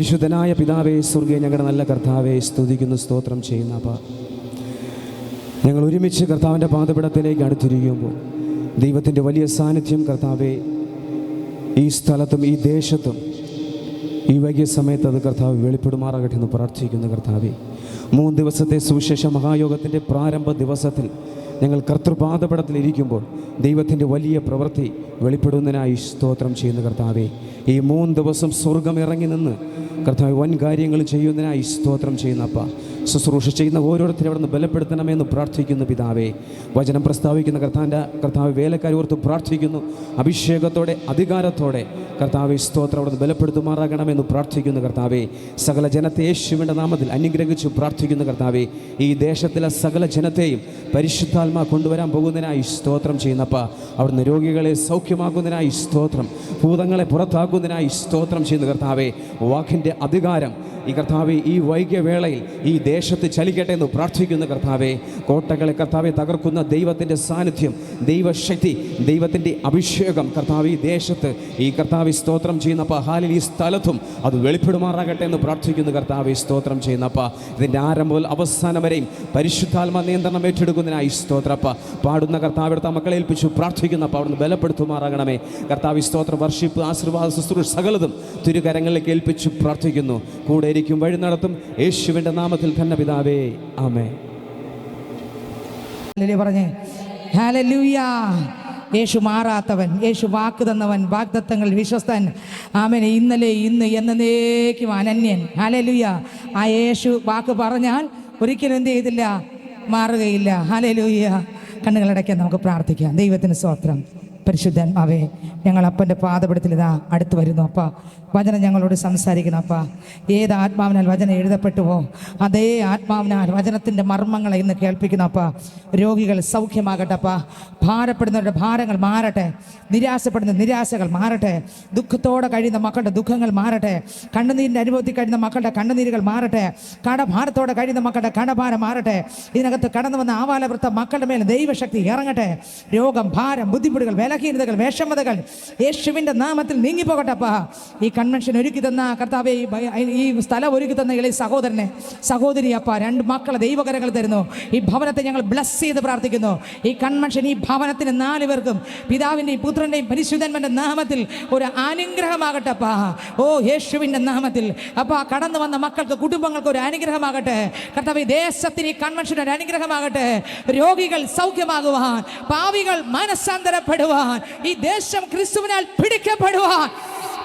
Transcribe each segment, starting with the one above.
പരിശുദ്ധനായ പിതാവേ, സ്വർഗീയ ഞങ്ങളുടെ നല്ല കർത്താവേ, സ്തുതിക്കുന്നു, സ്തോത്രം ചെയ്യുന്ന അപ്പാ. ഞങ്ങൾ ഒരുമിച്ച് കർത്താവിൻ്റെ പാദപീഠത്തിലേക്ക് അടുത്തിരിക്കുമ്പോൾ ദൈവത്തിൻ്റെ വലിയ സാന്നിധ്യം കർത്താവേ ഈ സ്ഥലത്തും ഈ ദേശത്തും ഈ വൈകിയ സമയത്ത് അത് കർത്താവ് വെളിപ്പെടുമാറാകട്ടെ എന്ന് പ്രാർത്ഥിക്കുന്നു. കർത്താവേ, 3 ദിവസത്തെ സുവിശേഷ മഹായോഗത്തിൻ്റെ പ്രാരംഭ ദിവസത്തിൽ ഞങ്ങൾ കർത്തൃപാദപീഠത്തിലിരിക്കുമ്പോൾ ദൈവത്തിൻ്റെ വലിയ പ്രവൃത്തി വെളിപ്പെടുന്നതിനായി സ്തോത്രം ചെയ്യുന്ന കർത്താവേ, ഈ 3 ദിവസം സ്വർഗം ഇറങ്ങി നിന്ന് കർത്താവ് വൻ കാര്യങ്ങൾ ചെയ്യുന്നതിനായി സ്തോത്രം ചെയ്യുന്ന അപ്പ. ശുശ്രൂഷ ചെയ്യുന്ന ഓരോരുത്തരും അവിടെ നിന്ന് ബലപ്പെടുത്തണമെന്ന് പ്രാർത്ഥിക്കുന്നു പിതാവേ. വചനം പ്രസ്താവിക്കുന്ന കർത്താവ് വേലക്കാരെ ഓർത്ത് പ്രാർത്ഥിക്കുന്നു. അഭിഷേകത്തോടെ അധികാരത്തോടെ കർത്താവെ സ്തോത്രം അവിടെ നിന്ന് ബലപ്പെടുത്തുമാറാകണമെന്ന് പ്രാർത്ഥിക്കുന്നു കർത്താവേ. സകല ജനത്തെ യേശുവിൻ്റെ നാമത്തിൽ അനുഗ്രഹിച്ചു പ്രാർത്ഥിക്കുന്നു കർത്താവേ. ഈ ദേശത്തിലെ സകല ജനത്തെയും പരിശുദ്ധാത്മാ കൊണ്ടുവരാൻ പോകുന്നതിനായി സ്തോത്രം ചെയ്യുന്നപ്പ. അവിടുന്ന് രോഗികളെ സൗഖ്യമാക്കുന്നതിനായി സ്തോത്രം, ഭൂതങ്ങളെ പുറത്താക്കുന്നതിനായി സ്തോത്രം ചെയ്യുന്ന കർത്താവേ. വാക്കിൻ്റെ അധികാരം ഈ കർത്താവെ ഈ വൈകിയ വേളയിൽ ഈ ദേശത്ത് ചലിക്കട്ടെ എന്ന് പ്രാർത്ഥിക്കുന്ന കർത്താവെ. കോട്ടകളെ കർത്താവെ തകർക്കുന്ന ദൈവത്തിൻ്റെ സാന്നിധ്യം, ദൈവശക്തി, ദൈവത്തിൻ്റെ അഭിഷേകം കർത്താവ് ഈ ദേശത്ത് ഈ കർത്താവ് സ്തോത്രം ചെയ്യുന്നപ്പ ഹാലിൽ ഈ സ്ഥലത്തും അത് വെളിപ്പെടുമാറാകട്ടെ എന്ന് പ്രാർത്ഥിക്കുന്ന കർത്താവ് സ്തോത്രം ചെയ്യുന്നപ്പ. ഇതിൻ്റെ ആരംഭം മുതൽ അവസാനം വരെയും പരിശുദ്ധാത്മ നിയന്ത്രണം ഏറ്റെടുക്കുന്നതിനായി സ്തോത്രപ്പ. പാടുന്ന കർത്താവ് എടുത്ത മക്കളെ ഏൽപ്പിച്ചു പ്രാർത്ഥിക്കുന്നപ്പ അവിടുന്ന് ബലപ്പെടുത്തുമാറാകണമേ കർത്താവ്. സ്തോത്രം, വർഷിപ്പ്, ആശീർവാദ, ശുശ്രൂഷ സകലതും തിരുകരങ്ങളിലേക്ക് ഏൽപ്പിച്ചു പ്രാർത്ഥിക്കുന്നു. കൂടെ ഇരിക്കും, വഴി നടത്തും, യേശുവിൻ്റെ നാമത്തിൽ തന്നെ പിതാവേ, ആമേൻ. പറഞ്ഞേ ഹല്ലേലൂയ. യേശു മാറാത്തവൻ, യേശു വാക്ക് തന്നവൻ, വാഗ്ദത്തങ്ങൾ വിശ്വസ്തൻ. ആമേൻ. ഇന്നലെ ഇന്ന് എന്നേക്കും അനന്യൻ. ഹല്ലേലൂയ. ആ യേശു വാക്ക് പറഞ്ഞാൽ ഒരിക്കലും എന്ത് ചെയ്തില്ല, മാറുകയില്ല. ഹല്ലേലൂയ. കണ്ണുകളടയ്ക്കാൻ നമുക്ക് പ്രാർത്ഥിക്കാം. ദൈവത്തിന് സ്തോത്രം. പരിശുദ്ധാത്മാവേ, ഞങ്ങൾ അപ്പൻ്റെ പാദപീഠത്തിൽ ഇതാ അടുത്ത് വരുന്നു അപ്പ. വചനം ഞങ്ങളോട് സംസാരിക്കണം അപ്പ. ഏത് ആത്മാവിനാൽ വചനം എഴുതപ്പെട്ടുവോ അതേ ആത്മാവിനാൽ വചനത്തിൻ്റെ മർമ്മങ്ങളെ ഇന്ന് കേൾപ്പിക്കുന്നു അപ്പ. രോഗികൾ സൗഖ്യമാകട്ടെ അപ്പ. ഭാരപ്പെടുന്നവരുടെ ഭാരങ്ങൾ മാറട്ടെ, നിരാശപ്പെടുന്ന നിരാശകൾ മാറട്ടെ, ദുഃഖത്തോടെ കഴിയുന്ന മക്കളുടെ ദുഃഖങ്ങൾ മാറട്ടെ, കണ്ണുനീരിൻ്റെ അനുഭവത്തിൽ കഴിയുന്ന മക്കളുടെ കണ്ണുനീരുകൾ മാറട്ടെ, കടഭാരത്തോടെ കഴിയുന്ന മക്കളുടെ കടഭാരം മാറട്ടെ. ഇതിനകത്ത് കടന്നു വന്ന ആവാലവൃത്ത മക്കളുടെ മേൽ ദൈവശക്തി ഇറങ്ങട്ടെ. രോഗം, ഭാരം, ബുദ്ധിമുട്ടുകൾ, ബലഹീനതകൾ, വിഷമതകൾ യേശുവിൻ്റെ നാമത്തിൽ നീങ്ങിപ്പോകട്ടപ്പ. ഈ കൺവെൻഷൻ ഒരുക്കി തന്ന കർത്താവേ, ഈ സ്ഥലം ഒരുക്കി തന്ന ഇളയ സഹോദരനെ, സഹോദരി അപ്പ, 2 മക്കളെ ദൈവകരങ്ങൾ തരുന്നു. ഈ ഭവനത്തെ ഞങ്ങൾ ബ്ലസ് ചെയ്ത് പ്രാർത്ഥിക്കുന്നു. ഈ കൺവെൻഷൻ ഈ ഭവനത്തിന് 4 പേർക്കും പിതാവിൻ്റെയും പുത്രൻ്റെയും പരിശുദ്ധന്മാരുടെ നാമത്തിൽ ഒരു അനുഗ്രഹമാകട്ടപ്പ. ഓ യേശുവിൻ്റെ നാമത്തിൽ അപ്പ. കടന്നു വന്ന മക്കൾക്ക്, കുടുംബങ്ങൾക്ക് ഒരു അനുഗ്രഹമാകട്ടെ കർത്താവേ. ദേശത്തിന് ഈ കൺവെൻഷൻ ഒരു അനുഗ്രഹമാകട്ടെ. രോഗികൾ സൗഖ്യമാകുവാൻ, പാവികൾ മനസ്സാന്തരപ്പെടുവാൻ, ഈ ദേശം ക്രിസ്തുവിനാൽ പിടിക്കപ്പെടുവാൻ.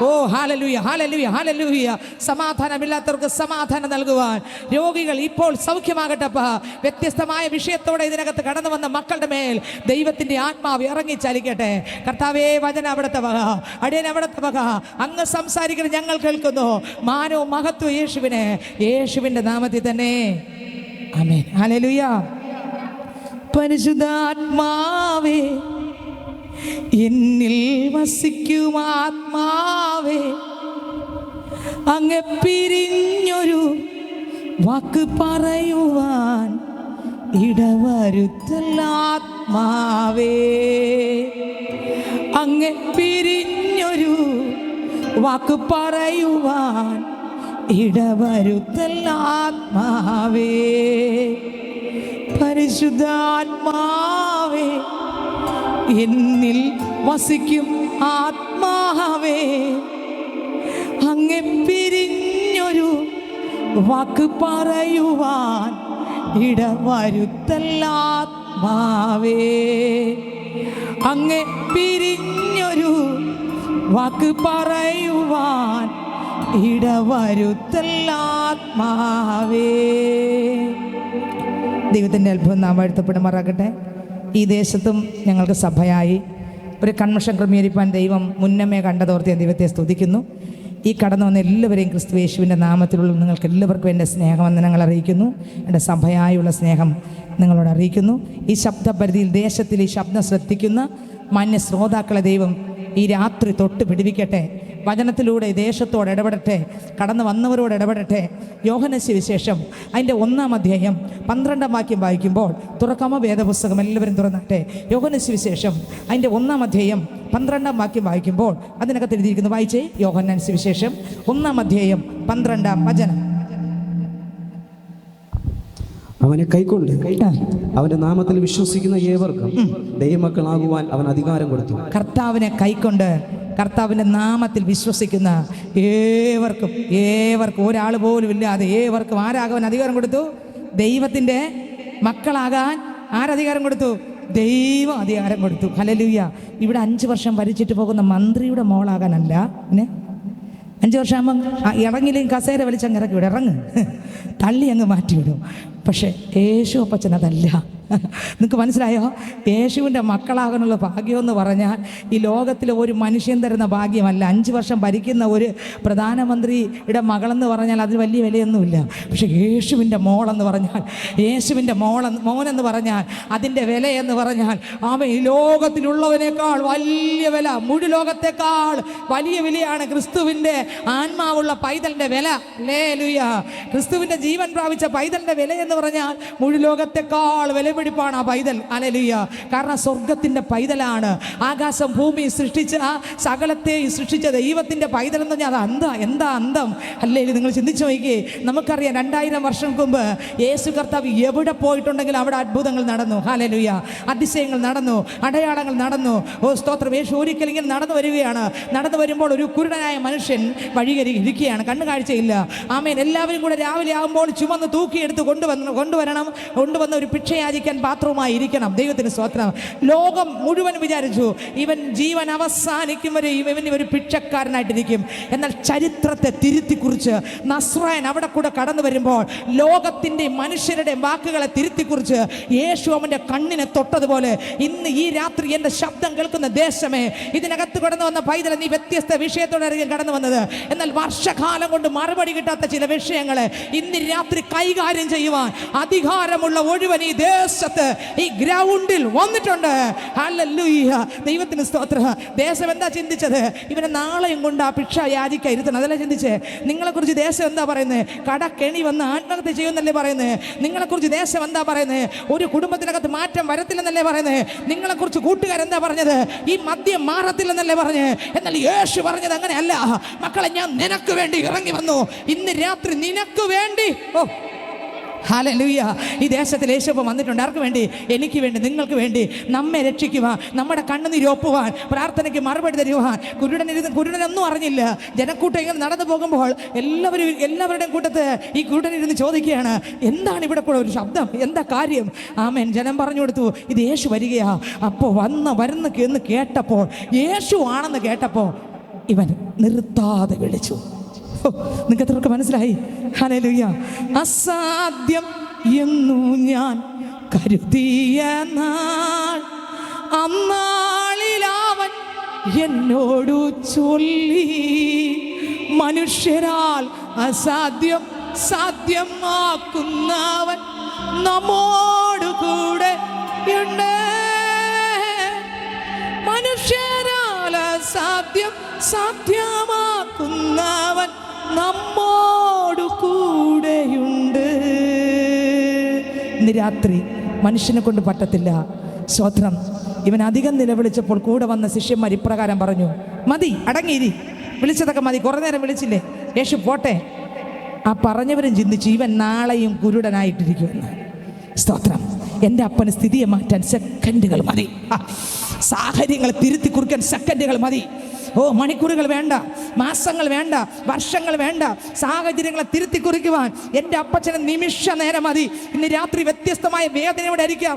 ഓ ഹല്ലേലൂയ, ഹല്ലേലൂയ, ഹല്ലേലൂയ. സമാധാനമില്ലാത്തവർക്ക് സമാധാനം നൽകുവാൻ, രോഗികൾ ഇപ്പോൾ സൗഖ്യമാകട്ടപ്പ. വ്യത്യസ്തമായ വിഷയത്തോടെ ഇതിനകത്ത് കടന്നു വന്ന മക്കളുടെ മേൽ ദൈവത്തിൻ്റെ ആത്മാവ് ഇറങ്ങി ചലിക്കട്ടെ കർത്താവേ. വചനം അവിടുത്തെ വക, അടിയൻ അവിടുത്തെ വക. അങ്ങ് സംസാരിക്കുന്നത് ഞങ്ങൾ കേൾക്കുന്നു. മാനവും മഹത്വം യേശുവിനെ, യേശുവിൻ്റെ നാമത്തിൽ തന്നെ. ആമേൻ. ഹല്ലേലൂയ. പരിശുദ്ധാത്മാവേ, എന്നിൽ വസിക്കും ആത്മാവേ, അങ്ങ് പിരിഞ്ഞൊരു വാക്ക് പറയുവാൻ ഇടവരുത്തല്ല ആത്മാവേ. അങ്ങ് പിരിഞ്ഞൊരു വാക്ക് പറയുവാൻ ഇടവരുത്തല്ല ആത്മാവേ. പരിശുദ്ധാത്മാവേ, എന്നിൽ വസിക്കും ആത്മാവേ, അങ്ങ് പിരിഞ്ഞൊരു വാക്ക് പറയുവാൻ ഇടവരുത്തല്ല ആത്മാവേ. അങ്ങ് പിരിഞ്ഞൊരു വാക്ക് പറയുവാൻ ഇടവരുത്തല്ല ആത്മാവേ. ദൈവത്തിൻ്റെ അത്ഭുതം നാം വാഴ്ത്തപ്പെടുമാറാകട്ടെ. ഈ ദേശത്തും ഞങ്ങൾക്ക് സഭയായി ഒരു കൺവെൻഷൻ ക്രമീകരിക്കാൻ ദൈവം മുന്നമേ കണ്ടതോർത്ത് ഞാൻ ദൈവത്തെ സ്തുതിക്കുന്നു. ഈ കടന്നു വന്ന എല്ലാവരെയും ക്രിസ്തു യേശുവിൻ്റെ നാമത്തിലുള്ള നിങ്ങൾക്ക് എല്ലാവർക്കും എൻ്റെ സ്നേഹവന്ദനങ്ങൾ അറിയിക്കുന്നു. എൻ്റെ സഭയായുള്ള സ്നേഹം നിങ്ങളോട് അറിയിക്കുന്നു. ഈ ശബ്ദപരിധിയിൽ ദേശത്തിൽ ഈ ശബ്ദം ശ്രദ്ധിക്കുന്ന മാന്യ ശ്രോതാക്കളെ ദൈവം ഈ രാത്രി തൊട്ട് പിടിപ്പിക്കട്ടെ. വചനത്തിലൂടെ ദേശത്തോട് ഇടപെടട്ടെ, കടന്നു വന്നവരോട് ഇടപെടട്ടെ. യോഹന്ന സുവിശേഷം അതിൻ്റെ 1-ാം അധ്യായം 12-ാം വാക്യം വായിക്കുമ്പോൾ, തുറക്കാമോ വേദപുസ്തകം? എല്ലാവരും തുറന്നട്ടെ. യോഹന്ന സുവിശേഷം അതിൻ്റെ 1-ാം അധ്യായം 12-ാം വാക്യം വായിക്കുമ്പോൾ അതിനകത്ത് എഴുതിയിരിക്കുന്നു. വായിച്ചേ. യോഹന്നാൻ സുവിശേഷം 1-ാം അധ്യായം 12-ാം വചനം. അവനെ കൈക്കൊണ്ട് അവന്റെ നാമത്തിൽ വിശ്വസിക്കുന്ന ഏവർക്കും ദൈവമക്കളാകുവാൻ അവൻ അധികാരം കൊടുത്തു. കർത്താവിനെ കൈക്കൊണ്ട് കർത്താവിൻ്റെ നാമത്തിൽ വിശ്വസിക്കുന്ന ഏവർക്കും ഒരാൾ പോലും ഇല്ലാതെ ഏവർക്കും ആരാകാൻ അധികാരം കൊടുത്തു? ദൈവത്തിൻ്റെ മക്കളാകാൻ ആരധികാരം കൊടുത്തു? ദൈവം അധികാരം കൊടുത്തു. ഹല്ലേലൂയ. ഇവിടെ 5 വർഷം ഭരിച്ചിട്ട് പോകുന്ന മന്ത്രിയുടെ മോളാകാനല്ല, പിന്നെ 5 വർഷമാകുമ്പം ഇറങ്ങില്ലെങ്കിൽ കസേര വലിച്ചങ്ങ് ഇറക്കി വിടും, ഇറങ്ങ്, തള്ളി അങ്ങ് മാറ്റിവിടും. പക്ഷേ യേശു അപ്പച്ചൻ അതല്ല. നിങ്ങൾക്ക് മനസ്സിലായോ? യേശുവിൻ്റെ മക്കളാകാനുള്ള ഭാഗ്യമെന്ന് പറഞ്ഞാൽ ഈ ലോകത്തിലെ ഒരു മനുഷ്യൻ തരുന്ന ഭാഗ്യമല്ല. 5 വർഷം ഭരിക്കുന്ന ഒരു പ്രധാനമന്ത്രിയുടെ മകളെന്ന് പറഞ്ഞാൽ അതിന് വലിയ വിലയൊന്നുമില്ല. പക്ഷേ യേശുവിൻ്റെ മോളെന്ന് പറഞ്ഞാൽ, യേശുവിൻ്റെ മോനെന്ന് പറഞ്ഞാൽ അതിൻ്റെ വിലയെന്ന് പറഞ്ഞാൽ അവൻ ഈ ലോകത്തിലുള്ളവനേക്കാൾ വലിയ വില, മുഴു ലോകത്തെക്കാൾ വലിയ വിലയാണ് ക്രിസ്തുവിൻ്റെ ആത്മാവുള്ള പൈതലിൻ്റെ വില. ഹല്ലേലൂയ. ക്രിസ്തുവിൻ്റെ ജീവൻ പ്രാപിച്ച പൈതലിൻ്റെ വിലയെന്ന് പറഞ്ഞാൽ മുഴു ലോകത്തെക്കാൾ വിലപിടിപ്പാണ് ആ പൈതൽ. ഹല്ലേലൂയ. കാരണം സ്വർഗത്തിൻ്റെ പൈതലാണ്. ആകാശം ഭൂമി സൃഷ്ടിച്ച സകലത്തെ സൃഷ്ടിച്ച ദൈവത്തിൻ്റെ പൈതൽ എന്ന് പറഞ്ഞാൽ അത് എന്താ അന്തം. ഹല്ലേലൂയ. നിങ്ങൾ ചിന്തിച്ചു നോക്കിയേ. നമുക്കറിയാം 2000 വർഷം മുമ്പ് യേശു കർത്താവ് എവിടെ പോയിട്ടുണ്ടെങ്കിലും അവിടെ അത്ഭുതങ്ങൾ നടന്നു. ഹല്ലേലൂയ. അതിശയങ്ങൾ നടന്നു, അടയാളങ്ങൾ നടന്നു. ഓ സ്തോത്രം. യേശു ഒരിക്കലും ഇങ്ങനെ നടന്നു വരികയാണ്. നടന്നു വരുമ്പോൾ ഒരു കുരുടനായ മനുഷ്യൻ വഴികരികെ ഇരിക്കുകയാണ്, കണ്ണു കാഴ്ചയില്ല. ആമേൻ. എല്ലാവരും കൂടെ രാവിലെ ആകുമ്പോൾ ചുമന്ന് തൂക്കിയെടുത്ത് കൊണ്ടുവന്ന ഒരു ഭിക്ഷയാചിക്കാൻ പാത്രവുമായി ഇരിക്കണം. ദൈവത്തിന് സ്തോത്രം. ലോകം മുഴുവൻ വിചാരിച്ചു ഇവൻ ജീവൻ അവസാനിക്കും വരെ ഇവൻ ഒരു ഭിക്ഷക്കാരനായിട്ടിരിക്കും. എന്നാൽ ചരിത്രത്തെ തിരുത്തി കുറിച്ച് നസ്രായൻ അവിടെ കൂടെ കടന്നു വരുമ്പോൾ ലോകത്തിൻ്റെ മനുഷ്യരുടെ വാക്കുകളെ തിരുത്തി കുറിച്ച് യേശു അവൻ്റെ കണ്ണിനെ തൊട്ടതുപോലെ ഇന്ന് ഈ രാത്രി എൻ്റെ ശബ്ദം കേൾക്കുന്ന ദേശമേ, ഇതിനകത്ത് കടന്നു വന്ന പൈതൽ നീ വ്യത്യസ്ത വിഷയത്തോടായിരിക്കും കടന്നു വന്നത്. എന്നാൽ വർഷകാലം കൊണ്ട് മറുപടി കിട്ടാത്ത ചില വിഷയങ്ങളെ ഇന്ന് രാത്രി കൈകാര്യം ചെയ്യുവാൻ അധികാരമുള്ള ഒരുവൻ ഈ ദേശത്ത്, ഈ ഗ്രൗണ്ടിൽ വന്നിട്ടുണ്ട്. ഹല്ലേലൂയ. ദൈവത്തിന് സ്തോത്രം. ദേശം എന്താ ചിന്തിച്ചത്? ഇവനെ നാളെയും കൊണ്ട് ആ ഭിക്ഷ യാചിക്കാൻ ഇരുത്തണം. അതല്ല ചിന്തിച്ചേ. നിങ്ങളെക്കുറിച്ച് ദേശം എന്താ പറയുന്നത്? കടക്കെണി വന്ന് ആത്മഹത്യ ചെയ്യുമെന്നല്ലേ പറയുന്നത്? നിങ്ങളെക്കുറിച്ച് ദേശം എന്താ പറയുന്നത്? ഒരു കുടുംബത്തിനകത്ത് മാറ്റം വരത്തില്ലെന്നല്ലേ പറയുന്നത്? നിങ്ങളെക്കുറിച്ച് കൂട്ടുകാരെന്താ പറഞ്ഞത്? ഈ മദ്യം മാറത്തില്ലെന്നല്ലേ പറഞ്ഞത്? എന്നാൽ യേശു പറഞ്ഞത് അങ്ങനെയല്ല. മക്കളെ, ഞാൻ നിനക്ക് വേണ്ടി ഇറങ്ങി വന്നു. ഇന്ന് രാത്രി നിനക്ക് വേണ്ടി. ഓ ഹല്ലേലൂയ. ഈ ദേശത്തിൽ യേശു വന്നിട്ടുണ്ട്. ആർക്ക് വേണ്ടി? എനിക്ക് വേണ്ടി, നിങ്ങൾക്ക് വേണ്ടി. നമ്മെ രക്ഷിക്കുവാൻ, നമ്മുടെ കണ്ണുനീരൊപ്പുവാൻ, പ്രാർത്ഥനയ്ക്ക് മറുപടി തരുവാൻ. കുരുടനൊന്നും അറിഞ്ഞില്ല. ജനക്കൂട്ടം ഇങ്ങനെ നടന്നു പോകുമ്പോൾ എല്ലാവരുടെയും കൂട്ടത്ത് ഈ കുരുടനിരുന്ന് ചോദിക്കുകയാണ്, എന്താണ് ഇവിടെ കൂടെ ഒരു ശബ്ദം, എന്താ കാര്യം? ആമേൻ. ജനം പറഞ്ഞു കൊടുത്തു, ഇത് യേശു വരികയാ. അപ്പോൾ വരുന്ന എന്ന് കേട്ടപ്പോൾ, യേശു ആണെന്ന് കേട്ടപ്പോൾ ഇവൻ നിർത്താതെ വിളിച്ചു. നിങ്ങൾക്ക് എത്രയൊക്കെ മനസ്സിലായി? ഹല്ലേലൂയ. അസാധ്യം എന്നു ഞാൻ കരുതിയ നാൾ അന്നാളിലവൻ എന്നോടു ചൊല്ലി, മനുഷ്യരാൽ അസാധ്യം സാധ്യമാക്കുന്നവൻ നമ്മോടു കൂടെ ഉണ്ട്. മനുഷ്യരാൽ അസാധ്യം സാധ്യമാക്കുന്നവൻ നമ്മോടു കൂടെയുണ്ട്. ഇന്ന് രാത്രി മനുഷ്യനെ കൊണ്ട് പറ്റത്തില്ല. സ്തോത്രം. ഇവൻ അധികം നിലവിളിച്ചപ്പോൾ കൂടെ വന്ന ശിഷ്യന്മാർ ഇപ്രകാരം പറഞ്ഞു, മതി, അടങ്ങിയിരി, വിളിച്ചതൊക്കെ മതി, കുറേ നേരം വിളിച്ചില്ലേ, യേശു പോട്ടെ. ആ പറഞ്ഞവരും ചിന്തിച്ചു, ഇവൻ നാളെയും കുരുടനായിട്ടിരിക്കുമെന്ന്. സ്തോത്രം. എൻ്റെ അപ്പന് സ്ഥിതിയെ മാറ്റാൻ സെക്കൻഡുകൾ മതി. സാഹചര്യങ്ങളെ തിരുത്തി കുറിക്കാൻ സെക്കൻഡുകൾ മതി. ഓ, മണിക്കൂറുകൾ വേണ്ട, മാസങ്ങൾ വേണ്ട, വർഷങ്ങൾ വേണ്ട. സാഹചര്യങ്ങളെ തിരുത്തി കുറിക്കുവാൻ എൻ്റെ അപ്പച്ചന് നിമിഷ നേരം മതി. ഇന്ന് രാത്രി വ്യത്യസ്തമായ വേദനയോടെ ആയിരിക്കാം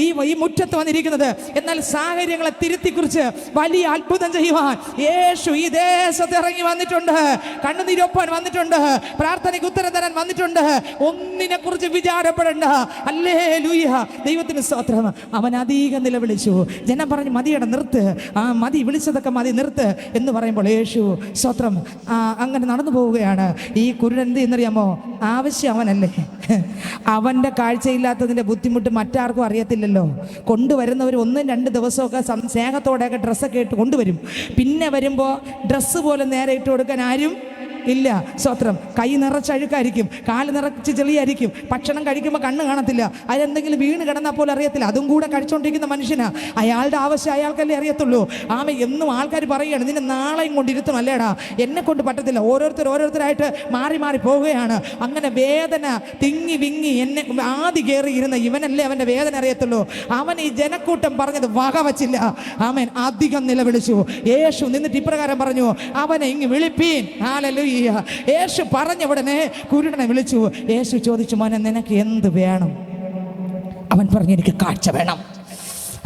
ഈ മുറ്റത്ത് വന്നിരിക്കുന്നത്. എന്നാൽ സാഹചര്യങ്ങളെ തിരുത്തി കുറിച്ച് വലിയ അത്ഭുതം ചെയ്യുവാൻ യേശു ഈ ദേശത്ത് ഇറങ്ങി വന്നിട്ടുണ്ട്. കണ്ണുനീരൊപ്പാൻ വന്നിട്ടുണ്ട്. പ്രാർത്ഥനയ്ക്ക് ഉത്തരം തരാൻ വന്നിട്ടുണ്ട്. ഒന്നിനെ കുറിച്ച് വിചാരപ്പെടേണ്ട. ഹല്ലേലൂയ. ദൈവത്തിന് സ്തോത്രം. അവൻ അധികം നിലവിളിച്ചു. ജനം ജനം പറഞ്ഞു മതിയുടെ നിർത്ത്, മതി, വിളിച്ചതൊക്കെ മതി, നിർത്ത് എന്ന് പറയുമ്പോൾ യേശു സ്തോത്രം അങ്ങനെ നടന്നു പോവുകയാണ്. ഈ കുരുടൻ എന്ത് ചെയ്യുന്നറിയാമോ? ആവശ്യം അവനല്ലേ, അവൻ്റെ കാഴ്ചയില്ലാത്തതിൻ്റെ ബുദ്ധിമുട്ട് മറ്റാർക്കും അറിയത്തില്ലല്ലോ. കൊണ്ടുവരുന്നവർ 1-2 ദിവസമൊക്കെ സ്നേഹത്തോടെയൊക്കെ ഡ്രസ്സൊക്കെ ഇട്ട് കൊണ്ടുവരും. പിന്നെ വരുമ്പോൾ ഡ്രസ്സ് പോലെ നേരെ ഇട്ട് കൊടുക്കാൻ ആരും ഇല്ല. സ്തോത്രം. കൈ നിറച്ചഴുക്കായിരിക്കും, കാല് നിറച്ച് ചെളിയായിരിക്കും, ഭക്ഷണം കഴിക്കുമ്പോൾ കണ്ണ് കാണത്തില്ല, അതിലെന്തെങ്കിലും വീണ് കിടന്നാൽ പോലും അറിയത്തില്ല. അതും കൂടെ കഴിച്ചുകൊണ്ടിരിക്കുന്ന മനുഷ്യനാ. അയാളുടെ ആവശ്യം അയാൾക്കല്ലേ അറിയത്തുള്ളൂ. എന്നും ആൾക്കാർ പറയുകയാണ് നിന്നെ നാളെയും കൊണ്ടിരുത്തണം, അല്ലേടാ, എന്നെ കൊണ്ട് പറ്റത്തില്ല. ഓരോരുത്തരായിട്ട് മാറി മാറി പോവുകയാണ്. അങ്ങനെ വേദന തിങ്ങി വിങ്ങി എന്നെ ആദ്യ കയറി ഇരുന്ന ഇവനല്ലേ അവൻ്റെ വേദന അറിയത്തുള്ളൂ. അവൻ ഈ ജനക്കൂട്ടം പറഞ്ഞത് വക വച്ചില്ല. അവൻ അധികം നിലവിളിച്ചു. യേശു നിന്നിട്ട് ഇപ്രകാരം പറഞ്ഞു, അവനെ ഇങ്ങ് വിളിപ്പീൻ. ഹല്ലേലൂയ. യേശു പറഞ്ഞ ഉടനെ കുരുടനെ വിളിച്ചു. യേശു ചോദിച്ചു, മോനെ നിനക്ക് എന്ത് വേണം? അവൻ പറഞ്ഞു, എനിക്ക് കാഴ്ച വേണം.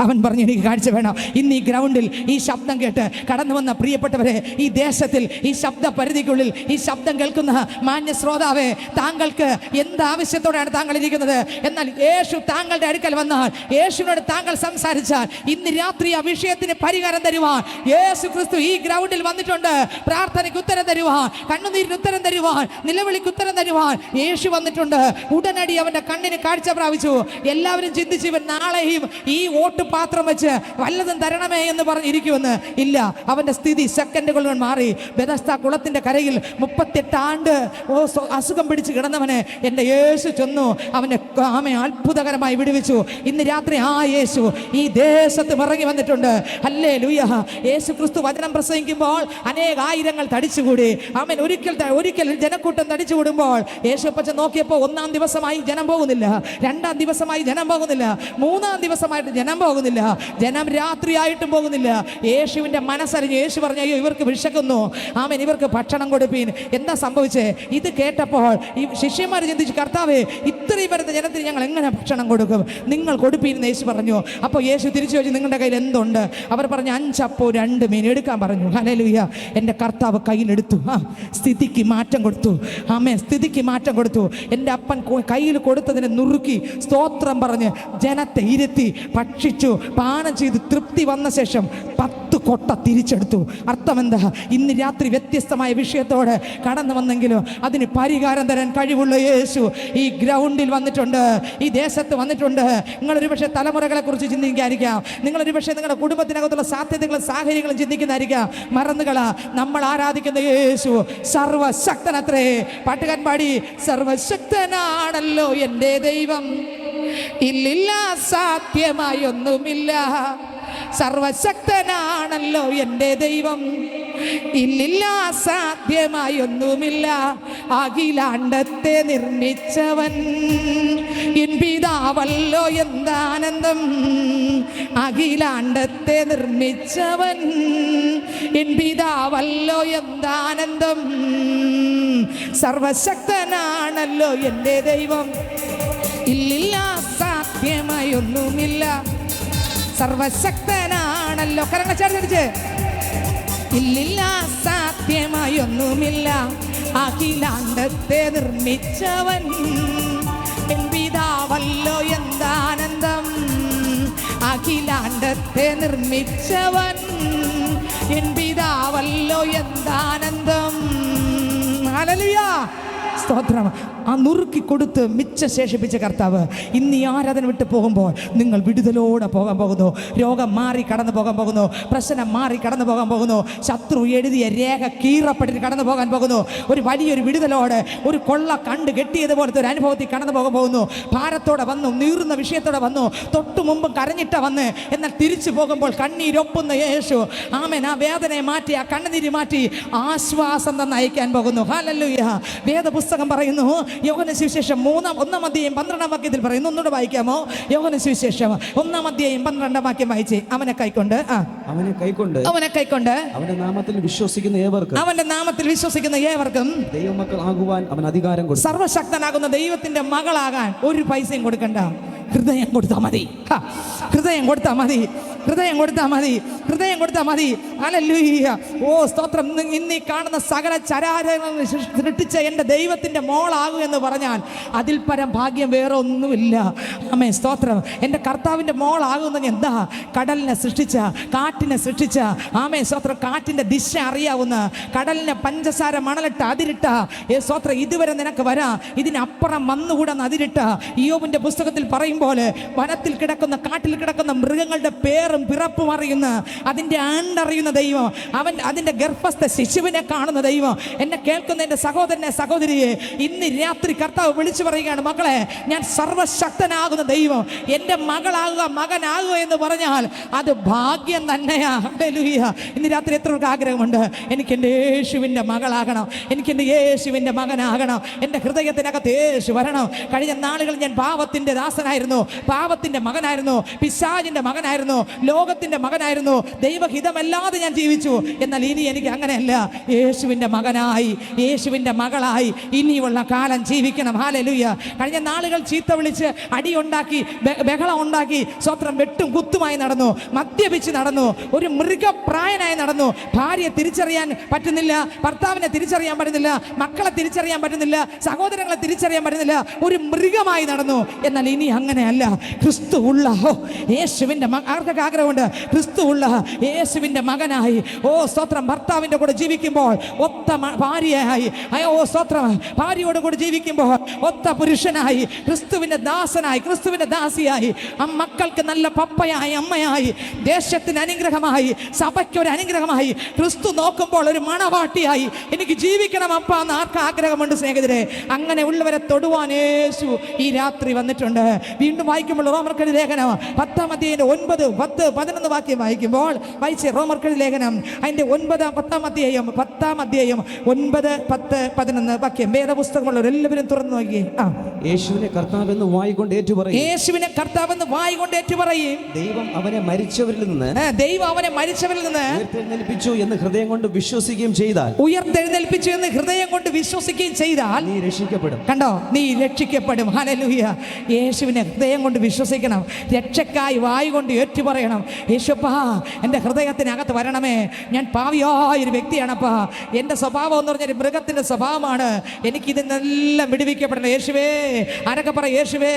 അവൻ പറഞ്ഞു, എനിക്ക് കാഴ്ച വേണം. ഇന്ന് ഈ ഗ്രൗണ്ടിൽ ഈ ശബ്ദം കേട്ട് കടന്നു വന്ന പ്രിയപ്പെട്ടവരെ, ഈ ദേശത്തിൽ ഈ ശബ്ദ പരിധിക്കുള്ളിൽ ഈ ശബ്ദം കേൾക്കുന്ന മാന്യ ശ്രോതാവേ, താങ്കൾക്ക് എന്ത് ആവശ്യത്തോടെയാണ് താങ്കൾ ഇരിക്കുന്നത്? എന്നാൽ യേശു താങ്കളുടെ അടുക്കൽ വന്നാൽ, യേശുവിനോട് താങ്കൾ സംസാരിച്ചാൽ, ഇന്ന് രാത്രി ആ വിഷയത്തിന് പരിഹാരം തരുവാൻ യേശു ക്രിസ്തു ഈ ഗ്രൗണ്ടിൽ വന്നിട്ടുണ്ട്. പ്രാർത്ഥനയ്ക്ക് ഉത്തരം തരുവാൻ, കണ്ണുനീരിന് ഉത്തരം തരുവാൻ, നിലവിളിക്ക് ഉത്തരം തരുവാൻ യേശു വന്നിട്ടുണ്ട്. ഉടനടി അവൻ്റെ കണ്ണിന് കാഴ്ച പ്രാപിച്ചു. എല്ലാവരും ചിന്തിച്ചു, ഇവൻ നാളെയും ഈ വോട്ട് പാത്രം വെച്ച് വല്ലതും തരണമേ എന്ന് പറഞ്ഞിരിക്കുമെന്ന്. ഇല്ല, അവൻ്റെ സ്ഥിതി സെക്കൻഡുകൾ മാറി. ബെഥസ്ദാ കുളത്തിൻ്റെ കരയിൽ 38 ആണ്ട് അസുഖം പിടിച്ച് കിടന്നവനെ എൻ്റെ യേശു ചെന്നു അവനെ അത്ഭുതകരമായി വിടുവിച്ചു. ഇന്ന് രാത്രി ആ യേശു ഈ ദേശത്ത് ഇറങ്ങി വന്നിട്ടുണ്ട്. ഹല്ലേലൂയ. യേശു ക്രിസ്തു വചനം പ്രസംഗിക്കുമ്പോൾ അനേകായിരങ്ങൾ തടിച്ചുകൂടി. അവൻ ഒരിക്കൽ ജനക്കൂട്ടം തടിച്ചുകൂടുമ്പോൾ യേശുപ്പച്ചൻ നോക്കിയപ്പോൾ 1-ാം ദിവസമായി ജനം പോകുന്നില്ല, 2-ാം ദിവസമായി ജനം പോകുന്നില്ല, 3-ാം ദിവസമായിട്ട് ജനം പോകുന്നില്ല, ജനം രാത്രിയായിട്ടും പോകുന്നില്ല. യേശുവിൻ്റെ മനസ്സറിഞ്ഞ് യേശു പറഞ്ഞു, അയ്യോ ഇവർക്ക് വിശക്കുന്നു, ഇവർക്ക് ഭക്ഷണം കൊടുപ്പീൻ. എന്താ സംഭവിച്ചേ? ഇത് കേട്ടപ്പോൾ ഈ ശിഷ്യന്മാർ ചിന്തിച്ചു, കർത്താവേ, ഇത്രയും വരുന്ന ജനത്തിന് ഞങ്ങൾ എങ്ങനെ ഭക്ഷണം കൊടുക്കും? നിങ്ങൾ കൊടുപ്പീൻ എന്ന് യേശു പറഞ്ഞു. അപ്പോൾ യേശു തിരിച്ചു ചോദിച്ചു, നിങ്ങളുടെ കയ്യിൽ എന്തുണ്ട്? അവർ പറഞ്ഞു, 5 അപ്പവും 2 മീൻ എടുക്കാൻ പറഞ്ഞു. ഹല്ലേലൂയ. എൻ്റെ കർത്താവ് കയ്യിലെടുത്തു. സ്ഥിതിക്ക് മാറ്റം കൊടുത്തു. സ്ഥിതിക്ക് മാറ്റം കൊടുത്തു. എൻ്റെ അപ്പൻ കയ്യിൽ കൊടുത്തതിനെ നുറുക്കി സ്തോത്രം പറഞ്ഞ് ജനത്തെ ഇരുത്തി ഭക്ഷിച്ചു, പാനം ചെയ്ത് തൃപ്തി വന്ന ശേഷം 10 കൊട്ട തിരിച്ചെടുത്തു. അർത്ഥം എന്താ? ഇന്ന് രാത്രി വ്യത്യസ്തമായ വിഷയത്തോടെ കടന്നു വന്നെങ്കിലും അതിന് പരിഹാരം തരാൻ കഴിവുള്ള യേശു ഈ ഗ്രൗണ്ടിൽ വന്നിട്ടുണ്ട്, ഈ ദേശത്ത് വന്നിട്ടുണ്ട്. നിങ്ങളൊരു പക്ഷേ തലമുറകളെ കുറിച്ച് ചിന്തിക്കാതിരിക്കാം, നിങ്ങളൊരു പക്ഷേ നിങ്ങളുടെ കുടുംബത്തിനകത്തുള്ള സാധ്യതകളും സാഹചര്യങ്ങളും ചിന്തിക്കുന്നതായിരിക്കാം. മറന്നുകളാ, നമ്മൾ ആരാധിക്കുന്ന യേശു സർവശക്തനത്രേ. പാട്ടുകാരൻ പാടി, സർവശക്തനാണല്ലോ എൻ്റെ ദൈവം, ഇല്ലില്ല സാധ്യമായി ഒന്നുമില്ല. സർവശക്തനാണല്ലോ എൻ്റെ ദൈവം, ഇല്ലില്ല സാധ്യമായി ഒന്നുമില്ല. അഖിലാണ്ടത്തെ നിർമ്മിച്ചവൻ എൻ പിതാവല്ലോ എന്താനന്ദം. അഖിലാണ്ടത്തെ നിർമ്മിച്ചവൻ എൻ പിതാവല്ലോ എന്താനന്ദം. സർവശക്തനാണല്ലോ എൻ്റെ ദൈവം, ഇല്ലില്ല സാധ്യമായി ഒന്നുമില്ല. സർവശക്തനാണല്ലോ, കരങ്ങൾ ചേർത്തിടിച്ച്, ഇല്ലില്ല സാധ്യമായി ഒന്നുമില്ല. അഖിലാണ്ടത്തെ നിർമ്മിച്ചവൻ എൻ പിതാവല്ലോ എന്താനന്ദം. അഖിലാണ്ടത്തെ നിർമ്മിച്ചവൻ എൻ പിതാവല്ലോ എന്താനന്ദം. ഹല്ലേലൂയ. സ്തോത്രം. ആ നുറുക്കി കൊടുത്ത് മിച്ച ശേഷിപ്പിച്ച കർത്താവ് ഇന്ന് ഈ ആരാധന വിട്ട് പോകുമ്പോൾ നിങ്ങൾ വിടുതലോടെ പോകാൻ പോകുന്നു. രോഗം മാറി കടന്നു പോകാൻ പോകുന്നു, പ്രശ്നം മാറി കടന്നു പോകാൻ പോകുന്നു, ശത്രു എഴുതിയ രേഖ കീറപ്പെട്ടിട്ട് കടന്നു പോകാൻ പോകുന്നു. ഒരു വലിയൊരു വിടുതലോടെ, ഒരു കൊള്ള കണ്ട് കെട്ടിയതുപോലത്തെ ഒരു അനുഭവത്തിൽ കടന്നു പോകാൻ പോകുന്നു. ഭാരത്തോടെ വന്നു, നീറുന്ന വിഷയത്തോടെ വന്നു, തൊട്ടു മുമ്പ് കരഞ്ഞിട്ട വന്ന്, എന്നാൽ തിരിച്ചു പോകുമ്പോൾ കണ്ണീരൊപ്പുന്ന യേശു ആമേൻ ആ വേദനയെ മാറ്റി, ആ കണ്ണുനീര് മാറ്റി ആശ്വാസം തന്നെ അയക്കാൻ പോകുന്നു. ഹല്ലേലൂയ. വേദപുസ്തകം പറയുന്നു, യോഹന്ന സുവിശേഷം 1-ാം അധ്യായം 12-ാം വാക്യത്തിൽ പറയുന്നു. ഒന്നുകൂടെ വായിക്കാമോ? യോഹന്ന സുവിശേഷം 1-ാം അധ്യായം 12-ാം വാക്യം വായിച്ചേ. അവനെ കൈക്കൊണ്ട് അവന്റെ നാമത്തിൽ വിശ്വസിക്കുന്ന ഏവർക്കും ദൈവമക്കൾ ആകുവാൻ അവൻ അധികാരം കൊടുത്തു. സർവശക്തനാകുന്ന ദൈവത്തിന്റെ മകളാകാൻ ഒരു പൈസയും കൊടുക്കണ്ട, ഹൃദയം കൊടുത്താൽ മതി. ഹൃദയം കൊടുത്താൽ മതി. ഹൃദയം കൊടുത്താൽ മതി, ഹൃദയം കൊടുത്താൽ മതി. ഹല്ലേലൂയ. ഓ സ്തോത്രം. ഇന്ന് ഈ കാണുന്ന സകല ചരാചരങ്ങൾ സൃഷ്ടിച്ച എൻ്റെ ദൈവത്തിൻ്റെ മോളാകും എന്ന് പറഞ്ഞാൽ അതിൽ പരം ഭാഗ്യം വേറെ ഒന്നുമില്ല. ആമേൻ, സ്തോത്രം. എൻ്റെ കർത്താവിൻ്റെ മോളാകുന്ന എന്താ? കടലിനെ സൃഷ്ടിച്ച, കാറ്റിനെ സൃഷ്ടിച്ച, ആമേൻ സ്തോത്രം, കാറ്റിൻ്റെ ദിശ അറിയാവുന്ന, കടലിനെ പഞ്ചസാര മണലിട്ട് അതിരിട്ട, സ്തോത്രം, ഇതുവരെ നിനക്ക് വരാം, ഇതിനപ്പുറം വന്നുകൂടെന്ന് അതിരിട്ട ഇയ്യോബിൻ്റെ പുസ്തകത്തിൽ പറയും പോലെ വനത്തിൽ കിടക്കുന്ന, കാട്ടിൽ കിടക്കുന്ന മൃഗങ്ങളുടെ പേരും പിറപ്പും അറിയുന്ന, അതിൻ്റെ ആണ്ടറിയുന്ന ദൈവം, അവൻ അതിൻ്റെ ഗർഭസ്ഥ ശിശുവിനെ കാണുന്ന ദൈവം. എന്നെ കേൾക്കുന്ന എൻ്റെ സഹോദരനെ, സഹോദരിയെ, ഇന്ന് രാത്രി കർത്താവ് വിളിച്ചു പറയുകയാണ്, മക്കളെ, ഞാൻ സർവശക്തനാകുന്ന ദൈവം. എൻ്റെ മകളാകുക, മകനാകുക എന്ന് പറഞ്ഞാൽ അത് ഭാഗ്യം തന്നെയാ. ഹല്ലേലൂയ. ഇന്ന് രാത്രി എത്രയൊക്കെ ആഗ്രഹമുണ്ട്, എനിക്ക് എൻ്റെ യേശുവിൻ്റെ മകളാകണം, എനിക്ക് എൻ്റെ യേശുവിൻ്റെ മകനാകണം, എൻ്റെ ഹൃദയത്തിനകത്ത് യേശു വരണം. കഴിഞ്ഞ നാളുകൾ ഞാൻ പാപത്തിൻ്റെ ദാസനായിരുന്നു, പാപത്തിൻ്റെ മകനായിരുന്നു, പിശാചിൻ്റെ മകനായിരുന്നു, ലോകത്തിൻ്റെ മകനായിരുന്നു, ദൈവഹിതമല്ലാതെ ഞാൻ ജീവിച്ചു. എന്നാൽ ഇനി എനിക്ക് അങ്ങനെയല്ല, യേശുവിൻ്റെ മകനായി, യേശുവിൻ്റെ മകളായി ഇനിയുള്ള കാലം ജീവിക്കണം. ഹല്ലേലൂയ. കഴിഞ്ഞ നാളുകൾ ചീത്ത വിളിച്ച്, അടിയുണ്ടാക്കി, ബഹളം ഉണ്ടാക്കി, സ്വത്രം വെട്ടും കുത്തുമായി നടന്നു, മദ്യപിച്ച് നടന്നു, ഒരു മൃഗപ്രായനായി നടന്നു. ഭാര്യയെ തിരിച്ചറിയാൻ പറ്റുന്നില്ല, ഭർത്താവിനെ തിരിച്ചറിയാൻ പറ്റുന്നില്ല, മക്കളെ തിരിച്ചറിയാൻ പറ്റുന്നില്ല, സഹോദരങ്ങളെ തിരിച്ചറിയാൻ പറ്റുന്നില്ല, ഒരു മൃഗമായി നടന്നു. എന്നാൽ ഇനി അങ്ങനെയല്ല. ക്രിസ്തു ഉള്ള യേശുവിൻ്റെ ആർക്കൊക്കെ ആഗ്രഹമുണ്ട്? ക്രിസ്തു ഉള്ള യേശുവിൻ്റെ മകനായി, ഓ സ്തോത്രം, ഭർത്താവിൻ്റെ കൂടെ ജീവിക്കുമ്പോൾ ഒത്ത ഭാര്യയായി, ഓ സ്തോത്രം, ഭാര്യയോട് കൂടെ ജീവിക്കുമ്പോൾ ഒത്ത പുരുഷനായി, ക്രിസ്തുവിൻ്റെ ദാസനായി, ക്രിസ്തുവിൻ്റെ ദാസിയായി, ആ മക്കൾക്ക് നല്ല പപ്പയായി, അമ്മയായി, ദേശത്തിന് അനുഗ്രഹമായി, സഭയ്ക്കൊരു അനുഗ്രഹമായി, ക്രിസ്തു നോക്കുമ്പോൾ ഒരു മണവാട്ടിയായി എനിക്ക് ജീവിക്കണം അപ്പ എന്ന് ആർക്ക് ആഗ്രഹമുണ്ട് സ്നേഹിതരെ? അങ്ങനെ ഉള്ളവരെ തൊടുവാൻ യേശു ഈ രാത്രി വന്നിട്ടുണ്ട്. വീണ്ടും വായിക്കുമ്പോൾ റോമർക്കെഴുതിയ ലേഖനം 10-ാം അധ്യായം 9, 10, 11 വാക്യം വായിക്കുമ്പോൾ, വായിച്ച് റോമർക്കെഴുതിയ ലേഖനം അതിൻ്റെ 10-ാം അധ്യായം 9, 10, 11 വാക്യം. വേദപുസ്തകമുള്ളവർ എല്ലാവരും തുറന്നു നോക്കിയേ. യേശുവിനെ കർത്താവെന്ന് വായിക്കൊണ്ട് ഏറ്റുപറയും, യേശുവിനെ കർത്താവെന്ന് വായിക്കൊണ്ട് ഏറ്റുപറയും, ദൈവം അവനെ മരിച്ചവരിൽ നിന്ന് ഉയർത്തെഴുന്നേൽപ്പിച്ചു എന്ന് ഹൃദയം കൊണ്ട് വിശ്വസിക്കുകയും ചെയ്താൽ, ഉയർത്തെഴുന്നേൽപ്പിച്ചു എന്ന് ഹൃദയം കൊണ്ട് വിശ്വസിക്കുകയും ചെയ്താൽ നീ രക്ഷിക്കപ്പെടും. കണ്ടോ, നീ രക്ഷിക്കപ്പെടും. ഹല്ലേലൂയ. യേശുവിനെ ഹൃദയം കൊണ്ട് വിശ്വസിക്കണം, രക്ഷക്കായി വായി കൊണ്ട് ഏറ്റുപറയണം. യേശുപ്പാ, എൻ്റെ ഹൃദയത്തിനകത്ത് വരണമേ, ഞാൻ പാവിയായൊരു വ്യക്തിയാണപ്പാ, എൻ്റെ സ്വഭാവം എന്ന് പറഞ്ഞാൽ മൃഗത്തിൻ്റെ സ്വഭാവമാണ്, എനിക്കിതിനെല്ലാം വിടുവിക്കപ്പെടണം. യേശുവേ, ആരൊക്കെ പറ, യേശുവേ,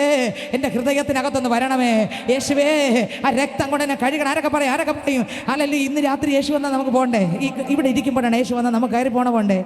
എൻ്റെ ഹൃദയത്തിനകത്തൊന്ന് വരണമേ, യേശുവേ, ആ രക്തം കൊണ്ട് എന്നെ കഴുകണം. ആരൊക്കെ പറയും? അല്ലെങ്കിൽ ഇന്ന് രാത്രി യേശു വന്നാൽ നമുക്ക് പോകണ്ടേ? ഇവിടെ ഇരിക്കുമ്പോഴാണ് യേശു വന്നാൽ നമുക്ക് കയറി പോകണ്ടേ?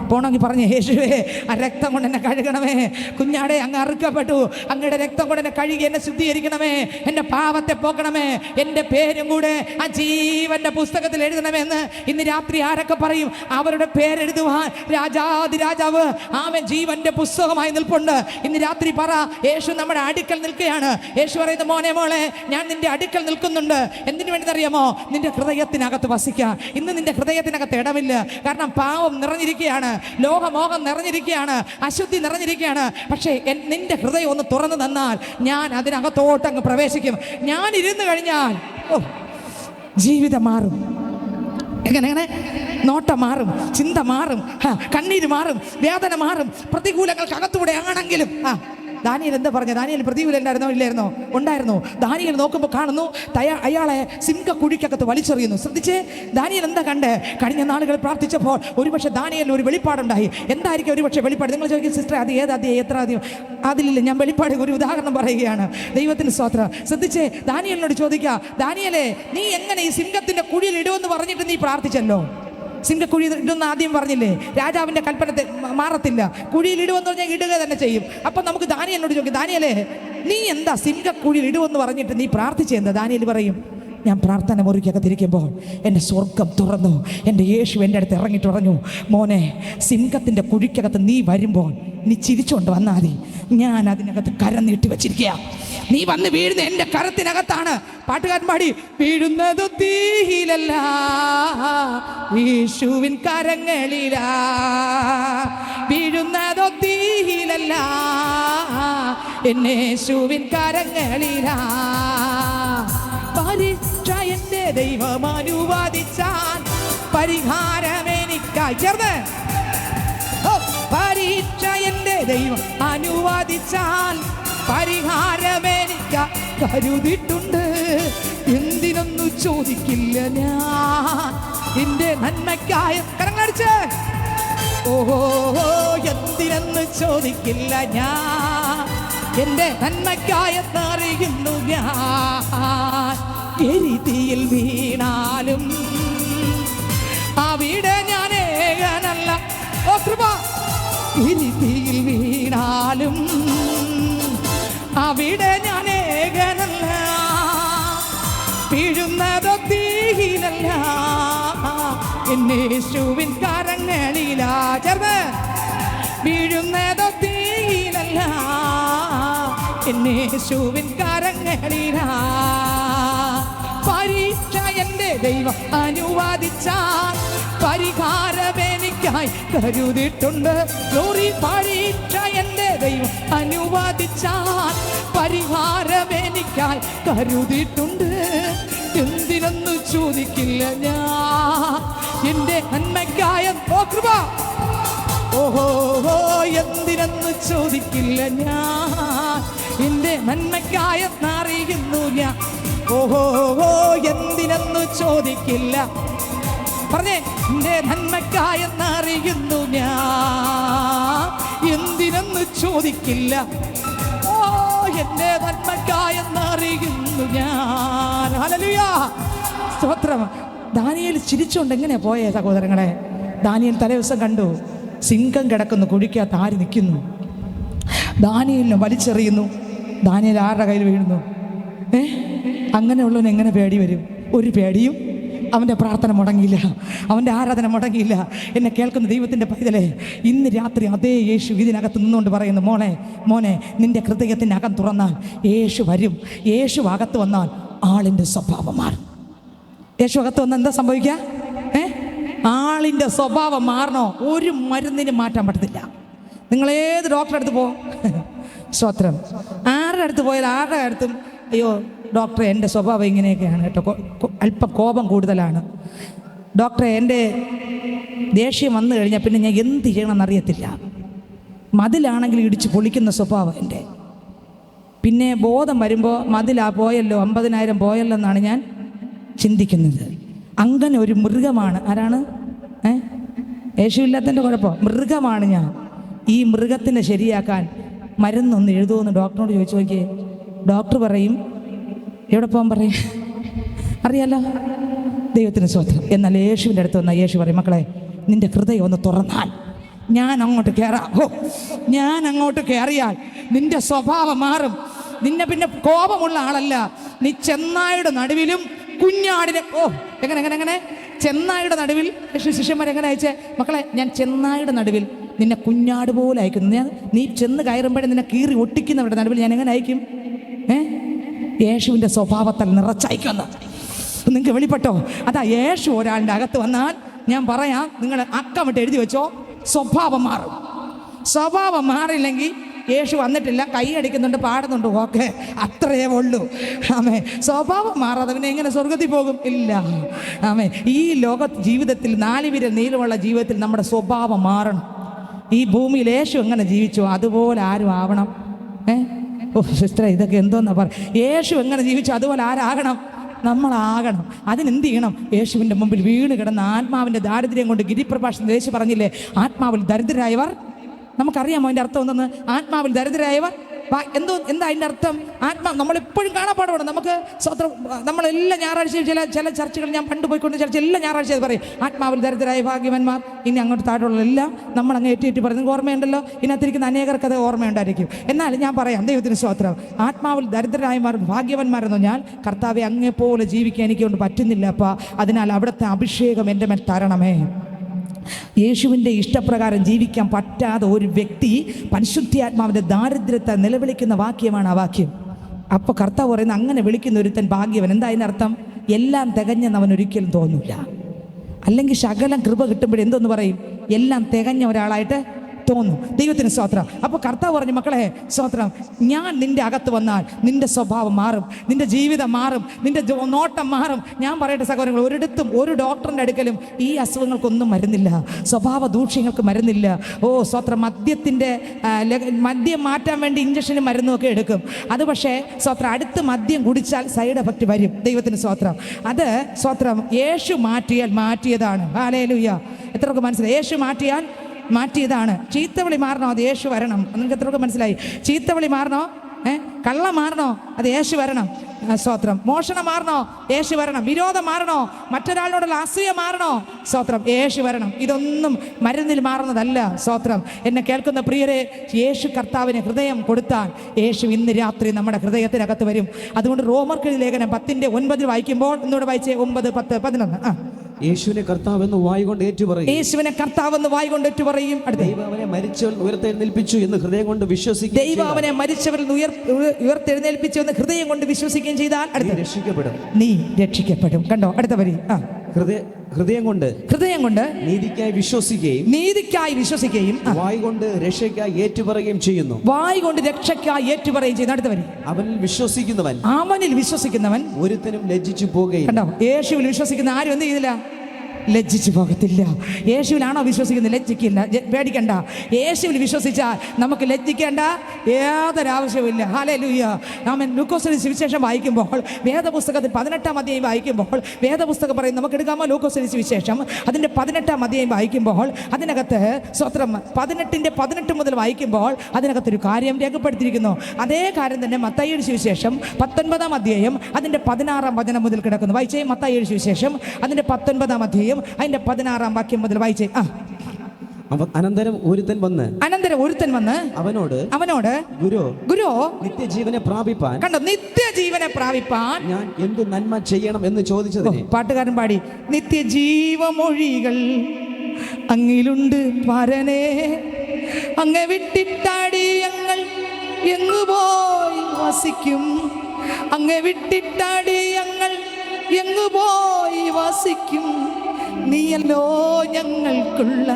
പോണമെങ്കിൽ പറഞ്ഞേ, യേശുവേ, ആ രക്തം കൊണ്ട് എന്നെ കഴുകണമേ, കുഞ്ഞാടെ അങ്ങ് അറുക്കപ്പെട്ടു, അങ്ങയുടെ രക്തം കൊണ്ട് എന്നെ കഴുകി എന്നെ ശുദ്ധീകരിക്കണമേ, എൻ്റെ പാപത്തെ പോക്കണമേ, എൻ്റെ പേരും കൂടെ ആ ജീവൻ്റെ പുസ്തകത്തിൽ എഴുതണമേ എന്ന് ഇന്ന് രാത്രി ആരൊക്കെ പറയും? അവരുടെ പേരെഴുതുവാൻ രാജാതിരാജാവ് ആമേൻ ജീവൻ്റെ പുസ്തകമായി നിൽപ്പുണ്ട്. ഇന്ന് രാത്രി പറ, യേശു നമ്മുടെ അടുക്കൽ നിൽക്കുകയാണ്. യേശു പറയുന്നു, മോനെ, മോളെ, ഞാൻ നിന്റെ അടുക്കൽ നിൽക്കുന്നുണ്ട്. എന്തിനു വേണ്ടി അറിയാമോ? നിന്റെ ഹൃദയത്തിനകത്ത് വസിക്കാം. ഇന്ന് നിന്റെ ഹൃദയത്തിനകത്ത് ഇടമില്ല, കാരണം പാവം നിറഞ്ഞിരിക്കുകയാണ്, ലോകമോഹം നിറഞ്ഞിരിക്കുകയാണ്, അശുദ്ധി നിറഞ്ഞിരിക്കുകയാണ്. പക്ഷേ നിന്റെ ഹൃദയം ഒന്ന് തുറന്നു തന്നാൽ ഞാൻ അതിനകത്തോട്ട് അങ്ങ് പ്രവേശിക്കും. ഞാൻ ഇരുന്ന് കഴിഞ്ഞാൽ ജീവിതം മാറും. എങ്ങനെ? നോട്ടം മാറും, ചിന്ത മാറും, കണ്ണീര് മാറും, വേദന മാറും, പ്രതികൂലങ്ങൾക്ക് അകത്തൂടെ ആണെങ്കിലും. ദാനിയേൽ എന്താ പറഞ്ഞ? ദാനിയേൽ പ്രതികൂലല്ലായിരുന്നോ? ഇല്ലായിരുന്നോ? ഉണ്ടായിരുന്നു. ദാനിയേൽ നോക്കുമ്പോൾ കാണുന്നു അയാളെ സിംഹക്കുഴിക്കകത്ത് വലിച്ചെറിയുന്നു. ശ്രദ്ധിച്ചേ, ദാനിയേൽ എന്താ കണ്ടേ? കഴിഞ്ഞ നാളുകൾ പ്രാർത്ഥിച്ചപ്പോൾ ഒരുപക്ഷെ ദാനിയേലിന് ഒരു വെളിപ്പാടുണ്ടായി. എന്തായിരിക്കും ഒരുപക്ഷെ വെളിപ്പാട്? നിങ്ങൾ ചോദിക്കും, സിസ്റ്റർ, അത് ഏതാദ്യം എത്ര ആദ്യം? അതിലില്ല, ഞാൻ വെളിപ്പാട് ഒരു ഉദാഹരണം പറയുകയാണ്. ദൈവത്തിന് സ്തോത്രം. ശ്രദ്ധിച്ചേ, ദാനിയേലിനോട് ചോദിക്കുക, ദാനിയേലേ, നീ എങ്ങനെ ഈ സിംഹത്തിന്റെ കുഴിയിൽ ഇടുമെന്ന് പറഞ്ഞിട്ട് നീ പ്രാർത്ഥിച്ചല്ലോ? സിംഹക്കുഴി ഇടുന്ന ആദ്യം പറഞ്ഞില്ലേ? രാജാവിൻ്റെ കൽപ്പന മാറത്തില്ല, കുഴിയിൽ ഇടുമെന്ന് പറഞ്ഞാൽ ഇടുക തന്നെ ചെയ്യും. അപ്പം നമുക്ക് ദാനിയേലിനോട് ചോദിക്കും, ദാനിയേലേ, നീ എന്താ സിംഹക്കുഴിയിൽ ഇടുമെന്ന് പറഞ്ഞിട്ട് നീ പ്രാർത്ഥിച്ചെന്താ? ദാനിയേൽ പറയും, ഞാൻ പ്രാർത്ഥന മുറിക്കകത്തിരിക്കുമ്പോൾ എൻ്റെ സ്വർഗം തുറന്നു, എൻ്റെ യേശു എൻ്റെ അടുത്ത് ഇറങ്ങിയിട്ട് പറഞ്ഞു, മോനെ, സിംഹത്തിൻ്റെ കുഴിക്കകത്ത് നീ വരുമ്പോൾ നീ ചിരിച്ചുകൊണ്ട് വന്നാൽ മതി, ഞാൻ അതിനകത്ത് കരം നീട്ടി വെച്ചിരിക്കുക, നീ വന്ന് വീഴുന്ന എൻ്റെ കരത്തിനകത്താണ്. പാട്ടുകാരൻ പാടി, വീഴുന്നത് തീയിലല്ല, യേശുവിൻ കരങ്ങളിലാ, വീഴുന്നതോ തീയിലല്ല, എന്നേശുവിൻ കരങ്ങളിലാ, പരീക്ഷ എൻ്റെ ദൈവം അനുവാദിച്ചാൽ പരിഹാരമെനിക്കായി. ചേർന്ന്, പരീക്ഷ എൻ്റെ ദൈവം അനുവാദിച്ചാൽ പരിഹാരമെനിക്ക കരുതിയിട്ടുണ്ട്, ചോദിക്കില്ല ഞാൻ. എന്റെ നന്മയ്ക്കായ കരങ്ങളടിച്ച് ഓഹോ എന്തിനെന്ന് ചോദിക്കില്ല ഞാൻ. എന്റെ നന്മയ്ക്കായെന്നറിയുന്നു ഞാൻ. എരിതിയിൽ വീണാലും അവിടെ ഞാൻ ഏകനല്ല. ഓ കൃപ. എരിതിയിൽ വീണാലും അവിടെ ഞാൻ ഏകനല്ല. വീഴുന്നതോ തീയിലല്ല, എന്നേശുവിൻ കരങ്ങളിലാ. ചേർന്ന് വീഴുന്നതോ തീയിലല്ല, എന്നേശുവിൻ കരങ്ങളിലാ. പരീക്ഷ എൻ്റെ ദൈവം അനുവാദിച്ചാൽ പരിഹാരമെനിക്കായി കരുതിയിട്ടുണ്ട്. ഗ്ലോറി. പരീക്ഷ എൻ്റെ ദൈവം അനുവാദിച്ചാൽ പരിഹാരമെനിക്കായി കരുതിയിട്ടുണ്ട്. എന്തിനെന്ന് ചോദിക്കില്ല ഞാൻ. എൻ്റെ നന്മയ്ക്കായ കൃപ. ഓഹോ എന്തിനെന്ന് ചോദിക്കില്ല ഞാൻ. എൻ്റെ നന്മയ്ക്കായെന്നറിയുന്നു ഞാൻ. ഓഹോ എന്തിനെന്ന് ചോദിക്കില്ല. പറഞ്ഞേ, എൻ്റെ നന്മയ്ക്കായെന്നറിയുന്നു ഞാൻ. എന്തിനെന്ന് ചോദിക്കില്ല. ഓ എൻ്റെ നന്മയ്ക്കായെന്നറിയുന്നു ഞാൻ. ഹല്ലേലൂയ. സ്തോത്രം. ദാനിയേൽ ചിരിച്ചുകൊണ്ട് എങ്ങനെയാ പോയേ സഹോദരങ്ങളെ? ദാനിയേൽ തലേദിവസം കണ്ടു, സിംഹം കിടക്കുന്നു, കുഴിക്കകത്ത് ആര് നിൽക്കുന്നു. ദാനിയേലിനെ വലിച്ചെറിയുന്നു. ദാനിയേൽ ആരുടെ കയ്യിൽ വീഴുന്നു? അങ്ങനെയുള്ളവന് എങ്ങനെ പേടി വരും? ഒരു പേടിയും. അവൻ്റെ പ്രാർത്ഥന മുടങ്ങിയില്ല, അവൻ്റെ ആരാധന മുടങ്ങിയില്ല. എന്നെ കേൾക്കുന്ന ദൈവത്തിൻ്റെ പൈതലേ, ഇന്ന് രാത്രി അതേ യേശു ഇതിനകത്ത് നിന്നുകൊണ്ട് പറയുന്നു, മോനെ നിൻ്റെ ഹൃദയത്തിൻ്റെ അകം തുറന്നാൽ യേശു വരും. യേശു അകത്ത് വന്നാൽ ആളിൻ്റെ സ്വഭാവം മാറും. യേശു അകത്ത് വന്നാൽ എന്താ സംഭവിക്കുക? ആളിൻ്റെ സ്വഭാവം മാറണോ? ഒരു മരുന്നിന് മാറ്റാൻ പറ്റത്തില്ല. നിങ്ങളേത് ഡോക്ടറെ അടുത്ത് പോ, സ്തോത്രം, ആരുടെ അടുത്ത് പോയാൽ ആരുടെ അടുത്തും അയ്യോ ഡോക്ടറെ എൻ്റെ സ്വഭാവം ഇങ്ങനെയൊക്കെയാണ് കേട്ടോ, അല്പം കോപം കൂടുതലാണ് ഡോക്ടറെ, എൻ്റെ ദേഷ്യം വന്നു കഴിഞ്ഞാൽ പിന്നെ ഞാൻ എന്ത് ചെയ്യണമെന്നറിയത്തില്ല, മതിലാണെങ്കിൽ ഇടിച്ച് പൊളിക്കുന്ന സ്വഭാവം എൻ്റെ. പിന്നെ ബോധം വരുമ്പോൾ മതിലാ പോയല്ലോ, 50,000 പോയല്ലോ എന്നാണ് ഞാൻ ചിന്തിക്കുന്നത്. അങ്ങനെ ഒരു മൃഗമാണ്. ആരാണ്? യേശുവില്ലാത്തതിൻ്റെ കുഴപ്പം. മൃഗമാണ് ഞാൻ. ഈ മൃഗത്തിനെ ശരിയാക്കാൻ മരുന്നൊന്ന് എഴുതുമെന്ന് ഡോക്ടറിനോട് ചോദിച്ചു നോക്കിയേ. ഡോക്ടർ പറയും, എവിടെ പോകാൻ പറയും? അറിയാലോ, ദൈവത്തിന് സ്വന്തം. എന്നാൽ യേശുവിൻ്റെ അടുത്ത് വന്നാൽ യേശു പറയും, മക്കളെ നിൻ്റെ ഹൃദയം ഒന്ന് തുറന്നാൽ ഞാൻ അങ്ങോട്ട് കയറാം. ഞാൻ അങ്ങോട്ട് കയറിയാൽ നിൻ്റെ സ്വഭാവം മാറും. നിന്നെ പിന്നെ കോപമുള്ള ആളല്ല, നീ ചെന്നായുടെ നടുവിലും കുഞ്ഞാടിനെ എങ്ങനെ ചെന്നായുടെ നടുവിൽ ശിഷ്യന്മാരെങ്ങനെ അയച്ചേ? മക്കളെ ഞാൻ ചെന്നായുടെ നടുവിൽ നിന്നെ കുഞ്ഞാട് പോലെ അയക്കുന്നു. നീ ചെന്ന് കയറുമ്പോഴേ നിന്നെ കീറി ഒട്ടിക്കുന്നവരുടെ നടുവിൽ ഞാൻ എങ്ങനെ അയക്കും? യേശുവിൻ്റെ സ്വഭാവത്താൽ നിറച്ചയക്കുന്നു. നിങ്ങൾക്ക് വെളിപ്പെട്ടോ? അതാ യേശു ഒരാളുടെ അകത്ത് വന്നാൽ ഞാൻ പറയാം, നിങ്ങൾ അക്കമിട്ട് എഴുതി വെച്ചോ, സ്വഭാവം മാറും. സ്വഭാവം മാറില്ലെങ്കിൽ യേശു വന്നിട്ടില്ല, കൈ അടിക്കുന്നുണ്ട്, പാടുന്നുണ്ട്, ഓക്കെ, അത്രയേ ഉള്ളൂ. ആമേ. സ്വഭാവം മാറാതെ പിന്നെ എങ്ങനെ സ്വർഗത്തിൽ പോകും? ഇല്ല. ആമേ. ഈ ലോക ജീവിതത്തിൽ 4 വിരൽ നീളമുള്ള ജീവിതത്തിൽ നമ്മുടെ സ്വഭാവം മാറണം. ഈ ഭൂമിയിൽ യേശു എങ്ങനെ ജീവിച്ചു അതുപോലെ ആരും ആവണം. സിസ്റ്റർ ഇതൊക്കെ എന്തോന്നാ യേശു എങ്ങനെ ജീവിച്ചു അതുപോലെ ആരാകണം? നമ്മളാകണം. അതിനെന്ത് ചെയ്യണം? യേശുവിൻ്റെ മുമ്പിൽ വീണ് കിടന്ന ആത്മാവിൻ്റെ ദാരിദ്ര്യം കൊണ്ട് ഗിരിപ്രഭാഷണത്തിൽ യേശു പറഞ്ഞില്ലേ, ആത്മാവിൽ ദരിദ്രരായവർ. നമുക്കറിയാമോ അതിൻ്റെ അർത്ഥം എന്തെന്ന്? ആത്മാവിൽ ദരിദ്രരായവർ എന്താ അതിൻ്റെ അർത്ഥം? നമ്മളെപ്പോഴും കാണാപ്പാടുമാണ്. നമുക്ക് സ്വത്രം നമ്മളെല്ലാം ഞായറാഴ്ചയും ചില ചർച്ചകൾ ഞാൻ പണ്ട് പോയിക്കൊണ്ട് ചർച്ച എല്ലാ ഞായറാഴ്ച പറയും, ആത്മാവിൽ ദരിദ്രരായ ഭാഗ്യവാന്മാർ. ഇനി അങ്ങോട്ട് താഴെയുള്ള എല്ലാം നമ്മളങ്ങ് ഏറ്റി പറയുന്നത് ഓർമ്മയുണ്ടല്ലോ. ഇതിനകത്തിരിക്കുന്ന അനേകർക്ക് അത് ഓർമ്മയുണ്ടായിരിക്കും. എന്നാലും ഞാൻ പറയാം, ദൈവത്തിന് സ്വത്രം, ആത്മാവിൽ ദരിദ്രരായമാർ ഭാഗ്യവാന്മാരെന്ന് പറഞ്ഞാൽ കർത്താവെ അങ്ങേപ്പോലെ ജീവിക്കാൻ എനിക്ക് കൊണ്ട് പറ്റുന്നില്ല അപ്പാ, അതിനാൽ അവിടുത്തെ അഭിഷേകം എൻ്റെ മേൽ തരണമേ. യേശുവിൻ്റെ ഇഷ്ടപ്രകാരം ജീവിക്കാൻ പറ്റാതെ ഒരു വ്യക്തി പരിശുദ്ധാത്മാവിൻ്റെ ദാരിദ്ര്യത്തെ നിലവിളിക്കുന്ന വാക്യമാണ് ആ വാക്യം. അപ്പോൾ കർത്താവ് പറയുന്നത്, അങ്ങനെ വിളിക്കുന്ന ഒരുത്തൻ ഭാഗ്യവൻ. എന്താ അതിൻ്റെ അർത്ഥം? എല്ലാം തികഞ്ഞെന്ന് അവൻ ഒരിക്കലും തോന്നില്ല. അല്ലെങ്കിൽ ശകലം കൃപ കിട്ടുമ്പോഴെന്തോന്ന് പറയും? എല്ലാം തികഞ്ഞ ഒരാളായിട്ട് തോന്നും. ദൈവത്തിന് സ്തോത്രം. അപ്പോൾ കർത്താവ് പറഞ്ഞു, മക്കളെ സ്തോത്രം, ഞാൻ നിൻ്റെ അകത്ത് വന്നാൽ നിൻ്റെ സ്വഭാവം മാറും, നിൻ്റെ ജീവിതം മാറും, നിൻ്റെ നോട്ടം മാറും. ഞാൻ പറയട്ടെ സഹോദരങ്ങൾ, ഒരിടത്തും ഒരു ഡോക്ടറിൻ്റെ അടുക്കലും ഈ അസുഖങ്ങൾക്കൊന്നും മരുന്നില്ല, സ്വഭാവ ദൂഷ്യങ്ങൾക്ക് മരുന്നില്ല. സ്തോത്രം, മദ്യം മാറ്റാൻ വേണ്ടി ഇഞ്ചക്ഷനും മരുന്നുമൊക്കെ എടുക്കും. അത് പക്ഷേ സ്തോത്രം, അടുത്ത് മദ്യം കുടിച്ചാൽ സൈഡ് എഫക്റ്റ് വരും. ദൈവത്തിന് സ്തോത്രം. അത് സ്തോത്രം, യേശു മാറ്റിയാൽ മാറ്റിയതാണ്. ഹല്ലേലൂയ. എത്രയൊക്കെ മനസ്സിലായി? യേശു മാറ്റിയാൽ മാറ്റിയതാണ്. ചീത്തവിളി മാറണോ? അത് യേശു വരണം. നിങ്ങൾക്ക് എത്രയൊക്കെ മനസ്സിലായി? ചീത്തവിളി മാറണോ? കള്ളം മാറണോ? അത് യേശു വരണം. സ്തോത്രം. മോഷണം മാറണോ? യേശു വരണം. വിരോധം മാറണോ? മറ്റൊരാളിനോടുള്ള അസൂയ മാറണോ? സ്തോത്രം, യേശു വരണം. ഇതൊന്നും മരുന്നിൽ മാറുന്നതല്ല. സ്തോത്രം. എന്നെ കേൾക്കുന്ന പ്രിയരെ, യേശു കർത്താവിന് ഹൃദയം കൊടുത്താൽ യേശു ഇന്ന് രാത്രി നമ്മുടെ ഹൃദയത്തിനകത്ത് വരും. അതുകൊണ്ട് റോമർക്കെഴുതിയ ലേഖനം 10:9 വായിക്കുമ്പോൾ, ഒന്നുകൂടെ വായിച്ചേ, 9, 10, 11. യേശുവിനെ കർത്താവെന്ന് വായ്കൊണ്ട് ഏറ്റുപറയും. യേശുവിനെ കർത്താവെന്ന് വായ്കൊണ്ട് ഏറ്റുപറയും. ദൈവം അവനെ മരിച്ചവരിൽ ഉയർത്തെഴുന്നേൽപ്പിച്ചു എന്ന് ഹൃദയം കൊണ്ട് വിശ്വസിക്കും. ദൈവം അവനെ മരിച്ചവരിൽ ഉയർത്തെഴുന്നേൽപ്പിച്ചു എന്ന് ഹൃദയം കൊണ്ട് വിശ്വസിക്കുകയും ചെയ്താൽ നീ രക്ഷിക്കപ്പെടും. കണ്ടോ? അടുത്ത വരി. ഹൃദയം കൊണ്ട് നീതിക്കായി വിശ്വസിക്കുകയും വായ് കൊണ്ട് രക്ഷയ്ക്കായി ഏറ്റുപറയുകയും ചെയ്യുന്നു. വായ് കൊണ്ട് രക്ഷയ്ക്കായി ഏറ്റുപറയുകയും ചെയ്യുന്നു. അടുത്ത വരി. അവനിൽ വിശ്വസിക്കുന്നവൻ ഒരുത്തനും ലജ്ജിച്ചു പോകുകയില്ല. കണ്ടോ? യേശുവിൽ വിശ്വസിക്കുന്ന ആരും എന്ത് ചെയ്തില്ല? ലജ്ജിച്ചു പോകത്തില്ല. യേശുവിലാണോ വിശ്വസിക്കുന്നത്? ലജ്ജിക്കില്ല. പേടിക്കണ്ട. യേശുവിൽ വിശ്വസിച്ചാൽ നമുക്ക് ലജ്ജിക്കേണ്ട യാതൊരാവശ്യവുമില്ല. ഹല്ലേലൂയ. ആമേൻ. ലൂക്കോസിന്റെ സുവിശേഷം വായിക്കുമ്പോൾ, വേദപുസ്തകത്തിൽ 18-ാം അധ്യായം വായിക്കുമ്പോൾ, വേദപുസ്തകം പറയും, നമുക്ക് എടുക്കാമോ ലൂക്കോസിന്റെ സുവിശേഷം അതിൻ്റെ 18-ാം അധ്യായം വായിക്കുമ്പോൾ, അതിനകത്ത് സ്തോത്രം 18 മുതൽ വായിക്കുമ്പോൾ അതിനകത്തൊരു കാര്യം രേഖപ്പെടുത്തിയിരിക്കുന്നു. അതേ കാര്യം തന്നെ മത്തായിയുടെ സുവിശേഷം 19-ാം അധ്യായം അതിൻ്റെ 16-ാം വചനം മുതൽ കിടക്കുന്നു. വായിച്ചേ, മത്തായിയുടെ സുവിശേഷം അതിൻ്റെ 19-ാം അധ്യായം അതിന്റെ 16-ാം വാക്യം മുതൽ വായിച്ചേ. അനന്തരം ഒരുത്തൻ വന്ന് അവനോട് ഗുരു നിത്യജീവനെ പ്രാപിപ്പാൻ, കണ്ടോ, നിത്യജീവനെ പ്രാപിപ്പാൻ ഞാൻ എന്ത് നന്മ ചെയ്യണം എന്ന് ചോദിച്ചതിന് പാട്ടുകാരൻ പാടി, നിത്യജീവമൊഴികൾ അങ്ങിലുണ്ട് പരനേ, അങ്ങെ വിട്ടിട്ടാടി ഞങ്ങൾ എങ്ങുപോയി വസിക്കും, അങ്ങെ വിട്ടിട്ടാടി ഞങ്ങൾ എങ്ങുപോയി വസിക്കും, നീയല്ലോ ഞങ്ങൾക്കുള്ള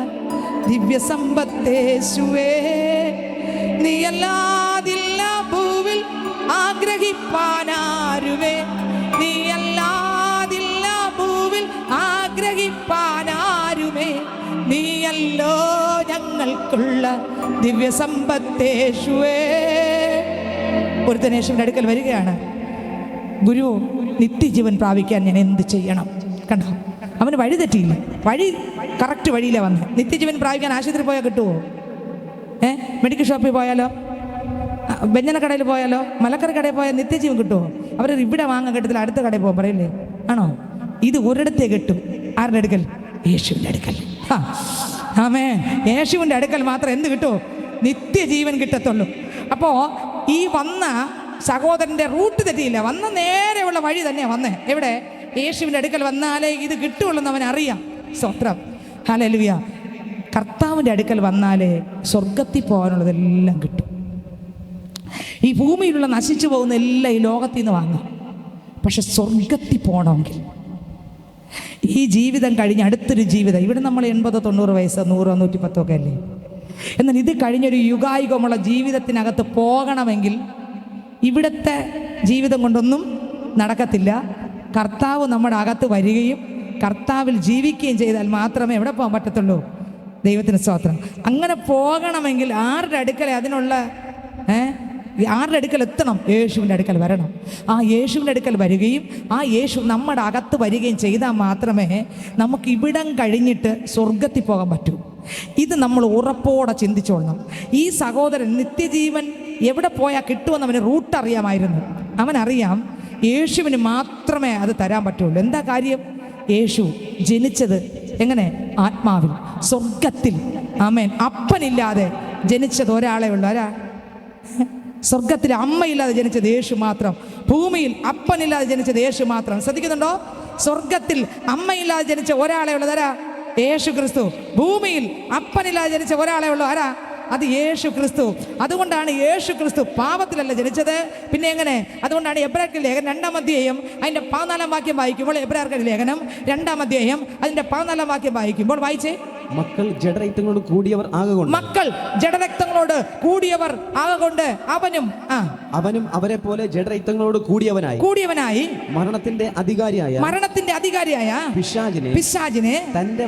ദിവ്യ സമ്പത്തേശുവേ, നീയല്ലാതില്ല ഭൂവിൽ ആഗ്രഹിപ്പാനാരുവേ, നീയല്ലാതില്ല ഭൂവിൽ ആഗ്രഹിപ്പാനാരുമേ, നീയല്ലോ ഞങ്ങൾക്കുള്ള ദിവ്യ സമ്പത്തേശുവേ. ഒരുത്തൻ യേശുവിൻ്റെ അടുക്കൽ വരികയാണ്, ഗുരു നിത്യജീവൻ പ്രാപിക്കാൻ ഞാൻ എന്ത് ചെയ്യണം? കണ്ടോ, അവന് വഴി തെറ്റിയില്ല, കറക്റ്റ് വഴിയിലാണ് വന്നത്. നിത്യജീവൻ പ്രാപിക്കാൻ ആശുപത്രി പോയാൽ കിട്ടുമോ? മെഡിക്കൽ ഷോപ്പിൽ പോയാലോ, വ്യഞ്ജന കടയിൽ പോയാലോ, മലക്കറി കടയിൽ പോയാൽ നിത്യജീവൻ കിട്ടുമോ? അവർ ഇവിടെ വാങ്ങാൻ കിട്ടത്തില്ല, അടുത്ത കടയിൽ പോകും, പറയില്ലേ? ആണോ? ഇത് ഒരിടത്തേ കിട്ടും. ആരുടെ അടുക്കൽ? യേശുവിൻ്റെ അടുക്കൽ. ആമേൻ. യേശുവിൻ്റെ അടുക്കൽ മാത്രം എന്ത് കിട്ടുമോ? നിത്യജീവൻ കിട്ടത്തുള്ളൂ. അപ്പോൾ ഈ വന്ന സഹോദരൻ്റെ റൂട്ട് തെറ്റിയില്ല, വന്ന നേരെയുള്ള വഴി തന്നെയാണ് വന്നേ. എവിടെ? യേശുവിൻ്റെ അടുക്കൽ വന്നാലേ ഇത് കിട്ടുള്ളൂ എന്ന് അവൻ അറിയാം. സ്തോത്രം. ഹല്ലേലൂയ. കർത്താവിൻ്റെ അടുക്കൽ വന്നാലേ സ്വർഗത്തിൽ പോകാനുള്ളതെല്ലാം കിട്ടും. ഈ ഭൂമിയിലുള്ള നശിച്ചു പോകുന്ന എല്ലാം ഈ ലോകത്തിൽ നിന്ന് വാങ്ങാം. പക്ഷെ സ്വർഗത്തിൽ പോകണമെങ്കിൽ ഈ ജീവിതം കഴിഞ്ഞ് അടുത്തൊരു ജീവിതം, ഇവിടെ നമ്മൾ 80-90 വയസ്സ്, 100, 110 ഒക്കെ അല്ലേ. എന്നാൽ ഇത് കഴിഞ്ഞൊരു യുഗായുഗമുള്ള ജീവിതത്തിനകത്ത് പോകണമെങ്കിൽ ഇവിടുത്തെ ജീവിതം കൊണ്ടൊന്നും നടക്കത്തില്ല. കർത്താവ് നമ്മുടെ അകത്ത് വരികയും കർത്താവിൽ ജീവിക്കുകയും ചെയ്താൽ മാത്രമേ എവിടെ പോകാൻ പറ്റത്തുള്ളൂ. ദൈവത്തിന് സ്തോത്രം. അങ്ങനെ പോകണമെങ്കിൽ ആരുടെ അടുക്കലേ അതിനുള്ള ആരുടെ അടുക്കൽ എത്തണം? യേശുവിൻ്റെ അടുക്കൽ വരണം. ആ യേശുവിൻ്റെ അടുക്കൽ വരികയും ആ യേശു നമ്മുടെ അകത്ത് വരികയും ചെയ്താൽ മാത്രമേ നമുക്ക് ഇവിടം കഴിഞ്ഞിട്ട് സ്വർഗത്തിൽ പോകാൻ പറ്റൂ. ഇത് നമ്മൾ ഉറപ്പോടെ ചിന്തിച്ചോളണം. ഈ സഹോദരൻ നിത്യജീവൻ എവിടെ പോയാൽ കിട്ടുമെന്ന് അവന് റൂട്ട് അറിയാമായിരുന്നു. അവനറിയാം യേശുവിന് മാത്രമേ അത് തരാൻ പറ്റുള്ളൂ. എന്താ കാര്യം? യേശു ജനിച്ചത് എങ്ങനെ? ആത്മാവിൽ, സ്വർഗത്തിൽ. ആമേൻ. അപ്പനില്ലാതെ ജനിച്ചത് ഒരാളെ ഉള്ളൂ. ആരാ? സ്വർഗത്തിൽ അമ്മയില്ലാതെ ജനിച്ചത് യേശു മാത്രം. ഭൂമിയിൽ അപ്പനില്ലാതെ ജനിച്ചത് യേശു മാത്രം. ശ്രദ്ധിക്കുന്നുണ്ടോ? സ്വർഗത്തിൽ അമ്മയില്ലാതെ ജനിച്ച ഒരാളെ ഉള്ളത് ആരാ? യേശു ക്രിസ്തു. ഭൂമിയിൽ അപ്പനില്ലാതെ ജനിച്ച ഒരാളെ ഉള്ളൂ. ആരാ? അത് യേശു ക്രിസ്തു. അതുകൊണ്ടാണ് യേശു ക്രിസ്തു പാപത്തിലല്ല ജനിച്ചത്. പിന്നെ എങ്ങനെ? അതുകൊണ്ടാണ് എബ്രായർക്ക് ലേഖനം 2-ാം അധ്യായം അതിൻ്റെ 14-ാം വാക്യം വായിക്കുമ്പോൾ, എബ്രായർക്ക് ലേഖനം 2-ാം അധ്യായം അതിൻ്റെ 14-ാം വാക്യം വായിക്കുമ്പോൾ, വായിച്ചേ, മക്കൾ ജഡരക്തങ്ങളോട് കൂടിയവർ ആകൊണ്ട് മക്കൾ ജഡരക്തങ്ങളോട് കൂടിയവർ ആകൊണ്ട് അവനും അവരെ പോലെ ജഡരക്തങ്ങളോട് കൂടിയവനായി മരണത്തിന്റെ അധികാരിയായ പിശാചിനെ തന്റെ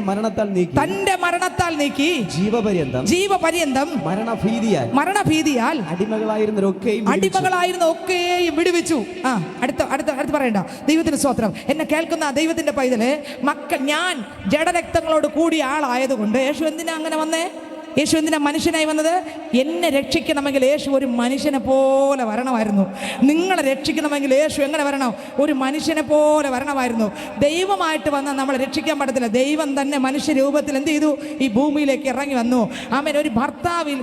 മരണത്താൽ നീക്കി ജീവപര്യന്തം മരണഭീതിയാൽ അടിമകളായിരുന്നൊക്കെയും വിടുവിച്ചു. അടുത്ത പറയണ്ട. ദൈവത്തിന് സ്തോത്രം. എന്നെ കേൾക്കുന്ന ദൈവത്തിന്റെ പൈതല്, മക്കൾ, ഞാൻ ജഡരക്തങ്ങളോട് കൂടിയ ആളായതുകൊണ്ട് യേശു എന്തിനാ അങ്ങനെ വന്നേ? യേശു എന്തിനാ മനുഷ്യനായി വന്നത്? എന്നെ രക്ഷിക്കണമെങ്കിൽ യേശു ഒരു മനുഷ്യനെ പോലെ വരണമായിരുന്നു. നിങ്ങളെ രക്ഷിക്കണമെങ്കിൽ യേശു എങ്ങനെ വരണം? ഒരു മനുഷ്യനെ പോലെ വരണമായിരുന്നു. ദൈവമായിട്ട് വന്നാൽ നമ്മളെ രക്ഷിക്കാൻ പറ്റത്തില്ല. ദൈവം തന്നെ മനുഷ്യ രൂപത്തിൽ എന്ത് ചെയ്തു? ഈ ഭൂമിയിലേക്ക് ഇറങ്ങി വന്നു. ആമേൻ. ഒരു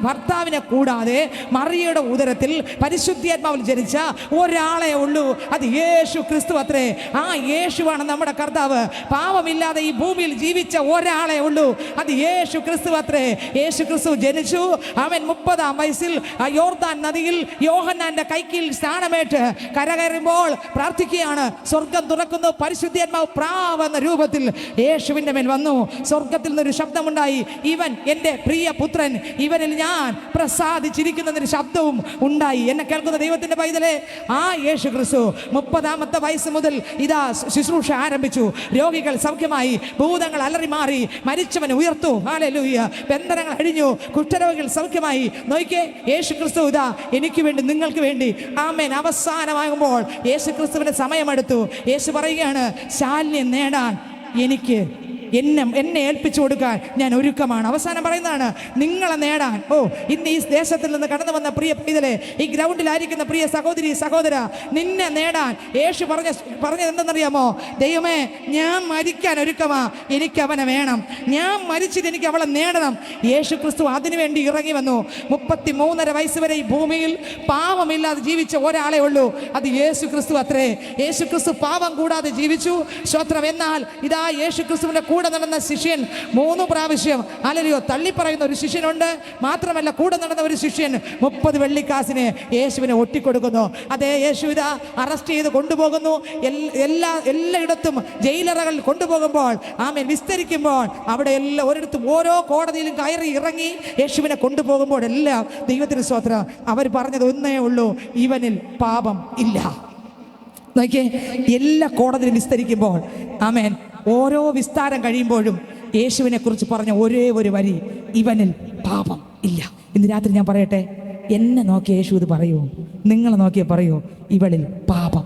ഭർത്താവിനെ കൂടാതെ മറിയയുടെ ഉദരത്തിൽ പരിശുദ്ധാത്മാവിൽ ജനിച്ച ഒരാളെ ഉള്ളൂ. അത് യേശു ക്രിസ്തു അത്രേ. ആ യേശുവാണ് നമ്മുടെ കർത്താവ്. പാപമില്ലാതെ ഈ ഭൂമിയിൽ ജീവിച്ച ഒരാളെ ഉള്ളൂ. അത് യേശു ക്രിസ്തു അത്രേ. യേശു ക്രിസ്തു ജനിച്ചു. അവൻ 30-ാം വയസ്സിൽ യോർദാൻ നദിയിൽ യോഹന്നാന്റെ കൈക്കീൽ സ്നാനമേറ്റ് കരകയറുമ്പോൾ പ്രാർത്ഥിക്കുകയാണ്. സ്വർഗം തുറക്കുന്നു. പരിശുദ്ധാത്മാവ് പ്രാവെന്ന രൂപത്തിൽ യേശുവിന്റെ മേൽ വന്നു. സ്വർഗത്തിൽ നിന്നൊരു ശബ്ദമുണ്ടായി, ഇവൻ എൻ്റെ പ്രിയ പുത്രൻ, ഇവനിൽ ഞാൻ പ്രസാദിച്ചിരിക്കുന്നൊരു ശബ്ദവും ഉണ്ടായി. എന്നെ കേൾക്കുന്ന ദൈവത്തിന്റെ പൈതലേ, ആ യേശു ക്രിസ്തു 30-ാമത്തെ വയസ്സ് മുതൽ ഇതാ ശുശ്രൂഷ ആരംഭിച്ചു. രോഗികൾ സൗഖ്യമായി, ഭൂതങ്ങൾ അലറി മാറി, മരിച്ചവൻ ഉയർത്തു. ഹല്ലേലൂയ. ബന്ധനങ്ങൾ അഴിഞ്ഞു, കുഷ്ഠരോഗികൾ സൗഖ്യമായി. നോക്കിയേ, യേശു ക്രിസ്തു ഇതാ എനിക്ക് വേണ്ടി, നിങ്ങൾക്ക് വേണ്ടി. ആമേൻ. അവസാനമാകുമ്പോൾ യേശു ക്രിസ്തുവിന്റെ സമയമെടുത്തു. യേശു പറയുകയാണ്, ശാല്യം നേടാൻ എനിക്ക് എന്നെ ഏൽപ്പിച്ചു കൊടുക്കാൻ ഞാൻ ഒരുക്കമാണ്. അവസാനം പറയുന്നതാണ്, നിങ്ങളെ നേടാൻ. ഇന്ന് ഈ ദേശത്തിൽ നിന്ന് കടന്നു വന്ന പ്രിയ പൈതലേ, ഈ ഗ്രൗണ്ടിലായിരിക്കുന്ന പ്രിയ സഹോദരി സഹോദര, നിന്നെ നേടാൻ യേശു പറഞ്ഞത് എന്തെന്നറിയാമോ? ദൈവമേ, ഞാൻ മരിക്കാൻ ഒരുക്കമാ, എനിക്ക് അവനെ വേണം. ഞാൻ മരിച്ചിട്ട് എനിക്ക് അവളെ നേടണം. യേശു ക്രിസ്തു അതിനുവേണ്ടി ഇറങ്ങി വന്നു. 33.5 വയസ്സ് വരെ ഈ ഭൂമിയിൽ പാപമില്ലാതെ ജീവിച്ച ഒരാളെ ഉള്ളൂ. അത് യേശു ക്രിസ്തു അത്രേ. യേശു ക്രിസ്തു പാപം കൂടാതെ ജീവിച്ചു. സ്വത്രം. എന്നാൽ ഇതാ യേശു ക്രിസ്തുവിന്റെ കൂടെ നടന്ന ശിഷ്യൻ 3 പ്രാവശ്യം ഹല്ലേലൂയ തള്ളിപ്പറയുന്ന ഒരു ശിഷ്യനുണ്ട്. മാത്രമല്ല, കൂടെ നടന്ന ഒരു ശിഷ്യൻ 30 വെള്ളിക്കാശിന് യേശുവിനെ ഒറ്റിക്കൊടുക്കുന്നു. അതേ യേശു ഇതാ അറസ്റ്റ് ചെയ്ത് കൊണ്ടുപോകുന്നു. എല്ലായിടത്തും ജയിലറകളിൽ കൊണ്ടുപോകുമ്പോൾ, ആമേൻ, വിസ്തരിക്കുമ്പോൾ, അവിടെ എല്ലാം ഒരിടത്തും ഓരോ കോടതിയിലും കയറി ഇറങ്ങി യേശുവിനെ കൊണ്ടുപോകുമ്പോഴെല്ലാം ദൈവത്തിന് സ്തോത്രം, അവർ പറഞ്ഞത് ഒന്നേ ഉള്ളൂ, ഇവനിൽ പാപം ഇല്ല. നോക്കിയേ, എല്ലാ കോടതിയിലും വിസ്തരിക്കുമ്പോൾ, ആമേൻ, ഓരോ വിസ്താരം കഴിയുമ്പോഴും യേശുവിനെ കുറിച്ച് പറഞ്ഞ ഒരേ ഒരു വരി, ഇവനിൽ പാപം ഇല്ല. ഇന്ന് രാത്രി ഞാൻ പറയട്ടെ, എന്നെ നോക്കി യേശു ഇത് പറയൂ, നിങ്ങളെ നോക്കിയേ പറയൂ, ഇവളിൽ പാപം.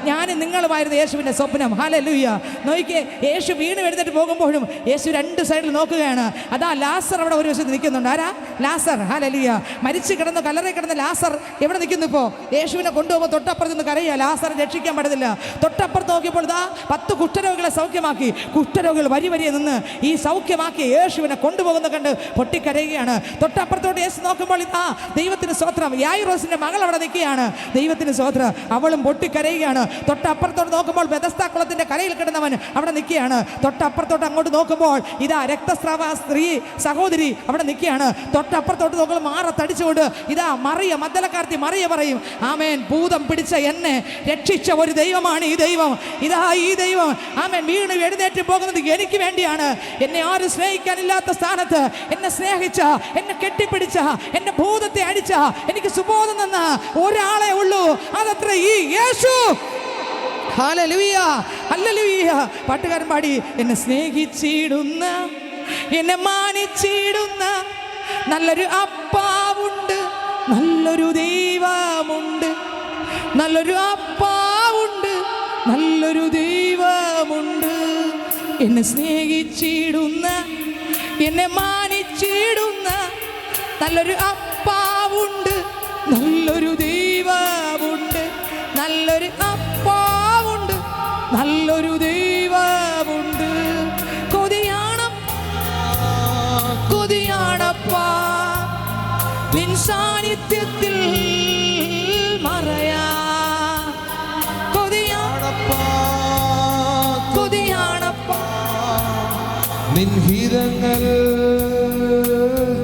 ഞാൻ നിങ്ങളുമായിരുന്നു യേശുവിന്റെ സ്വപ്നം. ഹല്ലേലൂയ. നോക്കിയേ, യേശു വീണ് എഴുന്നേറ്റ് പോകുമ്പോഴും യേശു 2 സൈഡിൽ നോക്കുകയാണ്. അതാ ലാസർ അവിടെ ഒരു വശത്ത് നിൽക്കുന്നുണ്ട്. ആരാ? ലാസർ. ഹല്ലേലൂയ. മരിച്ചു കിടന്ന് കല്ലറയിൽ കിടന്ന ലാസർ എവിടെ നിൽക്കുന്നു? ഇപ്പോൾ യേശുവിനെ കൊണ്ടുപോകുമ്പോൾ തൊട്ടപ്പുറത്ത് നിന്ന് കരയുക. ലാസർ രക്ഷിക്കാൻ പറ്റത്തില്ല. തൊട്ടപ്പുറത്ത് നോക്കിയപ്പോൾ ഇതാ 10 കുഷ്ഠരോഗികളെ സൗഖ്യമാക്കി. കുഷ്ഠരോഗികൾ വരി നിന്ന് ഈ സൗഖ്യമാക്കി യേശുവിനെ കൊണ്ടുപോകുന്ന കണ്ട് പൊട്ടിക്കരയുകയാണ്. തൊട്ടപ്പുറത്തോട്ട് യേശു നോക്കുമ്പോൾ ഇതാ ദൈവത്തിന് സ്തോത്രം, യായിറോസിന്റെ മകൾ അവിടെ നിൽക്കുകയാണ്. ദൈവത്തിന് സ്തോത്രം, അവളും പൊട്ടിക്കരയുകയാണ്. തൊട്ടപ്പുറത്തോട്ട് നോക്കുമ്പോൾ ബെഥസ്ദാ കുളത്തിന്റെ കരയിൽ കിടന്നവൻ അവിടെ നിൽക്കുകയാണ്. തൊട്ടപ്പുറത്തോട്ട് അങ്ങോട്ട് നോക്കുമ്പോൾ ഇതാ രക്തസ്രാവ സ്ത്രീ സഹോദരി അവിടെ നിൽക്കുകയാണ്. തൊട്ടപ്പുറത്തോട്ട് നോക്കുമ്പോൾ മാറത്തടിച്ചുകൊണ്ട് ഇതാ മറിയ, മഗ്ദലക്കാരത്തി മറിയ പറയും, ആമേൻ, ഭൂതം പിടിച്ച എന്നെ രക്ഷിച്ച ഒരു ദൈവമാണ് ഈ ദൈവം. ഇതാ ഈ ദൈവം, ആമേൻ, വീണ് എഴുന്നേറ്റ് പോകുന്നത് എനിക്ക് വേണ്ടിയാണ്. എന്നെ ആരും സ്നേഹിക്കാനില്ലാത്ത സ്ഥാനത്ത് എന്നെ സ്നേഹിച്ച, എന്നെ കെട്ടിപ്പിടിച്ച, എന്നെ ഭൂതത്തെ അടിച്ച, എനിക്ക് സുബോധം തന്ന ഒരാളെ ഉള്ളൂ. അതത്ര ഈ യേശു. Hallelujah, hallelujah. പാട്ടുകാരൻ പാടി, എന്നെ സ്നേഹിച്ചിടുന്ന, എന്നെ മാനിച്ചിടുന്ന നല്ലൊരു അപ്പാവുണ്ട്, നല്ലൊരു ദൈവമുണ്ട്. നല്ലൊരു അപ്പാവുണ്ട്, നല്ലൊരു ദൈവമുണ്ട്. എന്നെ സ്നേഹിച്ചിടുന്ന, എന്നെ മാനിച്ചിടുന്ന നല്ലൊരു അപ്പാവുണ്ട്, നല്ലൊരു ദൈവമുണ്ട്. നല്ലൊരു അപ്പാവുണ്ട്, നല്ലൊരു ദൈവമുണ്ട്. കൊതിയാണപ്പാ നിൻ സാന്നിധ്യത്തിൽ മറയാ. കൊതിയാണപ്പാ നിൻ ഹിതങ്ങൾ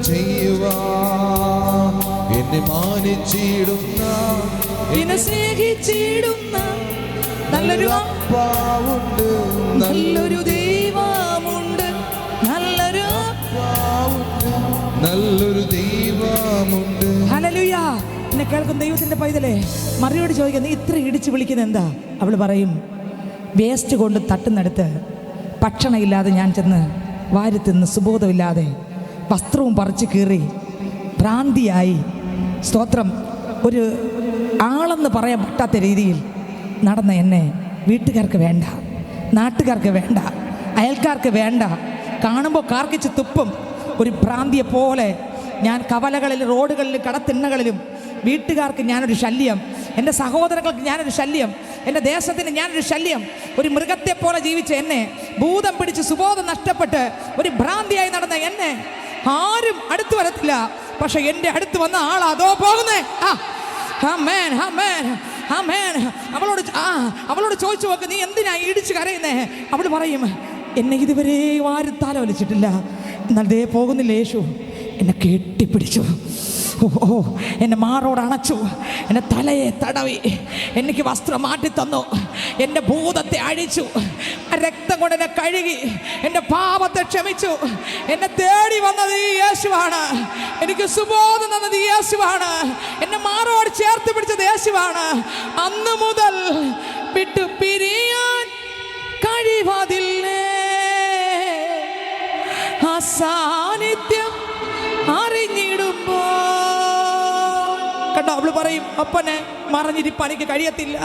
ചെയ്യുവാ. എന്നെ മാനിച്ചിടുന്ന, എന്നെ സ്നേഹിച്ചിടുന്ന നല്ലൊരു അപ്പാവുണ്ട്, നല്ലൊരു ദൈവമുണ്ട്. നല്ലൊരു നല്ലൊരു ദൈവമുണ്ട്. ഹല്ലേലൂയ. എന്നെ കേൾക്കുന്ന ദൈവത്തിന്റെ പൈതലേ, മറിയോട് ചോദിക്കുക, നീ ഇത്ര ഇടിച്ച് വിളിക്കുന്നത് എന്താ? അവൾ പറയും, വേസ്റ്റ് കൊണ്ട് തട്ടുന്നിടത്ത് ഭക്ഷണമില്ലാതെ ഞാൻ ചെന്ന് വാരി തിന്ന് സുബോധമില്ലാതെ വസ്ത്രവും പറിച്ച് കീറി ഭ്രാന്തിയായി, സ്തോത്രം, ഒരു ആളെന്ന് പറയാൻ പറ്റാത്ത രീതിയിൽ നടന്ന എന്നെ വീട്ടുകാർക്ക് വേണ്ട, നാട്ടുകാർക്ക് വേണ്ട, അയൽക്കാർക്ക് വേണ്ട, കാണുമ്പോൾ കാർക്കിച്ച് തുപ്പും. ഒരു ഭ്രാന്തിയെ പോലെ ഞാൻ കവലകളിൽ, റോഡുകളിലും, കടത്തിണ്ണകളിലും വീട്ടുകാർക്ക് ഞാനൊരു ശല്യം, എൻ്റെ സഹോദരങ്ങൾക്ക് ഞാനൊരു ശല്യം, എൻ്റെ ദേശത്തിന് ഞാനൊരു ശല്യം. ഒരു മൃഗത്തെ പോലെ ജീവിച്ച എന്നെ, ഭൂതം പിടിച്ച് സുബോധം നഷ്ടപ്പെട്ട് ഒരു ഭ്രാന്തിയായി നടന്ന എന്നെ ആരും അടുത്ത് വരത്തില്ല. പക്ഷെ എൻ്റെ അടുത്ത് വന്ന ആളാ അതോ പോകുന്നേ. ആമേൻ, ആമേൻ, ആമേൻ. അവളോട് ചോദിച്ചു നോക്ക്, നീ എന്തിനാ ഇടിച്ച് കരയുന്നേ? അവൾ പറയും, എന്നെ ഇതുവരെ ആരും തല വലിച്ചിട്ടില്ല, എന്നാൽ ദേ പോകുന്നില്ല യേശു. എന്നെ കെട്ടിപ്പിടിച്ചു, എന്നെ മാറോട് അണച്ചു, എന്നെ തലയെ തടവി, എനിക്ക് വസ്ത്രം മാറ്റി തന്നു, എൻ്റെ ഭൂതത്തെ അഴിച്ചു, രക്തം കൊണ്ട് എന്നെ കഴുകി, എൻ്റെ പാപത്തെ ക്ഷമിച്ചു. എന്നെ തേടി വന്നത് ഈ യേശുവാണ്, എനിക്ക് സുബോധം തന്നത് ഈ യേശുവാണ്, എന്നെ മാറോട് ചേർത്ത് പിടിച്ചത് യേശുവാണ്. അന്ന് മുതൽ വിട്ടു പിരിയാൻ കഴിവതില്ലേ, ആ സാന്നിധ്യം അറിഞ്ഞിടുമ്പോ. കണ്ടോ, അവള് പറയും, അപ്പനെ മറഞ്ഞിരിപ്പാൻ എനിക്ക് കഴിയത്തില്ല,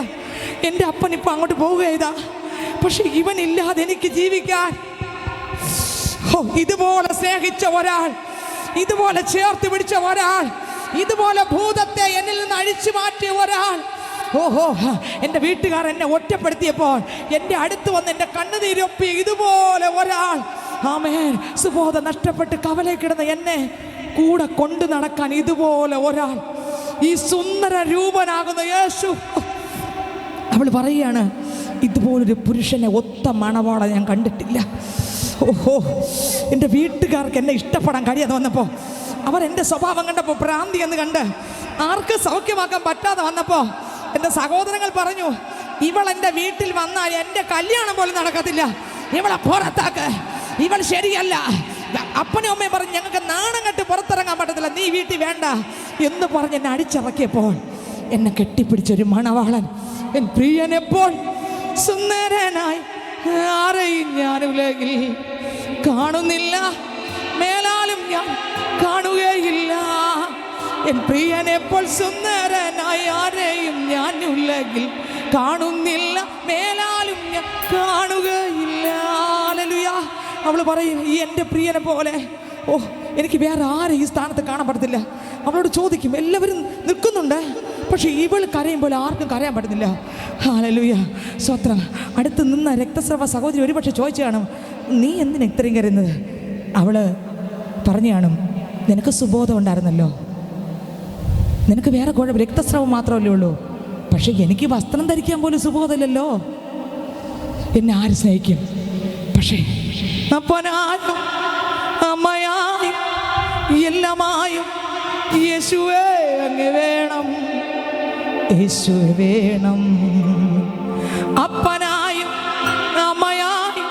എൻ്റെ അപ്പൻ ഇപ്പം അങ്ങോട്ട് പോവുകയതാ, പക്ഷെ ഇവനില്ലാതെ എനിക്ക് ജീവിക്കാൻ. ഇതുപോലെ സ്നേഹിച്ച ഒരാൾ, ഇതുപോലെ ചേർത്ത് പിടിച്ച ഒരാൾ, ഇതുപോലെ ഭൂതത്തെ എന്നിൽ നിന്ന് അഴിച്ചു മാറ്റിയ ഒരാൾ. എൻ്റെ വീട്ടുകാർ എന്നെ ഒറ്റപ്പെടുത്തിയപ്പോൾ എൻ്റെ അടുത്ത് വന്ന് എൻ്റെ കണ്ണുനീരൊപ്പി ഇതുപോലെ ഒരാൾ. ആമേൻ. സുബോധം നഷ്ടപ്പെട്ട് കവലയിൽ കിടന്ന എന്നെ കൂടെ കൊണ്ടു നടക്കാൻ ഇതുപോലെ ഒരാൾ, ഈ സുന്ദര രൂപനാകുന്ന യേശു. അവൾ പറയുകയാണ്, ഇതുപോലൊരു പുരുഷനെ ഒത്ത മണവാള ഞാൻ കണ്ടിട്ടില്ല. എൻ്റെ വീട്ടുകാർക്ക് എന്നെ ഇഷ്ടപ്പെടാൻ കഴിയാതെ വന്നപ്പോൾ, അവർ എൻ്റെ സ്വഭാവം കണ്ടപ്പോൾ ഭ്രാന്തി എന്ന് കണ്ട് ആർക്ക് സൗഖ്യമാക്കാൻ പറ്റാതെ വന്നപ്പോൾ എൻ്റെ സഹോദരങ്ങൾ പറഞ്ഞു, ഇവൾ എൻ്റെ വീട്ടിൽ വന്നാൽ എൻ്റെ കല്യാണം പോലും നടക്കത്തില്ല, ഇവളെ പുറത്താക്ക്, ഇവൾ ശരിയല്ല. അപ്പനും അമ്മയും പറഞ്ഞു, ഞങ്ങൾക്ക് നാണം കെട്ട് പുറത്തിറങ്ങാൻ പറ്റത്തില്ല, നീ വീട്ടിൽ വേണ്ട എന്ന് പറഞ്ഞ് എന്നെ അടിച്ചിറക്കിയപ്പോൾ എന്നെ കെട്ടിപ്പിടിച്ചൊരു മണവാളൻ, എൻ പ്രിയൻ എപ്പോൾ സുന്ദരനായി ആരെയും ഞാൻ ഉലകിൽ കാണുന്നില്ല, മേലാലും ഞാൻ കാണുകയില്ല. എൻ പ്രിയൻ എപ്പോൾ സുന്ദരനായി ആരെയും ഞാൻ ഉലകിൽ കാണുന്നില്ല, മേലാലും ഞാൻ കാണുകയില്ല. ഹല്ലേലൂയ. അവൾ പറയും, ഈ എൻ്റെ പ്രിയനെ പോലെ എനിക്ക് വേറെ ആരെ ഈ സ്ഥാനത്ത് കാണാൻ പറ്റത്തില്ല. അവളോട് ചോദിക്കും, എല്ലാവരും നിൽക്കുന്നുണ്ട്, പക്ഷെ ഇവൾ കരയുമ്പോൾ ആർക്കും കരയാൻ പറ്റുന്നില്ല. ഹല്ലേലൂയ, സ്തോത്രം. അടുത്ത് നിന്ന രക്തസ്രവ സഹോദരി ഒരുപക്ഷെ ചോദിച്ചു കാണും, നീ എന്തിനാ ഇത്രയും കരയുന്നത്? അവള് പറഞ്ഞു കാണും, നിനക്ക് സുബോധം ഉണ്ടായിരുന്നല്ലോ, നിനക്ക് വേറെ കുഴപ്പം, രക്തസ്രവം മാത്രമല്ലേ ഉള്ളൂ, പക്ഷെ എനിക്ക് വസ്ത്രം ധരിക്കാൻ പോലും സുബോധമില്ലല്ലോ, എന്നെ ആര് സ്നേഹിക്കും? പക്ഷേ അപ്പനായും അമ്മയായും എല്ലാമായും യേശുവേ അങ്ങ് വേണം, യേശുവേ വേണം. അപ്പനായും അമ്മയായും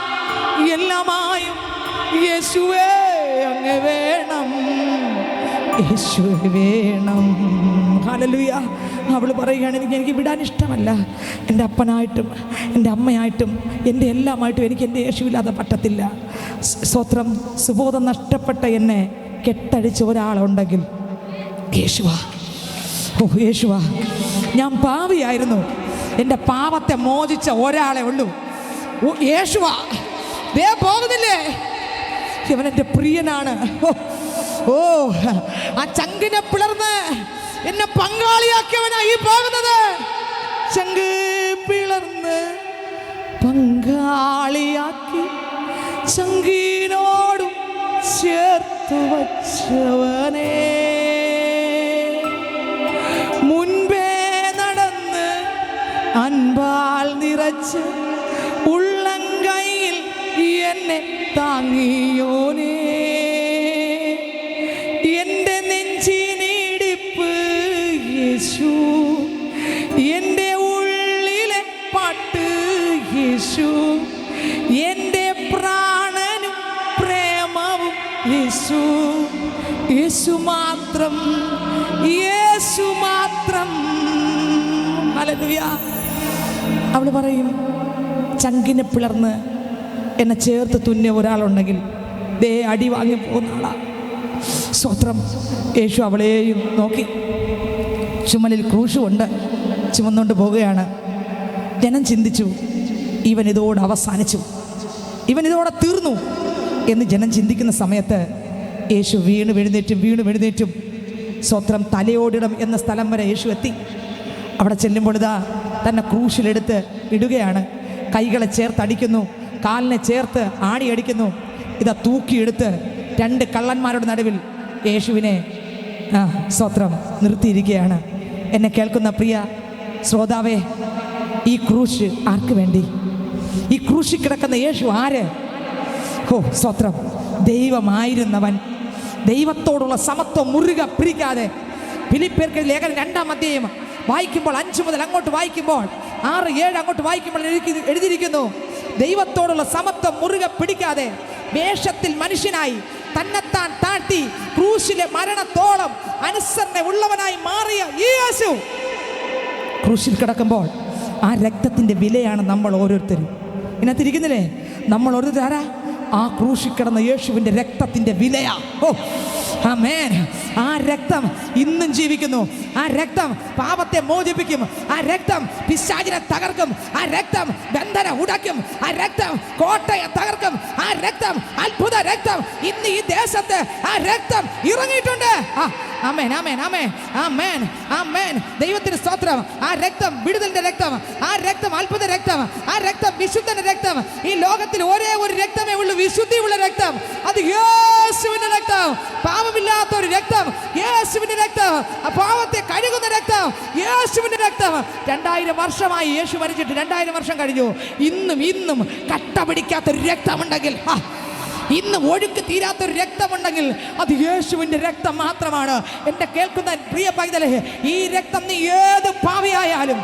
എല്ലാമായും യേശുവേ അങ്ങ് വേണം, യേശുവേ വേണം. ഹല്ലേലൂയ. അവൾ പറയുകയാണ്, എനിക്ക് വിടാൻ ഇഷ്ടമല്ല, എൻ്റെ അപ്പനായിട്ടും എൻ്റെ അമ്മയായിട്ടും എൻ്റെ എല്ലാമായിട്ടും എനിക്ക് എൻ്റെ യേശുവില്ലാതെ പറ്റത്തില്ല. സ്തോത്രം. സുബോധം നഷ്ടപ്പെട്ട എന്നെ കെട്ടടിച്ച ഒരാളുണ്ടെങ്കിൽ യേശുവാ. യേശുവാ. ഞാൻ പാപിയായിരുന്നു, എൻ്റെ പാപത്തെ മോചിച്ച ഒരാളെ ഉള്ളൂ, യേശുവാ. ദേ പോകുന്നില്ലേ, ഇവനെൻ്റെ പ്രിയനാണ്. ആ ചങ്കിനെ പിളർന്ന് എന്നെ പങ്കാളിയാക്കിയവനായി പോകുന്നത്. ചങ്ക് പിളർന്ന് പങ്കാളിയാക്കി ചങ്കിനോടും ചേർത്തു വച്ചവനെ, മുൻപേ നടന്ന് അൻപാൽ നിറച്ച് ഉള്ളങ്കൈയിൽ എന്നെ താങ്ങിയോനേ, എൻ്റെ നെഞ്ചിനിടിപ്പ് യേശു, എൻ്റെ ഉള്ളിലെ പാട്ട് യേശു, എൻ്റെ പ്രാണനും പ്രേമവും യേശു, യേശു മാത്രം, യേശു മാത്രം. ഹല്ലേലൂയ. അവൾ പറയും, ചങ്കിനെ പിളർന്ന് എന്നെ ചേർത്ത് തുന്നിയ ഒരാളുണ്ടെങ്കിൽ ദേ അടി വാങ്ങി പോകുന്ന ആളാ. സ്തോത്രം. യേശു അവളെയും നോക്കി. ചുമലിൽ ക്രൂശുകൊണ്ട് ചുമന്നുകൊണ്ട് പോവുകയാണ്. ജനം ചിന്തിച്ചു, ഇവൻ ഇതോടെ അവസാനിച്ചു, ഇവൻ ഇതോടെ തീർന്നു എന്ന് ജനം ചിന്തിക്കുന്ന സമയത്ത് യേശു വീണ് എഴുന്നേറ്റും സ്തോത്രം തലയോടിടം എന്ന സ്ഥലം വരെ യേശു എത്തി. അവിടെ ചെല്ലുമ്പോൾ ഇതാ തന്നെ ക്രൂശിലെടുത്ത് ഇടുകയാണ്. കൈകളെ ചേർത്തടിക്കുന്നു, കാലിനെ ചേർത്ത് ആണിയടിക്കുന്നു. ഇതാ തൂക്കിയെടുത്ത് 2 കള്ളന്മാരുടെ നടുവിൽ യേശുവിനെ സ്തോത്രം നിർത്തിയിരിക്കുകയാണ്. എന്നെ കേൾക്കുന്ന പ്രിയ ശ്രോതാവേ, ഈ ക്രൂശ് ആർക്ക് വേണ്ടി? ഈ ക്രൂശിൽ കിടക്കുന്ന യേശു ആര്? സ്തോത്രം. ദൈവമായിരുന്നവൻ, ദൈവത്തോടുള്ള സമത്വം മുറുകെ പിടിക്കാതെ. ഫിലിപ്പിയർക്ക് ലേഖനം 2-ാം അധ്യായം വായിക്കുമ്പോൾ 5 മുതൽ അങ്ങോട്ട് വായിക്കുമ്പോൾ 6, 7 അങ്ങോട്ട് വായിക്കുമ്പോൾ എഴുതിയിരിക്കുന്നു, ദൈവത്തോടുള്ള സമത്വം മുറുകെ പിടിക്കാതെ വേഷത്തിൽ മനുഷ്യനായി തന്നെത്താൻ താഴ്ത്തി ക്രൂശിലെ മരണത്തോളം അനുസരണ ഉള്ളവനായി മാറിയ യേശു ക്രൂശിൽ കിടക്കുമ്പോൾ ആ രക്തത്തിൻ്റെ വിലയാണ് നമ്മൾ ഓരോരുത്തരും. ഇതിനകത്തിരിക്കുന്നില്ലേ, നമ്മൾ ഓരോരുത്തരും ആരാ? ആ ക്രൂശിൽ കിടന്ന യേശുവിൻ്റെ രക്തത്തിൻ്റെ വിലയാ. ആമേൻ. ആ രക്തം ഇന്നും ജീവിക്കുന്നു. ആ രക്തം പാപത്തെ മോചിപ്പിക്കും. ആ രക്തം പിശാചിനെ തകർക്കും. ആ രക്തം ബന്ധന ഉടയ്ക്കും. ആ രക്തം കോട്ടയെ തകർക്കും. ആ രക്തം അത്ഭുത രക്തം ഇന്ന് ഈ ദേശത്ത് ആ രക്തം ഇറങ്ങിയിട്ടുണ്ട്. ആമേൻ, ആമേൻ, ആമേൻ, ആമേൻ, ആമേൻ. ദൈവത്തിന് സ്തോത്രം. ആ രക്തം വിടുതലിന്റെ രക്തം, ആ രക്തം അത്ഭുത രക്തം, ആ രക്തം വിശുദ്ധന്റെ രക്തം. ഈ ലോകത്തിൽ ഒരേ ഒരു രക്തമേ ഉള്ളൂ, വിശുദ്ധിയുള്ള രക്തം. അത് യേശുവിന്റെ രക്തം. പാപമില്ലാത്ത ഒരു രക്തം, യേശുവിന്റെ രക്തം. പാപത്തെ കഴുകുന്ന രക്തം, യേശുവിന്റെ രക്തം. 2000 വർഷമായി യേശു മരിച്ചിട്ട് 2000 വർഷം കഴിഞ്ഞു. ഇന്നും കട്ട പിടിക്കാത്തൊരു രക്തമുണ്ടെങ്കിൽ, ഇന്ന് ഒഴുക്ക് തീരാത്തൊരു രക്തമുണ്ടെങ്കിൽ അത് യേശുവിൻ്റെ രക്തം മാത്രമാണ്. എൻ്റെ കേൾക്കുന്ന പ്രിയ പൈതലേ, ഈ രക്തം നീ ഏത് പാപിയായാലും,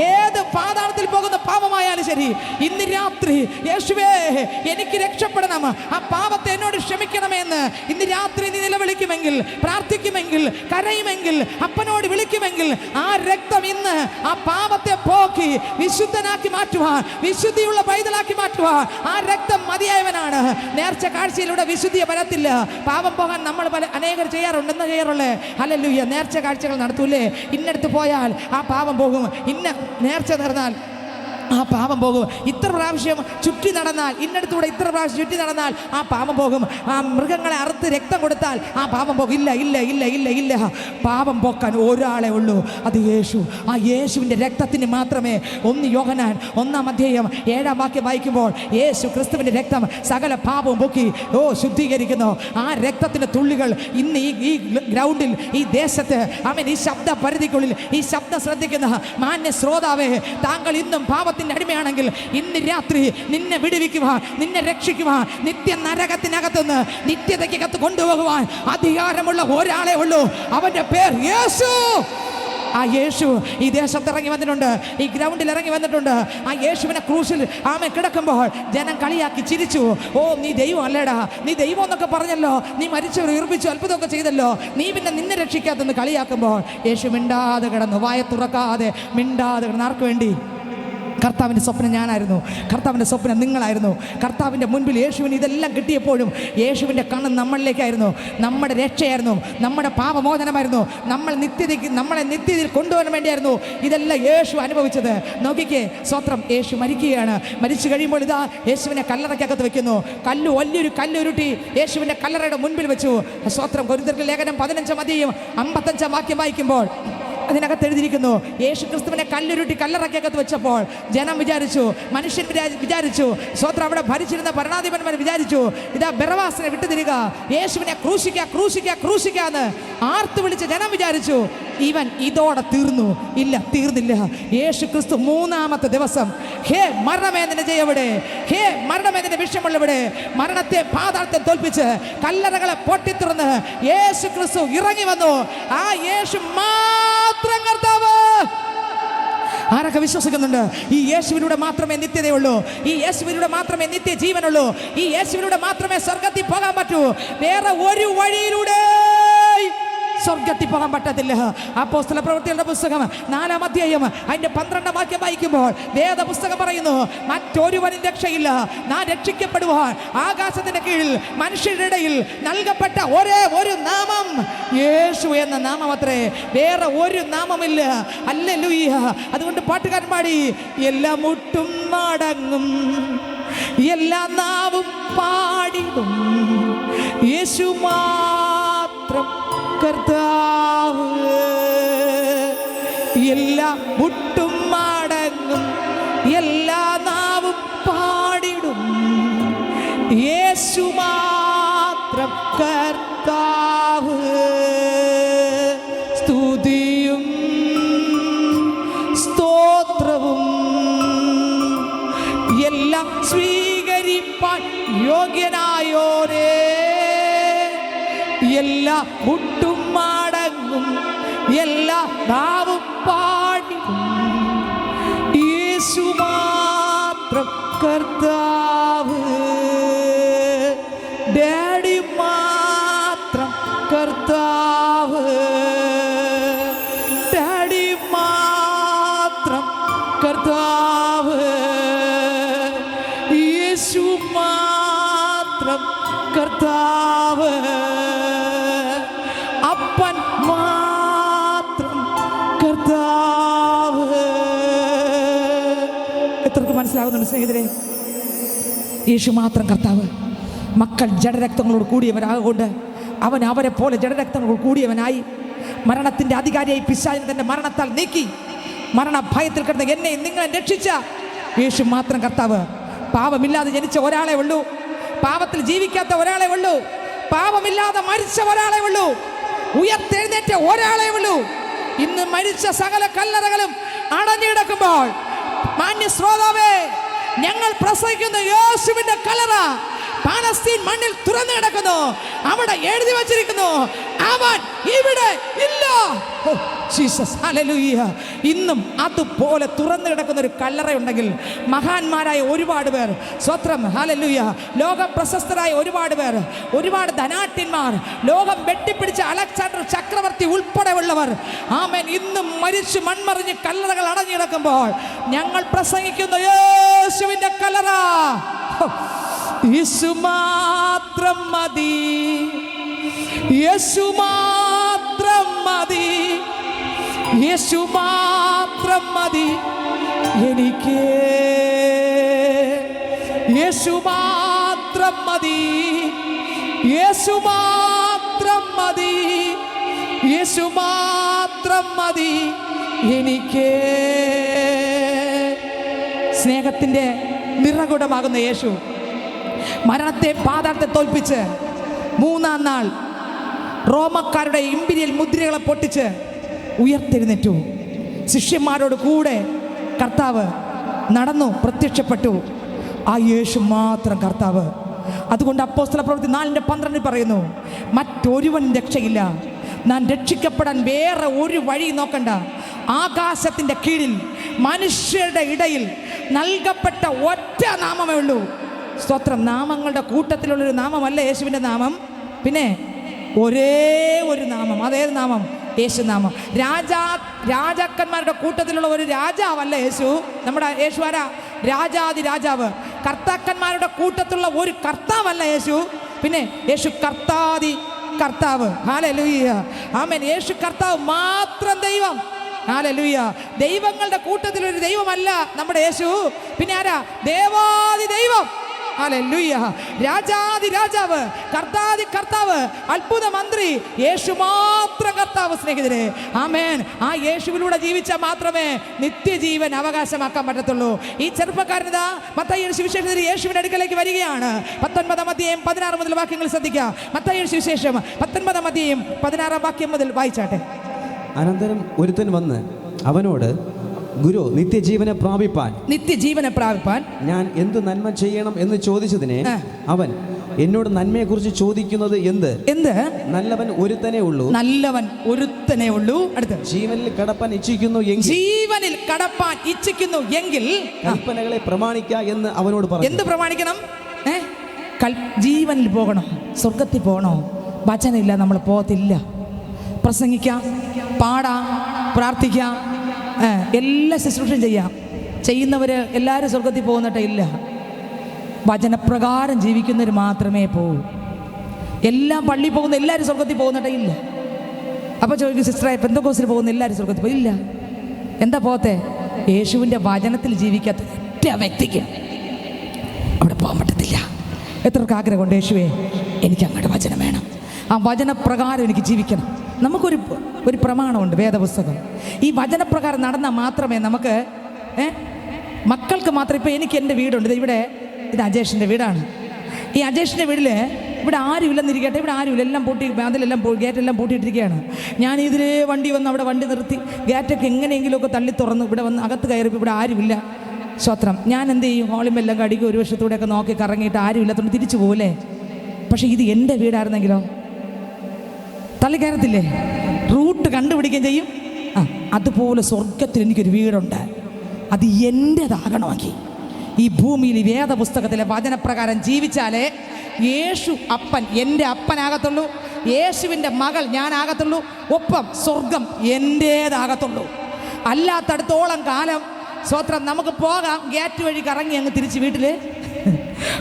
ഏത് പാതാളത്തിൽ പോകുന്ന പാപമായാലും ശരി, ഇന്ന് രാത്രി യേശുവേ എനിക്ക് രക്ഷപ്പെടണം, ആ പാപത്തെ എന്നോട് ക്ഷമിക്കണമെന്ന് ഇന്ന് രാത്രി നീ നിലവിളിക്കുമെങ്കിൽ, പ്രാർത്ഥിക്കുമെങ്കിൽ, കരയുമെങ്കിൽ, അപ്പനോട് വിളിക്കുമെങ്കിൽ, ആ രക്തം ഇന്ന് ആ പാപത്തെ പോക്കി വിശുദ്ധനാക്കി മാറ്റുവാൻ, വിശുദ്ധിയുള്ള പൈതലാക്കി മാറ്റുവാൻ ആ രക്തം മതിയായവനാണ്. നേർച്ച കാഴ്ചയിലൂടെ വിശുദ്ധിയെ വരത്തില്ല. പാപം പോകാൻ നമ്മൾ അനേകർ ചെയ്യാറുണ്ടെന്ന് ചെയ്യാറുള്ളേ. ഹല്ലേലൂയ. നേർച്ച കാഴ്ചകൾ നടത്തൂലേ? ഇന്നടുത്ത് പോയാൽ ആ പാപം പോകും, ഇന്ന നേർച്ച നടന്നാൽ ആ പാപം പോകും, ഇത്ര പ്രാവശ്യം ചുറ്റി നടന്നാൽ, ഇന്നടുത്തൂടെ ഇത്ര പ്രാവശ്യം ചുറ്റി നടന്നാൽ ആ പാപം പോകും, ആ മൃഗങ്ങളെ അറുത്ത് രക്തം കൊടുത്താൽ ആ പാപം പോകും. ഇല്ല ഇല്ല ഇല്ല ഇല്ല ഇല്ല. പാപം പോക്കാൻ ഒരാളെ ഉള്ളൂ, അത് യേശു. ആ യേശുവിൻ്റെ രക്തത്തിന് മാത്രമേ. 1 യോഹന്നാൻ 1-ാം അധ്യായം 7-ാം വാക്യം വായിക്കുമ്പോൾ യേശു ക്രിസ്തുവിൻ്റെ രക്തം സകല പാപവും പൊക്കി ശുദ്ധീകരിക്കുന്നു. ആ രക്തത്തിൻ്റെ തുള്ളികൾ ഇന്ന് ഈ ഗ്രൗണ്ടിൽ, ഈ ദേശത്ത്, അവൻ ഈ ശബ്ദ പരിധിക്കുള്ളിൽ ഈ ശബ്ദം ശ്രദ്ധിക്കുന്ന മാന്യ ശ്രോതാവേ, താങ്കൾ ഇന്നും പാപ അടിമയാണെങ്കിൽ ഇന്ന് രാത്രി നിന്നെ വിടുവിക്കുവാൻ, നിന്നെ രക്ഷിക്കുവാൻ, നിത്യ നരകത്തിനകത്തുനിന്ന് നിത്യതയ്ക്കകത്ത് കൊണ്ടുപോകുവാൻ അധികാരമുള്ള ഒരാളെ ഉള്ളൂ. അവന്റെ പേർ യേശു. ആ യേശു ഈ ദേശത്ത് ഇറങ്ങി വന്നിട്ടുണ്ട്, ഈ ഗ്രൗണ്ടിൽ ഇറങ്ങി വന്നിട്ടുണ്ട്. ആ യേശുവിനെ ക്രൂശിൽ ആമേ കിടക്കുമ്പോൾ ജനം കളിയാക്കി ചിരിച്ചു. നീ ദൈവം അല്ലേടാ, നീ ദൈവം എന്നൊക്കെ പറഞ്ഞല്ലോ, നീ മരിച്ചവർ ഉയർപ്പിച്ചു, അത്ഭുതമൊക്കെ ചെയ്തല്ലോ, നീ പിന്നെ നിന്നെ രക്ഷിക്കാത്തെന്ന് കളിയാക്കുമ്പോൾ യേശു മിണ്ടാതെ കിടന്നു, വായ തുറക്കാതെ മിണ്ടാതെ കിടന്നു. ആർക്ക് വേണ്ടി? കർത്താവിൻ്റെ സ്വപ്നം ഞാനായിരുന്നു, കർത്താവിൻ്റെ സ്വപ്നം നിങ്ങളായിരുന്നു. കർത്താവിൻ്റെ മുൻപിൽ യേശുവിന് ഇതെല്ലാം കിട്ടിയപ്പോഴും യേശുവിൻ്റെ കണ്ണ് നമ്മളിലേക്കായിരുന്നു. നമ്മുടെ രക്ഷയായിരുന്നു, നമ്മുടെ പാപമോചനമായിരുന്നു, നമ്മളെ നിത്യതയിൽ കൊണ്ടുവരാൻ വേണ്ടിയായിരുന്നു ഇതെല്ലാം യേശു അനുഭവിച്ചത്. നോക്കിക്കേ, സ്തോത്രം. യേശു മരിക്കുകയാണ്. മരിച്ചു കഴിയുമ്പോൾ ഇതാ യേശുവിനെ കല്ലറയ്ക്കകത്ത് വെക്കുന്നു. വലിയൊരു കല്ലുരുട്ടി യേശുവിൻ്റെ കല്ലറയുടെ മുൻപിൽ വെച്ചു. സ്തോത്രം. കൊരിന്ത്യർക്ക് ലേഖനം 15-ാം അധ്യായം 55-ാം വാക്യം വായിക്കുമ്പോൾ അതിനകത്ത് എഴുതിയിരിക്കുന്നു, യേശു ക്രിസ്തുവിനെ കല്ലുരുട്ടി കല്ലറയ്ക്കകത്ത് വെച്ചപ്പോൾ ജനം വിചാരിച്ചു, മനുഷ്യൻ വിചാരിച്ചു, സ്വത്രം അവിടെ ഭരിച്ചിരുന്ന ഭരണാധിപന്മാർ വിചാരിച്ചു, ഇതാ ബറവാസിനെ വിട്ടുതിരിക, യേശുവിനെ ക്രൂശിക്കാന്ന് ആർത്ത് വിളിച്ച ജനം വിചാരിച്ചു, ഇവൻ ഇതോടെ തീർന്നു. ഇല്ല, തീർന്നില്ല. യേശു ക്രിസ്തു 3-ാമത്തെ ദിവസം, ഹേ മരണമേതിന്റെ ജയവിടെ, ഹേ മരണമേതിന്റെ വിഷയമുള്ളവിടെ, മരണത്തെ പാതാളത്തെ തോൽപ്പിച്ച് കല്ലറകളെ പൊട്ടിത്തുറന്ന് യേശു ക്രിസ്തു ഇറങ്ങി വന്നു. ആ യേശു മാത്രം കർത്താവ്. ആരൊക്കെ വിശ്വസിക്കുന്നുണ്ട്? ഈ യേശുവിലൂടെ മാത്രമേ നിത്യതയുള്ളൂ, ഈ യേശുവിലൂടെ മാത്രമേ നിത്യജീവനുള്ളൂ, ഈ യേശുവിലൂടെ മാത്രമേ സ്വർഗത്തിൽ പോകാൻ പറ്റൂ. വേറെ ഒരു വഴിയിലൂടെ സ്വർഗത്തിൽ പോകാൻ പറ്റത്തില്ല. അപ്പോസ്തല പ്രവൃത്തികളുടെ പുസ്തകം 4-ാം അധ്യായം അതിന്റെ 12-ാം വാക്യം വായിക്കുമ്പോൾ വേദപുസ്തകം പറയുന്നു, മറ്റൊരുവനും രക്ഷയില്ല, നാം രക്ഷിക്കപ്പെടുവാൻ ആകാശത്തിന്റെ കീഴിൽ മനുഷ്യരുടെ ഇടയിൽ നൽകപ്പെട്ട ഒരേ ഒരു നാമം യേശു എന്ന നാമമത്രേ, വേറെ ഒരു നാമമില്ല. ഹല്ലേലൂയ. അതുകൊണ്ട് പാട്ടുകാരൻ പാടി, എല്ലാ മുട്ടും മടങ്ങും, എല്ലാ നാവും പാടിടും, യേശു മാത്രം കർത്താവ്. എല്ലാ മുട്ടും മടങ്ങും, എല്ലാ നാവും പാടിടും, യേശു മാത്രം കർത്താവ്. സ്തുതിയും സ്തോത്രവും എല്ലാം സ്വീകരിപ്പാൻ യോഗ്യനായോരേ, എല്ലാ മുട്ടും മടങ്ങും, എല്ലാ നാവും പാടിടും, യേശു മാത്രം കർത്താവ്. ഡാഡി മാത്രം കർത്താവ്, ഡാഡി മാത്രം കർത്താവ്, യേശു മാത്രം കർത്താവ്, അപ്പൻ മാത്രം കർത്താവ്. എത്രക്ക് മനസ്സിലാകുന്നുണ്ട് സ്നേഹിതരെ? യേശു മാത്രം കർത്താവ്. മക്കൾ ജഡരക്തങ്ങളോട് കൂടിയവരാകൊണ്ട് അവൻ അവരെ പോലെ ജഡരക്തങ്ങളോട് കൂടിയവനായി മരണത്തിൻ്റെ അധികാരിയായി പിശാചിനെ തൻ്റെ മരണത്താൽ നീക്കി മരണ ഭയത്തിൽ കിടന്ന എന്നെയും നിങ്ങളെ രക്ഷിച്ച യേശു മാത്രം കർത്താവ്. പാപമില്ലാതെ ജനിച്ച ഒരാളെ ഉള്ളൂ, പാപത്തിൽ ജീവിക്കാത്ത ഒരാളെ ഉള്ളൂ, പാപമില്ലാതെ മരിച്ച ഒരാളെ ഉള്ളൂ, ഉയർത്തെഴുന്നേറ്റ ഒരാളെ ഉള്ളൂ. ഇന്ന് മരിച്ച സകല കല്ലറകളും അടഞ്ഞു കിടക്കുമ്പോൾ മാന്യ ശ്രോതാവേ, ഞങ്ങൾ പ്രസംഗിക്കുന്ന യേശുവിന്റെ കല്ലറ പാലസ്തീൻ മണ്ണിൽ തുറന്നു കിടക്കുന്നു. അവിടെ എഴുതി വച്ചിരിക്കുന്നു, അവൻ ഇവിടെ ഇല്ല. Jesus, hallelujah. ഇന്നും അതുപോലെ തുറന്നു കിടക്കുന്ന ഒരു കല്ലറയുണ്ടെങ്കിൽ മഹാന്മാരായ ഒരുപാട് പേർ, സ്വത്രം, ഹല്ലേലൂയ, ലോക പ്രശസ്തരായ ഒരുപാട് പേർ, ഒരുപാട് ധനാട്യന്മാർ, ലോകം വെട്ടിപ്പിടിച്ച അലക്സാണ്ടർ ചക്രവർത്തി ഉൾപ്പെടെ ഉള്ളവർ, ആമേൻ, ഇന്നും മരിച്ചു മൺമറിഞ്ഞ് കല്ലറകൾ അടഞ്ഞു കിടക്കുമ്പോൾ ഞങ്ങൾ പ്രസംഗിക്കുന്നു യേശുവിന്റെ കല്ലറ. യേശു മാത്രം മതി, യേശു മാത്രം മതി, യേശു മാത്രം മതി എനിക്ക്, യേശു മാത്രം മതി, യേശു മാത്രം മതി, യേശു മാത്രം മതി എനിക്ക്. സ്നേഹത്തിൻ്റെ നിറകുടമാകുന്ന യേശു മരണത്തെ പാതാളത്തെ തോൽപ്പിച്ച് 3-ാം നാൾ റോമക്കാരുടെ ഇമ്പീരിയൽ മുദ്രകളെ പൊട്ടിച്ച് ഉയർത്തെഴുന്നേറ്റു. ശിഷ്യന്മാരോട് കൂടെ കർത്താവ് നടന്നു, പ്രത്യക്ഷപ്പെട്ടു. ആ യേശു മാത്രം കർത്താവ്. അതുകൊണ്ട് അപ്പോസ്തല പ്രവൃത്തി 4:12 പറയുന്നു, മറ്റൊരുവൻ രക്ഷയില്ല, നാം രക്ഷിക്കപ്പെടാൻ വേറെ ഒരു വഴി നോക്കണ്ട, ആകാശത്തിൻ്റെ കീഴിൽ മനുഷ്യരുടെ ഇടയിൽ നൽകപ്പെട്ട ഒറ്റ നാമമേ ഉള്ളൂ. സ്തോത്രം. നാമങ്ങളുടെ കൂട്ടത്തിലുള്ളൊരു നാമമല്ല യേശുവിൻ്റെ നാമം, പിന്നെ ഒരേ ഒരു നാമം. അതേത് നാമം? യേശുനാമം. രാജാക്കന്മാരുടെ കൂട്ടത്തിലുള്ള ഒരു രാജാവല്ല യേശു. നമ്മുടെ യേശു ആരാ? രാജാതി രാജാവ്. കർത്താക്കന്മാരുടെ കൂട്ടത്തിലുള്ള ഒരു കർത്താവല്ല യേശു, പിന്നെ യേശു കർത്താതി കർത്താവ്. ഹല്ലേലൂയ, ആമേൻ. യേശു കർത്താവ് മാത്രം ദൈവം. ഹല്ലേലൂയ. ദൈവങ്ങളുടെ കൂട്ടത്തിലൊരു ദൈവമല്ല നമ്മുടെ യേശു, പിന്നെ ആരാ? ദേവാദി ദൈവം. ഹല്ലേലൂയ. രാജാതി രാജാവ്, കർത്താതി കർത്താവ്, അത്ഭുത മന്ത്രി, യേശു മാത്രം കർത്താവ്. സ്നേഹിതരെ, ആമേൻ. ആ യേശുവിലൂടെ ജീവിച്ചാൽ മാത്രമേ നിത്യജീവൻ അവകാശമാക്കാൻ പറ്റത്തുള്ളൂ. ഈ ചെറുപ്പക്കാരനിതാ മത്തായിയുടെ സുവിശേഷത്തിൽ യേശുവിന്റെ അടുക്കലേക്ക് വരികയാണ്. 19-ാം അധ്യായം 16 മുതൽ വാക്യങ്ങൾ ശ്രദ്ധിക്കുക. മത്തായിയുടെ സുവിശേഷം 19-ാം അധ്യായം 16-ാം വാക്യം മുതൽ വായിച്ചാട്ടെ. അനന്തരം ഒരുത്തൻ വന്ന് അവനോട്, ഗുരു, നിത്യജീവനെ പ്രാപിപ്പാൻ ഞാൻ എന്തു നന്മ ചെയ്യണം എന്ന് ചോദിച്ചതിന് അവൻ, എന്നോട് നന്മയെക്കുറിച്ച് ചോദിക്കുന്നത് എന്ത്? നല്ലവൻ ഒരുത്തനേ ഉള്ളൂ. നല്ലവൻ ഒരുത്തനേ ഉള്ളൂ. അടുത്ത്, ജീവനിൽ കടപ്പാൻ ഇച്ഛിക്കുന്നു എങ്കിൽ, ജീവനിൽ കടപ്പാൻ ഇച്ഛിക്കുന്നു എങ്കിൽ കൽപ്പനകളെ പ്രമാണിക്ക എന്ന് അവനോട് പറഞ്ഞു. എന്ത് പ്രമാണിക്കണം? ജീവനിൽ പോകണോ? സ്വർഗത്തിൽ പോകണോ? വചനമില്ല നമ്മൾ പോകത്തില്ല. പ്രസംഗിക്കാം, പാടാം, പ്രാർത്ഥിക്കാം, എല്ലാ ശുശ്രൂഷയും ചെയ്യാം. ചെയ്യുന്നവർ എല്ലാവരും സ്വർഗത്തിൽ പോകുന്നിട്ടേ ഇല്ല. വചനപ്രകാരം ജീവിക്കുന്നവർ മാത്രമേ പോകൂ. എല്ലാം പള്ളി പോകുന്ന എല്ലാവരും സ്വർഗത്തിൽ പോകുന്നിട്ടേ ഇല്ല. അപ്പോൾ ചോദിക്കും, സിസ്റ്ററെ പെന്തക്കോസ്തിന് പോകുന്ന എല്ലാവരും സ്വർഗത്തിൽ പോയില്ല. എന്താ പോകത്തെ? യേശുവിൻ്റെ വചനത്തിൽ ജീവിക്കാത്ത ഒറ്റ വ്യക്തിക്ക് അവിടെ പോകാൻ പറ്റത്തില്ല. എത്രക്ക് ആഗ്രഹമുണ്ട്, യേശുവേ എനിക്ക് അങ്ങോട്ട് വചനം വേണം, ആ വചനപ്രകാരം എനിക്ക് ജീവിക്കണം. നമുക്കൊരു പ്രമാണമുണ്ട്, വേദപുസ്തകം. ഈ വചനപ്രകാരം നടന്നാൽ മാത്രമേ നമുക്ക് മക്കൾക്ക് മാത്രം. ഇപ്പോൾ എനിക്ക് എൻ്റെ വീടുണ്ട്, ഇത് അജേഷിൻ്റെ വീടാണ്. ഈ അജേഷിൻ്റെ വീട്ടിൽ ഇവിടെ ആരും ഇല്ലെന്നിരിക്കട്ടെ, ഇവിടെ ആരുമില്ല, എല്ലാം പൂട്ടി, അതിലെല്ലാം ഗേറ്റെല്ലാം പൂട്ടിയിട്ടിരിക്കുകയാണ്. ഞാൻ ഇതിലേ വണ്ടി വന്ന് അവിടെ വണ്ടി നിർത്തി ഗേറ്റൊക്കെ എങ്ങനെയെങ്കിലുമൊക്കെ തള്ളി തുറന്ന് ഇവിടെ വന്ന് അകത്ത് കയറിയപ്പോൾ ഇവിടെ ആരുമില്ല. സ്വത്രം ഞാൻ എന്ത് ചെയ്യും? ഹോളിമെല്ലാം കടിക്കും, ഒരു വശത്തൂടെയൊക്കെ നോക്കി കറങ്ങിയിട്ട് ആരും ഇല്ലാത്തതുകൊണ്ട് തിരിച്ചു പോകില്ലേ. പക്ഷേ ഇത് എൻ്റെ വീടായിരുന്നെങ്കിലോ തള്ളിക്കയറത്തില്ലേ? റൂട്ട് കണ്ടുപിടിക്കുകയും ചെയ്യും. അതുപോലെ സ്വർഗത്തിൽ എനിക്കൊരു വീടുണ്ട്, അത് എൻ്റേതാകണമെങ്കിൽ ഈ ഭൂമിയിൽ ഈ വേദപുസ്തകത്തിലെ വചനപ്രകാരം ജീവിച്ചാലേ യേശു അപ്പൻ എൻ്റെ അപ്പനാകത്തുള്ളൂ, യേശുവിൻ്റെ മകൾ ഞാനാകത്തുള്ളൂ, ഒപ്പം സ്വർഗം എൻ്റേതാകത്തുള്ളൂ. അല്ലാത്തടത്തോളം കാലം സ്വത്രം നമുക്ക് പോകാം, ഗേറ്റ് വഴി കറങ്ങി അങ്ങ് തിരിച്ച് വീട്ടിൽ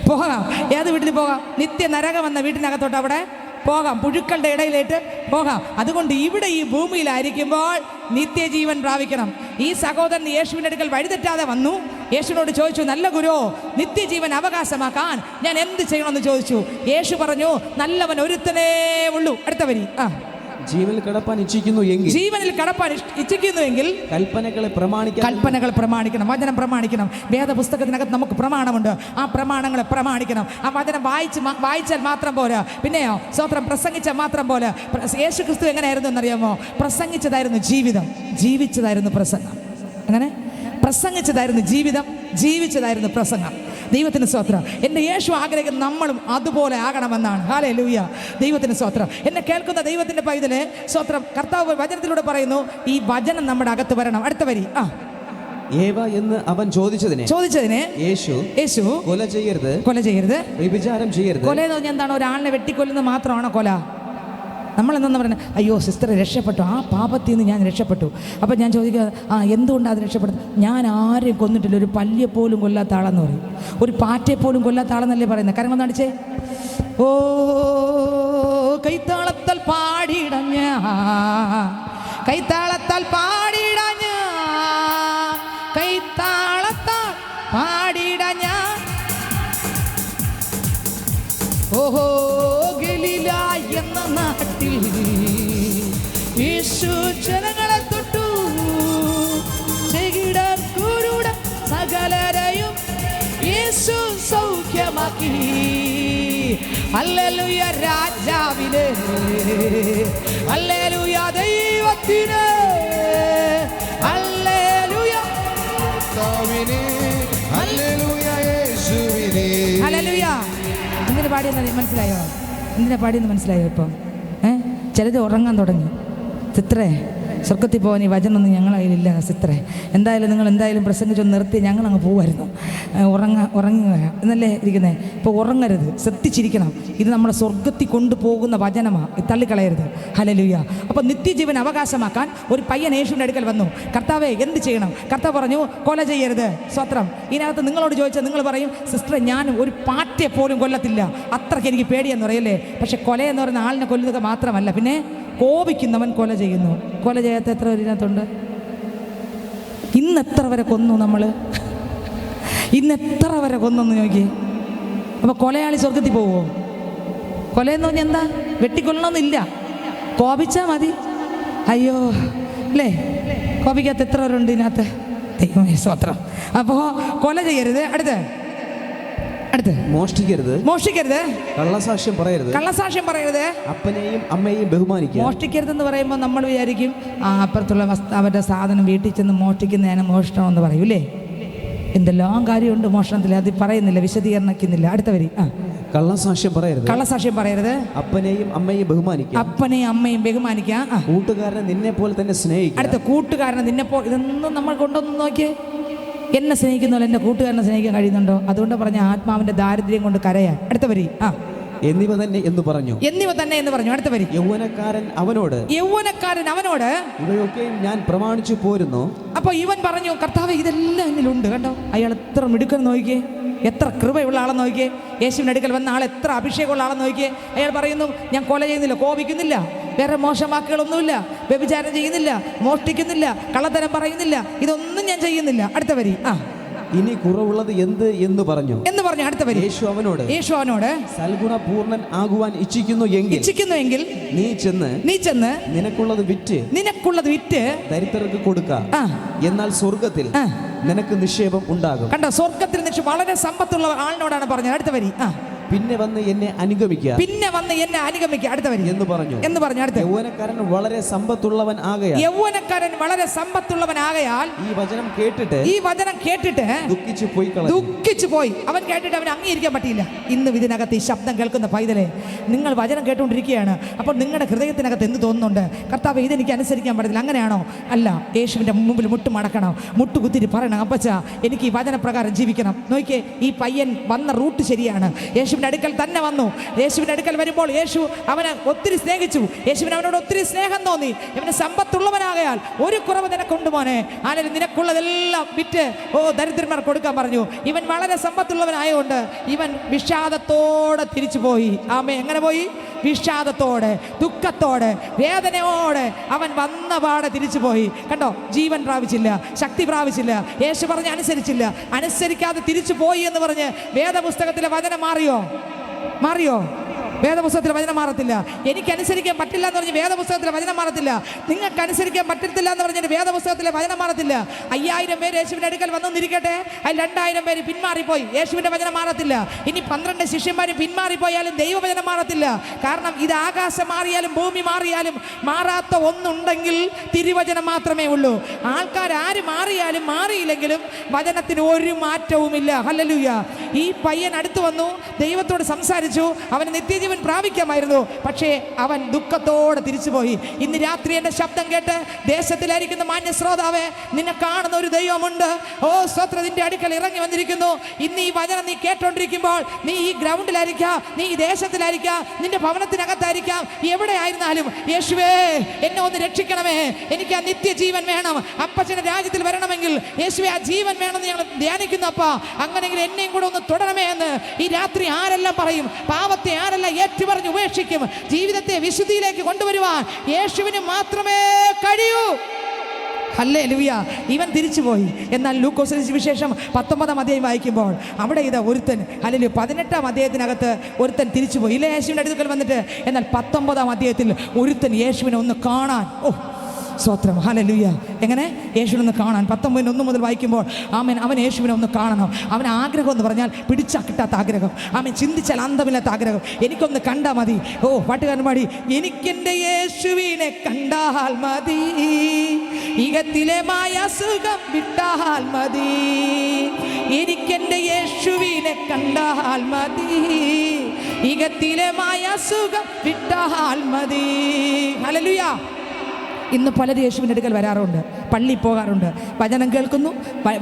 പോകാം. ഏത് വീട്ടിൽ പോകാം? നിത്യ നരകം എന്ന വീട്ടിനകത്തോട്ട് അവിടെ പോകാം, പുഴുക്കളുടെ ഇടയിലേട്ട് പോകാം. അതുകൊണ്ട് ഇവിടെ ഈ ഭൂമിയിലായിരിക്കുമ്പോൾ നിത്യജീവൻ പ്രാപിക്കണം. ഈ സഹോദരൻ യേശുവിൻ്റെ അടുക്കൽ വഴിതെറ്റാതെ വന്നു. യേശുവിനോട് ചോദിച്ചു, നല്ല ഗുരു, നിത്യജീവൻ അവകാശമാക്കാൻ ഞാൻ എന്ത് ചെയ്യണമെന്ന് ചോദിച്ചു. യേശു പറഞ്ഞു, നല്ലവൻ ഒരുത്തനേ ഉള്ളൂ. അടുത്ത വരി, ജീവനിൽ കടപ്പാൻ ഇച്ഛിക്കുന്നു എങ്കിൽ, ജീവനിൽ കടപ്പാൻ ഇച്ഛിക്കുന്നുവെങ്കിൽ കൽപ്പനകൾ പ്രമാണിക്കണം, വചനം പ്രമാണിക്കണം. വേദപുസ്തകത്തിനകത്ത് നമുക്ക് പ്രമാണമുണ്ട്, ആ പ്രമാണങ്ങളെ പ്രമാണിക്കണം. ആ വചനം വായിച്ചാൽ മാത്രം പോരാ, പിന്നെയോ സ്വത്രം പ്രസംഗിച്ചാൽ മാത്രം പോരാ. യേശു ക്രിസ്തു എങ്ങനെയായിരുന്നു എന്നറിയാമോ? പ്രസംഗിച്ചതായിരുന്നു ജീവിതം, ജീവിച്ചതായിരുന്നു പ്രസംഗം. അങ്ങനെ പ്രസംഗിച്ചതായിരുന്നു ജീവിതം, ജീവിച്ചതായിരുന്നു പ്രസംഗം. ദൈവത്തിന് സ്തോത്രം. എൻ്റെ യേശു ആഗ്രഹിക്കുന്ന നമ്മളും അതുപോലെ ആകണമെന്നാണ്. ഹല്ലേലൂയ, ദൈവത്തിന് സ്തോത്രം. എന്നെ കേൾക്കുന്ന ദൈവത്തിൻ്റെ പൈതലെ സ്തോത്രം. കർത്താവ് വചനത്തിലൂടെ പറയുന്നു, ഈ വചനം നമ്മുടെ അകത്ത് വരണം. അടുത്ത വരി, ഏവ എന്ന് അവൻ ചോദിച്ചതിന് യേശു കൊല ചെയ്യരുത്, വ്യഭിചാരം ചെയ്യരുത്. കൊല എന്ന് പറഞ്ഞാൽ എന്താണ്? ഒരാളിനെ വെട്ടിക്കൊല്ലുന്നത് മാത്രമാണോ കൊല? നമ്മളെന്താ പറയുന്നത്? അയ്യോ സിസ്റ്റർ രക്ഷപ്പെട്ടു, ആ പാപത്തിൽ നിന്ന് ഞാൻ രക്ഷപ്പെട്ടു. അപ്പം ഞാൻ ചോദിക്കുക, എന്തുകൊണ്ടാണ് അത് രക്ഷപ്പെട്ടത്? ഞാൻ ആരെയും കൊന്നിട്ടില്ല, ഒരു പല്ലിയെ പോലും കൊല്ലാത്ത ആളെന്ന് പറയും, ഒരു പാറ്റയെ പോലും കൊല്ലാത്ത ആളെന്നല്ലേ പറയുന്നത്. കാരണം ഒന്ന് അടിച്ചേ, ഓ കൈത്താളത്താൽ പാടിടഞ്ഞ, കൈത്താളത്താൽ പാടിടഞ്ഞ, കൈത്താളത്താൽ പാടിടഞ്ഞ, ഓഹോ ഗലീല എന്ന നാട്ടിൽ യേശു ജനങ്ങളെ തൊട്ടു, ചെകിടം കുരുടൻ സകലരെയും യേശു സൗഖ്യമാക്കി. ഹല്ലേലൂയ രാജാവിനെ, ഹല്ലേലൂയ ദൈവത്തിന്, ഹല്ലേലൂയ കർത്താവിനെ, ഹല്ലേലൂയ യേശുവിനെ. ഹല്ലേലൂയ. എന്തിനാ പാടിയെന്ന് മനസ്സിലായോ? എന്തിനാ പാടിയെന്ന് മനസ്സിലായോ? ഇപ്പം ചിലത് ഉറങ്ങാൻ തുടങ്ങി. ചിത്രേ സ്വർഗത്തിൽ പോകാൻ ഈ വചനമൊന്നും ഞങ്ങളുടെ കയ്യിലില്ല സിത്രേ. എന്തായാലും നിങ്ങൾ എന്തായാലും പ്രസംഗിച്ചൊന്ന് നിർത്തി ഞങ്ങളങ്ങ് പോകുമായിരുന്നു. ഉറങ്ങുക എന്നല്ലേ ഇരിക്കുന്നത്. ഇപ്പോൾ ഉറങ്ങരുത്, ശ്രദ്ധിച്ചിരിക്കണം. ഇത് നമ്മുടെ സ്വർഗത്തിൽ കൊണ്ടുപോകുന്ന വചനമാണ്, തള്ളിക്കളയരുത്. ഹല്ലേലൂയ. അപ്പോൾ നിത്യജീവൻ അവകാശമാക്കാൻ ഒരു പയ്യൻ യേശുവിൻ്റെ അടുക്കൽ വന്നു. കർത്താവേ എന്ത് ചെയ്യണം? കർത്താവ് പറഞ്ഞു, കൊല ചെയ്യരുത്. സ്വത്രം. ഇതിനകത്ത് നിങ്ങളോട് ചോദിച്ചാൽ നിങ്ങൾ പറയും, സിസ്റ്ററെ ഞാൻ ഒരു പാറ്റയെ പോലും കൊല്ലത്തില്ല, അത്രയ്ക്ക് എനിക്ക് പേടിയെന്ന് പറയല്ലേ. പക്ഷെ കൊലയെന്ന് പറയുന്ന ആളിനെ കൊല്ലുക മാത്രമല്ല, പിന്നെ കോപിക്കുന്നവൻ കൊല ചെയ്യുന്നു. കൊല ചെയ്യാത്ത എത്ര ഇതിനകത്തുണ്ട്? ഇന്ന് എത്ര വരെ കൊന്നു നമ്മൾ? ഇന്ന് എത്ര വരെ കൊന്നെന്ന് നോക്കി. അപ്പോൾ കൊലയാളി സ്വർഗത്തിൽ പോവോ? കൊലയെന്ന് പറഞ്ഞാൽ എന്താ? വെട്ടിക്കൊല്ലണമെന്നില്ല, കോപിച്ചാൽ മതി. അയ്യോ അല്ലേ, കോപിക്കാത്ത എത്ര പേരുണ്ട് ഇതിനകത്ത്? ദൈവമേ സ്തോത്രം. അപ്പോൾ കൊല ചെയ്യരുത്. അടുത്ത് മോഷ്ടിക്കരുത്, കള്ളസാക്ഷ്യം പറയരുത്, അപ്പനെയും അമ്മയെയും ബഹുമാനിക്കുക. മോഷ്ടിക്കരുതെന്ന് പറയുമ്പോൾ നമ്മൾ വിചാരിക്കും അപ്പുറത്തുള്ള അവരുടെ സാധനം വീട്ടിൽ ചെന്ന് മോഷ്ടിക്കുന്നതിന് മോഷണം എന്ന് പറയൂലേ. എന്തെല്ലാം കാര്യമുണ്ട് മോഷണത്തിൽ, അത് പറയുന്നില്ല, വിശദീകരിക്കുന്നില്ല. അടുത്ത വരി, കള്ളസാക്ഷ്യം പറയരുത്. കള്ളസാക്ഷ്യം പറയരുത്. അപ്പനെയും അമ്മയെയും ബഹുമാനിക്കുക. അപ്പനെയും അമ്മയും ബഹുമാനിക്കുക. കൂട്ടുകാരനെ നിന്നെ പോലെ തന്നെ സ്നേഹിക്കുക. അടുത്ത കൂട്ടുകാരനെ നിന്നെ പോലെ. ഇതൊന്നും നമ്മൾ കൊണ്ടൊന്നും നോക്കിയേ. എന്നെ സ്നേഹിക്കുന്നവർ എൻ്റെ കൂട്ടുകാരനെ സ്നേഹിക്കാൻ കഴിയുന്നുണ്ടോ? അതുകൊണ്ട് പറഞ്ഞ ആത്മാവിന്റെ ദാരിദ്ര്യം കൊണ്ട് കരയാൻ. അടുത്ത വരി. എന്നിവ തന്നെ എന്ന് പറഞ്ഞു. എന്നിവ തന്നെ എന്ന് പറഞ്ഞു. അടുത്ത വരി. യൗവനക്കാരൻ അവനോട് ഇവയൊക്കെയും ഞാൻ പ്രമാണിച്ചു പോരുന്നു. അപ്പൊ ഇവൻ പറഞ്ഞു, കർത്താവേ ഇതെല്ലാം എന്നിലുണ്ട്. കണ്ടോ, അയാൾ എത്ര മിടുക്കൻ നോക്കിയേ, എത്ര കൃപയുള്ള ആളെന്ന് നോക്കിയേ. യേശുവിൻ്റെ അടുക്കൽ വന്ന ആൾ എത്ര അഭിഷേകമുള്ള ആളെന്ന് നോക്കിയേ. അയാൾ പറയുന്നു, ഞാൻ കൊല ചെയ്യുന്നില്ല, കോപിക്കുന്നില്ല, വേറെ മോശം വാക്കുകളൊന്നുമില്ല, വ്യഭിചാരം ചെയ്യുന്നില്ല, മോഷ്ടിക്കുന്നില്ല, കള്ളത്തരം പറയുന്നില്ല, ഇതൊന്നും ഞാൻ ചെയ്യുന്നില്ല. അടുത്ത വരി. ഇനി കുറവുള്ളത് എന്ത് എന്ന് പറഞ്ഞു. അടുത്ത വരി. യേശു അവനോട് സൽഗുണപൂർണ്ണൻ ആകുവാൻ ഇച്ഛിക്കുന്നു എങ്കിൽ നീ ചെന്ന് നിനക്കുള്ളത് വിറ്റ് ദരിദ്രർക്ക് കൊടുക്ക, എന്നാൽ സ്വർഗത്തിൽ നിനക്ക് നിക്ഷേപം ഉണ്ടാകും. കണ്ടോ, സ്വർഗത്തിൽ നിക്ഷേപം. വളരെ സമ്പത്തുള്ള ആളിനോടാണ് പറഞ്ഞത്. അടുത്ത വരി. പിന്നെ വന്ന് എന്നെ അനുഗമിക്കുക. അടുത്ത വരി. എന്ന് പറഞ്ഞു. അടുത്ത. യൗവനക്കാരൻ വളരെ സമ്പത്തുള്ളവൻ ആകയാൽ ഈ വചനം കേട്ടിട്ട് ദുഃഖിച്ചു പോയി. അവൻ കേട്ടിട്ട് അവൻ അംഗീകരിക്കാൻ പറ്റിയില്ല. ഇന്ന് ഇതിനകത്ത് ഈ ശബ്ദം കേൾക്കുന്ന പൈതലെ, നിങ്ങൾ വചനം കേട്ടുകൊണ്ടിരിക്കുകയാണ്. അപ്പോൾ നിങ്ങളുടെ ഹൃദയത്തിനകത്ത് എന്ത് തോന്നുന്നുണ്ട്? കർത്താവ് ഇതെനിക്ക് അനുസരിക്കാൻ പറ്റത്തില്ല. അങ്ങനെയാണോ? അല്ല, യേശുവിൻ്റെ മുമ്പിൽ മുട്ടുമടക്കണം, മുട്ടുകുത്തിരി പറയണം, അപ്പച്ച എനിക്ക് ഈ വചനപ്രകാരം ജീവിക്കണം. നോക്കിയേ, ഈ പയ്യൻ വന്ന റൂട്ട് ശരിയാണ്. യേശുവിൻ്റെ അടുക്കൽ തന്നെ വന്നു. യേശുവിൻ്റെ അടുക്കൽ വരുമ്പോൾ യേശു അവനെ ഒത്തിരി സ്നേഹിച്ചു. യേശുവിന് അവനോട് ഒത്തിരി സ്നേഹം തോന്നി. ഇവന് സമ്പത്തുള്ളവനാകയാൽ ഒരു കുറവ് നിനക്കുണ്ട് മോനെ, ആണെങ്കിൽ നിനക്കുള്ളതെല്ലാം വിറ്റ് ദരിദ്രന്മാർ കൊടുക്കാൻ പറഞ്ഞു. ഇവൻ വളരെ സമ്പത്തുള്ളവനായതുകൊണ്ട് ഇവൻ വിഷാദത്തോടെ തിരിച്ചു പോയി. ആമേ. എങ്ങനെ പോയി? വിഷാദത്തോടെ, ദുഃഖത്തോടെ, വേദനയോടെ അവൻ വന്ന പാടെ തിരിച്ചു പോയി. കണ്ടോ, ജീവൻ പ്രാപിച്ചില്ല, ശക്തി പ്രാപിച്ചില്ല, യേശു പറഞ്ഞ് അനുസരിക്കാതെ തിരിച്ചു പോയി എന്ന് പറഞ്ഞ് വേദപുസ്തകത്തിലെ വചനം മാറിയോ? വേദപുസ്തകത്തിലെ വചനം മാറത്തില്ല. എനിക്ക് അനുസരിക്കാൻ പറ്റില്ല എന്ന് പറഞ്ഞ് വേദപുസ്തകത്തിലെ വചനം മാറത്തില്ല. നിങ്ങൾക്ക് അനുസരിക്കാൻ പറ്റത്തില്ല എന്ന് പറഞ്ഞിട്ട് വേദപുസ്തകത്തിലെ വചനം മാറത്തില്ല. 5000 പേര് യേശുവിൻ്റെ അടുക്കൽ വന്നിരിക്കട്ടെ, അതിൽ 2000 പേര് പിന്മാറിപ്പോയി, യേശുവിൻ്റെ വചനം മാറത്തില്ല. ഇനി 12 ശിഷ്യന്മാർ പിന്മാറിപ്പോയാലും ദൈവവചനം മാറത്തില്ല. കാരണം ഇത് ആകാശം മാറിയാലും ഭൂമി മാറിയാലും മാറാത്ത ഒന്നുണ്ടെങ്കിൽ തിരുവചനം മാത്രമേ ഉള്ളൂ. ആൾക്കാർ ആര് മാറിയാലും മാറിയില്ലെങ്കിലും വചനത്തിന് ഒരു മാറ്റവുമില്ല. ഹല്ലേലൂയ. ഈ പയ്യൻ അടുത്ത് വന്നു, ദൈവത്തോട് സംസാരിച്ചു, അവന് നിത്യജീവൻ പ്രാപിക്കാമായിരുന്നു. പക്ഷേ അവൻ ദുഃഖത്തോടെ തിരിച്ചുപോയി. ഇന്ന് രാത്രി എൻ്റെ ശബ്ദം കേട്ട് ദേശത്തിലായിരിക്കുന്ന മാന്യ ശ്രോതാവേ, നിന്നെ കാണുന്ന ഒരു ദൈവമുണ്ട്. സ്തോത്രത്തിന്റെ അടുക്കൽ ഇറങ്ങി വന്നിരിക്കുന്നു. ഇന്ന് ഈ വചനം നീ കേട്ടോണ്ടിരിക്കുമ്പോൾ നീ ഈ ഗ്രൗണ്ടിലായിരിക്കാം, നീ ഈ ദേശത്തിലായിരിക്കാം, നിന്റെ ഭവനത്തിനകത്തായിരിക്കാം, എവിടെ ആയിരുന്നാലും യേശുവേ എന്നെ ഒന്ന് രക്ഷിക്കണമേ, എനിക്ക് ആ നിത്യജീവൻ വേണം, അപ്പച്ചന്റെ രാജ്യത്തിൽ വരണമെങ്കിൽ യേശുവേ ആ ജീവൻ വേണമെന്ന് ഞങ്ങൾ ധ്യാനിക്കുന്നു. അപ്പ അങ്ങനെയെങ്കിൽ എന്നെയും കൂടെ ഒന്ന് തുടരണമേ എന്ന് ഈ രാത്രി ആരെല്ലാം പറയും? പാവത്തെ ആരെല്ലാം ഏറ്റുപറഞ്ഞ് ഉപേക്ഷിക്കും? ജീവിതത്തെ വിശുദ്ധിയിലേക്ക് കൊണ്ടുവരുവാൻ യേശുവിന് മാത്രമേ കഴിയൂ. ഹല്ലേലൂയ. ഇവൻ തിരിച്ചുപോയി. എന്നാൽ ലൂക്കോസിന്റെ സുവിശേഷം 19-ാം അധ്യായം വായിക്കുമ്പോൾ അവിടെ ഇത് ഒരുത്തൻ, അല്ലെങ്കിൽ 18-ാം അധ്യായത്തിനകത്ത് ഒരുത്തൻ തിരിച്ചുപോയി. ഇല്ല, യേശുവിൻ്റെ അടുക്കൽ വന്നിട്ട്. എന്നാൽ 19-ാം അധ്യായത്തിൽ ഒരുത്തൻ യേശുവിനെ ഒന്ന് കാണാൻ, സ്തോത്രം, ഹല്ലേലൂയ. എങ്ങനെ? യേശുവിനെ കാണാൻ 19:1 മുതൽ വായിക്കുമ്പോൾ അവൻ യേശുവിനെ ഒന്ന് കാണണം. അവൻ ആഗ്രഹം എന്ന് പറഞ്ഞാൽ പിടിച്ചാൽ കിട്ടാത്ത ആഗ്രഹം, ചിന്തിച്ചാൽ അന്തമില്ലാത്ത ആഗ്രഹം. എനിക്കൊന്ന് കണ്ടാൽ മതി. പാട്ടുകാരൻ പാടി, എനിക്കെൻ്റെ യേശുവിനെ കണ്ടാൽ മതി, ഇഹത്തിലെ മായ സുഖം വിട്ടാൽ മതി, എനിക്കെൻ്റെ യേശുവിനെ കണ്ടാൽ മതി, ഇഹത്തിലെ മായ സുഖം വിട്ടാൽ മതി. ഹല്ലേലൂയ. ഇന്ന് പലരും യേശുവിൻ്റെ അടുക്കൽ വരാറുണ്ട്, പള്ളിയിൽ പോകാറുണ്ട്, വചനം കേൾക്കുന്നു,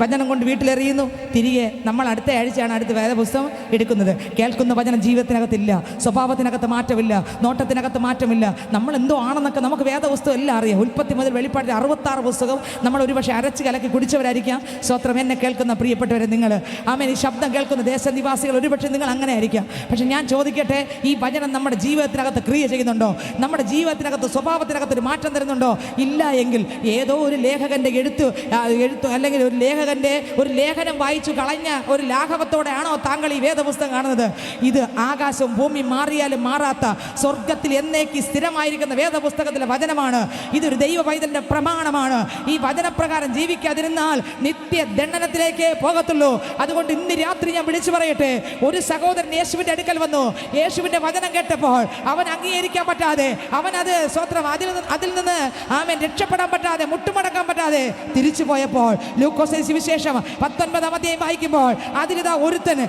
വചനം കൊണ്ട് വീട്ടിലെറിയുന്നു. തിരികെ നമ്മൾ അടുത്ത ആഴ്ചയാണ് അടുത്ത വേദപുസ്തകം എടുക്കുന്നത്. കേൾക്കുന്ന വചനം ജീവിതത്തിനകത്തില്ല, സ്വഭാവത്തിനകത്ത് മാറ്റമില്ല, നോട്ടത്തിനകത്ത് മാറ്റമില്ല. നമ്മൾ എന്തോ ആണെന്നൊക്കെ നമുക്ക് വേദപുസ്തകം എല്ലാം അറിയാം. ഉൽപ്പത്തി മുതൽ വെളിപ്പാടിൻ്റെ 66 പുസ്തകം നമ്മൾ ഒരുപക്ഷെ അരച്ച് കലക്കി കുടിച്ചവരായിരിക്കാം. സ്വത്രം എന്നെ കേൾക്കുന്ന പ്രിയപ്പെട്ടവരെ, നിങ്ങൾ ഈ ശബ്ദം കേൾക്കുന്ന ദേശനിവാസികൾ ഒരുപക്ഷെ നിങ്ങൾ അങ്ങനെ ആയിരിക്കാം. പക്ഷെ ഞാൻ ചോദിക്കട്ടെ, ഈ വചനം നമ്മുടെ ജീവിതത്തിനകത്ത് ക്രിയ ചെയ്യുന്നുണ്ടോ? നമ്മുടെ ജീവിതത്തിനകത്ത് സ്വഭാവത്തിനകത്ത് ഒരു മാറ്റം തരുന്നുണ്ടോ? ഇല്ല എങ്കിൽ ഏതോ ഒരു ലേഖകൻ്റെ എഴുത്ത് അല്ലെങ്കിൽ ഒരു ലേഖനം വായിച്ചു കളഞ്ഞ ഒരു ലാഘവത്തോടെയാണോ താങ്കൾ ഈ വേദപുസ്തകം കാണുന്നത്? ഇത് ആകാശവും ഭൂമി മാറിയാലും മാറാത്ത, സ്വർഗത്തിൽ എന്നേക്ക് സ്ഥിരമായിരിക്കുന്ന വേദപുസ്തകത്തിലെ വചനമാണ്. ഇതൊരു ദൈവ പൈതലിന്റെ പ്രമാണമാണ്. ഈ വചനപ്രകാരം ജീവിക്കാതിരുന്നാൽ നിത്യ ദണ്ഡനത്തിലേക്ക് പോകത്തുള്ളൂ. അതുകൊണ്ട് ഇന്ന് രാത്രി ഞാൻ വിളിച്ചു പറയട്ടെ, ഒരു സഹോദരൻ യേശുവിൻ്റെ അടുക്കൽ വന്നു. യേശുവിൻ്റെ വചനം കേട്ടപ്പോൾ അവൻ അംഗീകരിക്കാൻ പറ്റാതെ അവൻ അത് സ്വത്രം അതിൽ നിന്ന് ആമേൻ രക്ഷപ്പെടാൻ പറ്റാതെ മുട്ടുമടക്കാൻ പറ്റാതെ തിരിച്ചു പോയപ്പോൾ ലൂക്കോസിന്റെ സുവിശേഷം 19 അധ്യായം വായിക്കുമ്പോൾ അതിലിതാ ഒരുത്തൻ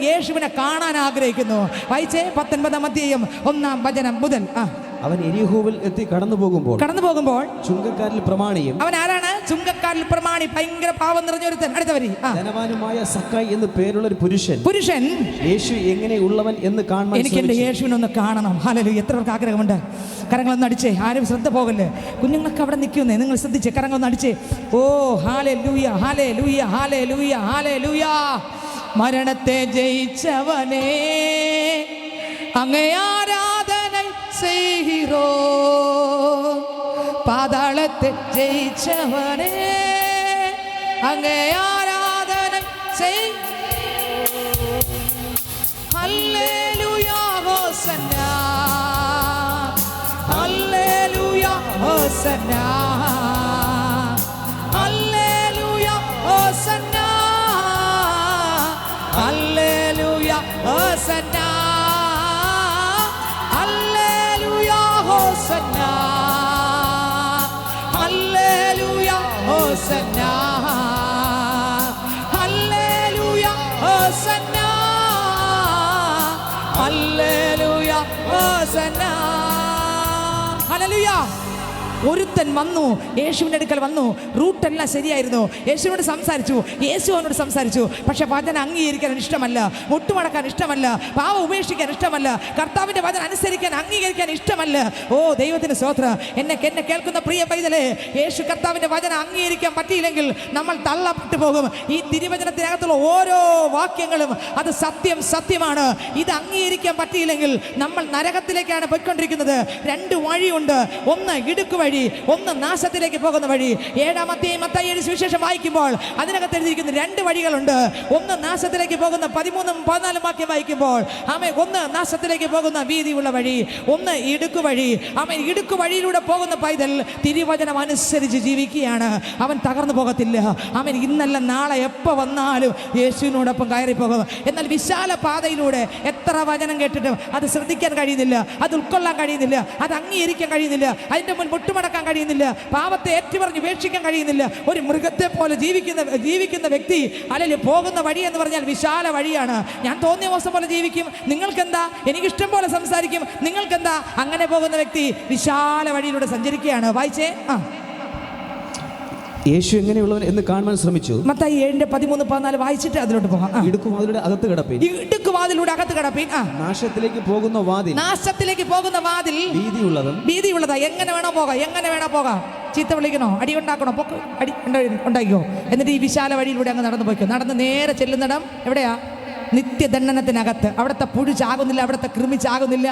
യേശുവിനെ കാണാൻ ആഗ്രഹിക്കുന്നു. വായിച്ചേ 19 അധ്യായം 1 വചനം മുതൽ. അവൻ എരിഹോവിൽ എത്തി കടന്നു പോകുമ്പോൾ ചുങ്കക്കാരിൽ പ്രമാണിയും. അവൻ ആരാണ്? ചുങ്കക്കാരിൽ പ്രമാണി, ഭയങ്കര പാവം നിറഞ്ഞ ഒരുത്തൻ. അടുത്തവരി ധനവാനുമായ സക്കായി എന്ന് പേരുള്ള ഒരു പുരുഷൻ യേശു എങ്ങനെയുള്ളവൻ എന്ന് കാണാൻ എനിക്ക് എന്റെ യേശുവിനൊന്ന് കാണണം. ഹല്ലേലൂയ. എത്ര പേർക്ക് ആഗ്രഹമുണ്ട്? കരങ്ങളൊന്ന് അടിച്ചേ, ആരും ശ്രദ്ധ പോകല്ലേ. കുഞ്ഞുങ്ങളൊക്കെ അവിടെ നിൽക്കുന്നേ, നിങ്ങൾ ശ്രദ്ധിച്ചേ, കരങ്ങളൊന്ന് അടിച്ചേ. ഓ ഹല്ലേലൂയ, ഹല്ലേലൂയ, ഹല്ലേലൂയ, ഹല്ലേലൂയ. മരണത്തെ ജയിച്ചവനേ അങ്ങേ ആരാധന ചെയ്கிறோ, പാതാളത്തെ ജയിച്ചവനേ അങ്ങേ ആരാധന ചെയ്. ഹല്ലേലൂയ ഹോസന്ന, ഹല്ലേലൂയ ഹോസന്ന, ഹല്ലേലൂയ ഹോസന്ന, ഹല്ലേലൂയ ഹോസന്ന, ഹല്ലേലൂയ ഹോസന്ന, ഹല്ലേലൂയ ഹോസന്ന, ഹല്ലേലൂയ ഹോസന്ന, ഹല്ലേലൂയ ഹോസന്ന. ഹല്ലേലൂയ. ഒരുത്തൻ വന്നു, യേശുവിൻ്റെ അടുക്കൽ വന്നു. റൂട്ടെല്ലാം ശരിയായിരുന്നു. യേശുവിനോട് സംസാരിച്ചു, യേശു അവനോട് സംസാരിച്ചു. പക്ഷെ വചനം അംഗീകരിക്കാൻ ഇഷ്ടമല്ല, മുട്ടുമടക്കാൻ ഇഷ്ടമല്ല, പാവം ഉപേക്ഷിക്കാൻ ഇഷ്ടമല്ല, കർത്താവിൻ്റെ വചനം അനുസരിക്കാൻ അംഗീകരിക്കാൻ ഇഷ്ടമല്ല. ഓ ദൈവത്തിന് സ്തോത്രം. എന്നെ കേൾക്കുന്ന പ്രിയ പൈതലേ, യേശു കർത്താവിൻ്റെ വചനം അംഗീകരിക്കാൻ പറ്റിയില്ലെങ്കിൽ നമ്മൾ തള്ളപ്പെട്ടു പോകും. ഈ തിരുവചനത്തിനകത്തുള്ള ഓരോ വാക്യങ്ങളും അത് സത്യമാണ്. ഇത് അംഗീകരിക്കാൻ പറ്റിയില്ലെങ്കിൽ നമ്മൾ നരകത്തിലേക്കാണ് പോയിക്കൊണ്ടിരിക്കുന്നത്. 2 വഴിയുണ്ട്. ഒന്ന് ഇടുക്ക് വഴി, ഒന്ന് നാശത്തിലേക്ക് പോകുന്ന വഴി. 7 അധ്യായം മത്തായിയുടെ സുവിശേഷം വായിക്കുമ്പോൾ അതിനകത്ത് എഴുതിയിരിക്കുന്ന 2 വഴികളുണ്ട്. ഒന്ന് നാശത്തിലേക്ക് പോകുന്ന 13 14 വാക്യം വായിക്കുമ്പോൾ ഒന്ന് നാശത്തിലേക്ക് പോകുന്ന വീതിയുള്ള വഴി, ഒന്ന് ഇടുക്ക് വഴി. ഇടുക്ക് വഴിയിലൂടെ പോകുന്ന പൈതൽ തിരുവചനം അനുസരിച്ച് ജീവിക്കുകയാണ്. അവൻ തകർന്നു പോകത്തില്ല. ഇന്നല്ല നാളെ എപ്പോൾ വന്നാലും യേശുവിനോടൊപ്പം കയറിപ്പോകും. എന്നാൽ വിശാല പാതയിലൂടെ എത്ര വചനം കേട്ടിട്ടും അത് ശ്രദ്ധിക്കാൻ കഴിയുന്നില്ല, അത് ഉൾക്കൊള്ളാൻ കഴിയുന്നില്ല, അത് അംഗീകരിക്കാൻ കഴിയുന്നില്ല, അതിൻ്റെ മുൻ മുട്ടുമടക്കാൻ കഴിയുന്നില്ല, പാപത്തെ ഏറ്റുപറഞ്ഞ് ഉപേക്ഷിക്കാൻ കഴിയുന്നില്ല. ഒരു മൃഗത്തെ പോലെ ജീവിക്കുന്ന വ്യക്തി അല്ലെങ്കിൽ പോകുന്ന വഴി എന്ന് പറഞ്ഞാൽ വിശാല വഴിയാണ്. ഞാൻ തോന്നിയ ദിവസം പോലെ ജീവിക്കും, നിങ്ങൾക്കെന്താ, എനിക്കിഷ്ടം പോലെ സംസാരിക്കും, നിങ്ങൾക്കെന്താ. അങ്ങനെ പോകുന്ന വ്യക്തി വിശാല വഴിയിലൂടെ സഞ്ചരിക്കുകയാണ്. വായിച്ചേ. യേശു എങ്ങനെയുള്ളവൻ എന്ന് കാണാൻ ശ്രമിച്ചു. മത്തായി 7:13-14 വായിച്ചിട്ട് അതിലോട്ട് പോകാം. ഇടുക്കുവാതിലൂടെ അകത്ത് കിടപ്പീൻ. നാശത്തിലേക്ക് പോകുന്ന വാതിൽ വീതിയുള്ളതാ. എങ്ങനെ വേണോ പോകാം. ചീത്ത വിളിക്കണോ, അടി ഉണ്ടാക്കണോ, അടി ഉണ്ടാക്കിക്കോ. എന്നിട്ട് ഈ വിശാല വഴിയിലൂടെ അങ്ങ് നടന്നു പോയിക്കോ. നടന്ന് നേരെ ചെല്ലുന്നിടം എവിടെയാ? നിത്യദണ്ഡനത്തിനകത്ത്. അവിടുത്തെ പുഴു ചാകുന്നില്ല, അവിടുത്തെ കൃമി ചാകുന്നില്ല,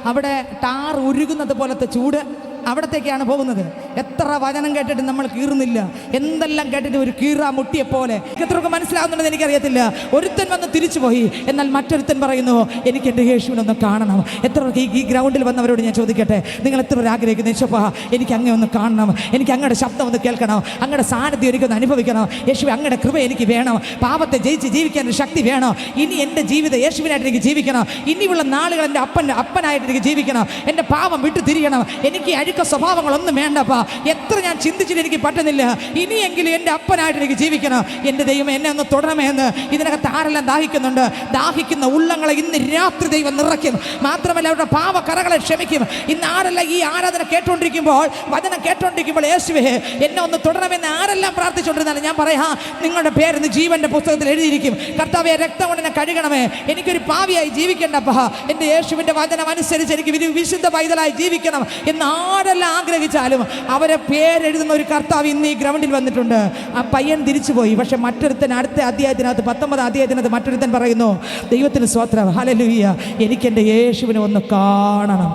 അവിടെ ടാർ ഉരുകുന്നത് പോലത്തെ ചൂട്, അവിടത്തേക്കാണ് പോകുന്നത്. എത്ര വചനം കേട്ടിട്ട് നമ്മൾ കീറുന്നില്ല, എന്തെല്ലാം കേട്ടിട്ട് ഒരു കീറാ മുട്ടിയെ പോലെ. എത്രയൊക്കെ മനസ്സിലാവുന്നുണ്ടെന്ന് എനിക്കറിയത്തില്ല. ഒരുത്തൻ വന്ന് തിരിച്ചുപോയി, എന്നാൽ മറ്റൊരുത്തൻ പറയുന്നു എനിക്ക് എൻ്റെ യേശുവിനൊന്ന് കാണണം. എത്രയൊക്കെ ഈ ഗ്രൗണ്ടിൽ വന്നവരോട് ഞാൻ ചോദിക്കട്ടെ, നിങ്ങൾ എത്ര പേർ ആഗ്രഹിക്കുന്നു, യേശുപ്പാ എനിക്ക് അങ്ങേ ഒന്ന് കാണണം, എനിക്ക് അങ്ങയുടെ ശബ്ദം ഒന്ന് കേൾക്കണം, അങ്ങയുടെ സാന്നിധ്യം എനിക്കൊന്ന് അനുഭവിക്കണം, യേശുവേ അങ്ങയുടെ കൃപ എനിക്ക് വേണം, പാപത്തെ ജയിച്ച് ജീവിക്കാൻ ഒരു ശക്തി വേണം, ഇനി എൻ്റെ ജീവിതം യേശുവിനായിട്ട് എനിക്ക് ജീവിക്കണം, ഇനിയുള്ള നാളുകൾ എൻ്റെ അപ്പനായിട്ട് എനിക്ക് ജീവിക്കണം, എൻ്റെ പാപം വിട്ടു തിരിയണം, എനിക്ക് അഴുക്ക സ്വഭാവങ്ങളൊന്നും വേണ്ടപ്പാ, എത്ര ഞാൻ ചിന്തിച്ചിട്ട് എനിക്ക് പറ്റുന്നില്ല, ഇനിയെങ്കിലും എൻ്റെ അപ്പനായിട്ട് എനിക്ക് ജീവിക്കണം, എൻ്റെ ദൈവം എന്നെ ഒന്ന് തുടരണമേ എന്ന് ഇതിനകത്ത് ആരെല്ലാം ദാഹിക്കുന്നുണ്ട്. ദാഹിക്കുന്ന ഉള്ളങ്ങളെ ഇന്ന് രാത്രി ദൈവം നിറയ്ക്കും. മാത്രമല്ല അവരുടെ പാവക്കറകളെ ക്ഷമിക്കും. ഇന്ന് ആരെല്ലാം ഈ ആരാധന കേട്ടുകൊണ്ടിരിക്കുമ്പോൾ, വചനം കേട്ടുകൊണ്ടിരിക്കുമ്പോൾ, യേശുവേ എന്നെ ഒന്ന് തുടരണമെന്ന് ആരെല്ലാം പ്രാർത്ഥിച്ചുകൊണ്ടിരുന്നാലും ഞാൻ പറയാം, നിങ്ങളുടെ പേരിന്ന് ജീവന്റെ പുസ്തകത്തിൽ എഴുതിയിരിക്കും. കർത്താവേ രക്തം കൊണ്ട് എന്നെ കഴുകണമേ, എനിക്കൊരു പാവിയായി ജീവിക്കേണ്ടപ്പാ, എൻ്റെ യേശുവിൻ്റെ വചനം അനുസരിച്ച് എനിക്ക് വിശുദ്ധ പൈതലായി ജീവിക്കണം എന്ന് ആരെല്ലാം ആഗ്രഹിച്ചാലും അവരെ പേരെഴുതുന്ന ഒരു കർത്താവ് ഇന്ന് ഈ ഗ്രൗണ്ടിൽ വന്നിട്ടുണ്ട്. ആ പയ്യൻ തിരിച്ചുപോയി. പക്ഷെ മറ്റൊരുത്തൻ അടുത്ത അധ്യായത്തിനകത്ത് 19 അധ്യായത്തിനകത്ത് മറ്റൊരുത്തൻ പറയുന്നു, ദൈവത്തിന് സ്തോത്രം, ഹല്ലേലൂയ, എനിക്ക് എൻ്റെ യേശുവിനെ ഒന്ന് കാണണം.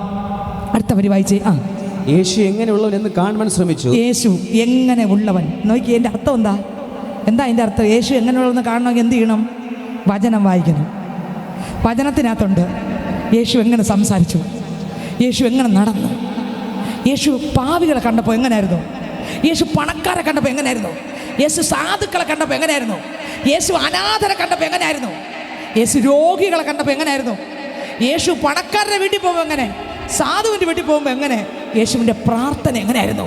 അടുത്ത വരി വായിച്ചേ. യേശു എങ്ങനെയുള്ളവൻ എന്ന് കാണാൻ ശ്രമിച്ചു. യേശു എങ്ങനെ ഉള്ളവൻ നോക്കി. എൻ്റെ അർത്ഥം എന്താ അതിൻ്റെ അർത്ഥം? യേശു എങ്ങനെയുള്ളതെന്ന് കാണണമെങ്കിൽ എന്ത് ചെയ്യണം? വചനം വായിക്കണം. വചനത്തിനകത്തുണ്ട് യേശു എങ്ങനെ സംസാരിച്ചു, യേശു എങ്ങനെ നടന്നു, യേശു പാവികളെ കണ്ടപ്പോൾ എങ്ങനെയായിരുന്നു, യേശു പണക്കാരെ കണ്ടപ്പോൾ എങ്ങനെയായിരുന്നു, യേശു സാധുക്കളെ കണ്ടപ്പോൾ എങ്ങനെയായിരുന്നു, യേശു അനാഥരെ കണ്ടപ്പോൾ എങ്ങനെയായിരുന്നു, യേശു രോഗികളെ കണ്ടപ്പോൾ എങ്ങനെയായിരുന്നു, യേശു പണക്കാരുടെ വീട്ടിൽ പോകുമ്പോൾ എങ്ങനെ, സാധുവിൻ്റെ വീട്ടിൽ പോകുമ്പോൾ എങ്ങനെ, യേശുവിൻ്റെ പ്രാർത്ഥന എങ്ങനെയായിരുന്നു,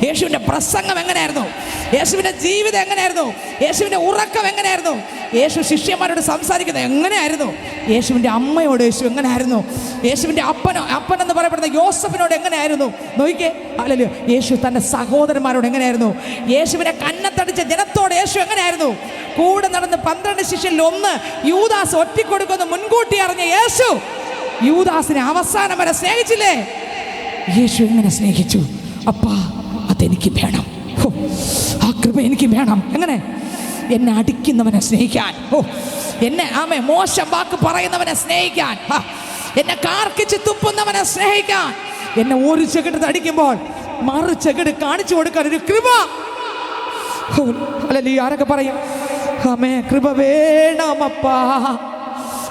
യേശുവിൻ്റെ പ്രസംഗം എങ്ങനെയായിരുന്നു, യേശുവിൻ്റെ ജീവിതം എങ്ങനെയായിരുന്നു, യേശുവിൻ്റെ ഉറക്കം എങ്ങനെയായിരുന്നു, യേശു ശിഷ്യന്മാരോട് സംസാരിക്കുന്നത് എങ്ങനെയായിരുന്നു, യേശുവിൻ്റെ അമ്മയോട് യേശു എങ്ങനെയായിരുന്നു, യേശുവിൻ്റെ അപ്പൻ എന്ന് പറയപ്പെടുന്ന യോസഫിനോട് എങ്ങനെയായിരുന്നു. നോക്കിക്കേ, അല്ലല്ലോ, യേശു തൻ്റെ സഹോദരന്മാരോട് എങ്ങനെയായിരുന്നു, യേശുവിനെ കന്നത്തടിച്ച ജനത്തോട് യേശു എങ്ങനെയായിരുന്നു, കൂടെ നടന്ന് 12 ശിഷ്യരിൽ ഒന്ന് യൂദാസ് ഒറ്റിക്കൊടുക്കുമെന്ന് മുൻകൂട്ടി അറിഞ്ഞ യേശു യൂദാസിനെ അവസാനം വരെ സ്നേഹിച്ചില്ലേ? യേശു എങ്ങനെ സ്നേഹിച്ചു? അപ്പാ, അതെനിക്ക് വേണം, ആ കൃപ എനിക്ക് വേണം. എങ്ങനെ? എന്നെ അടിക്കുന്നവനെ സ്നേഹിക്കാൻ, എന്നെ മോശം വാക്ക് പറയുന്നവനെ സ്നേഹിക്കാൻ, എന്നെ കാർക്കിച്ച് തുപ്പുന്നവനെ സ്നേഹിക്കാൻ, എന്നെ ഒരു ചെകിട് അടിക്കുമ്പോൾ മറു ചെകിട് കാണിച്ചു കൊടുക്കാൻ ഒരു കൃപ. അല്ലല്ലേ, ആരൊക്കെ പറയും ആമേ, കൃപ വേണമപ്പാ,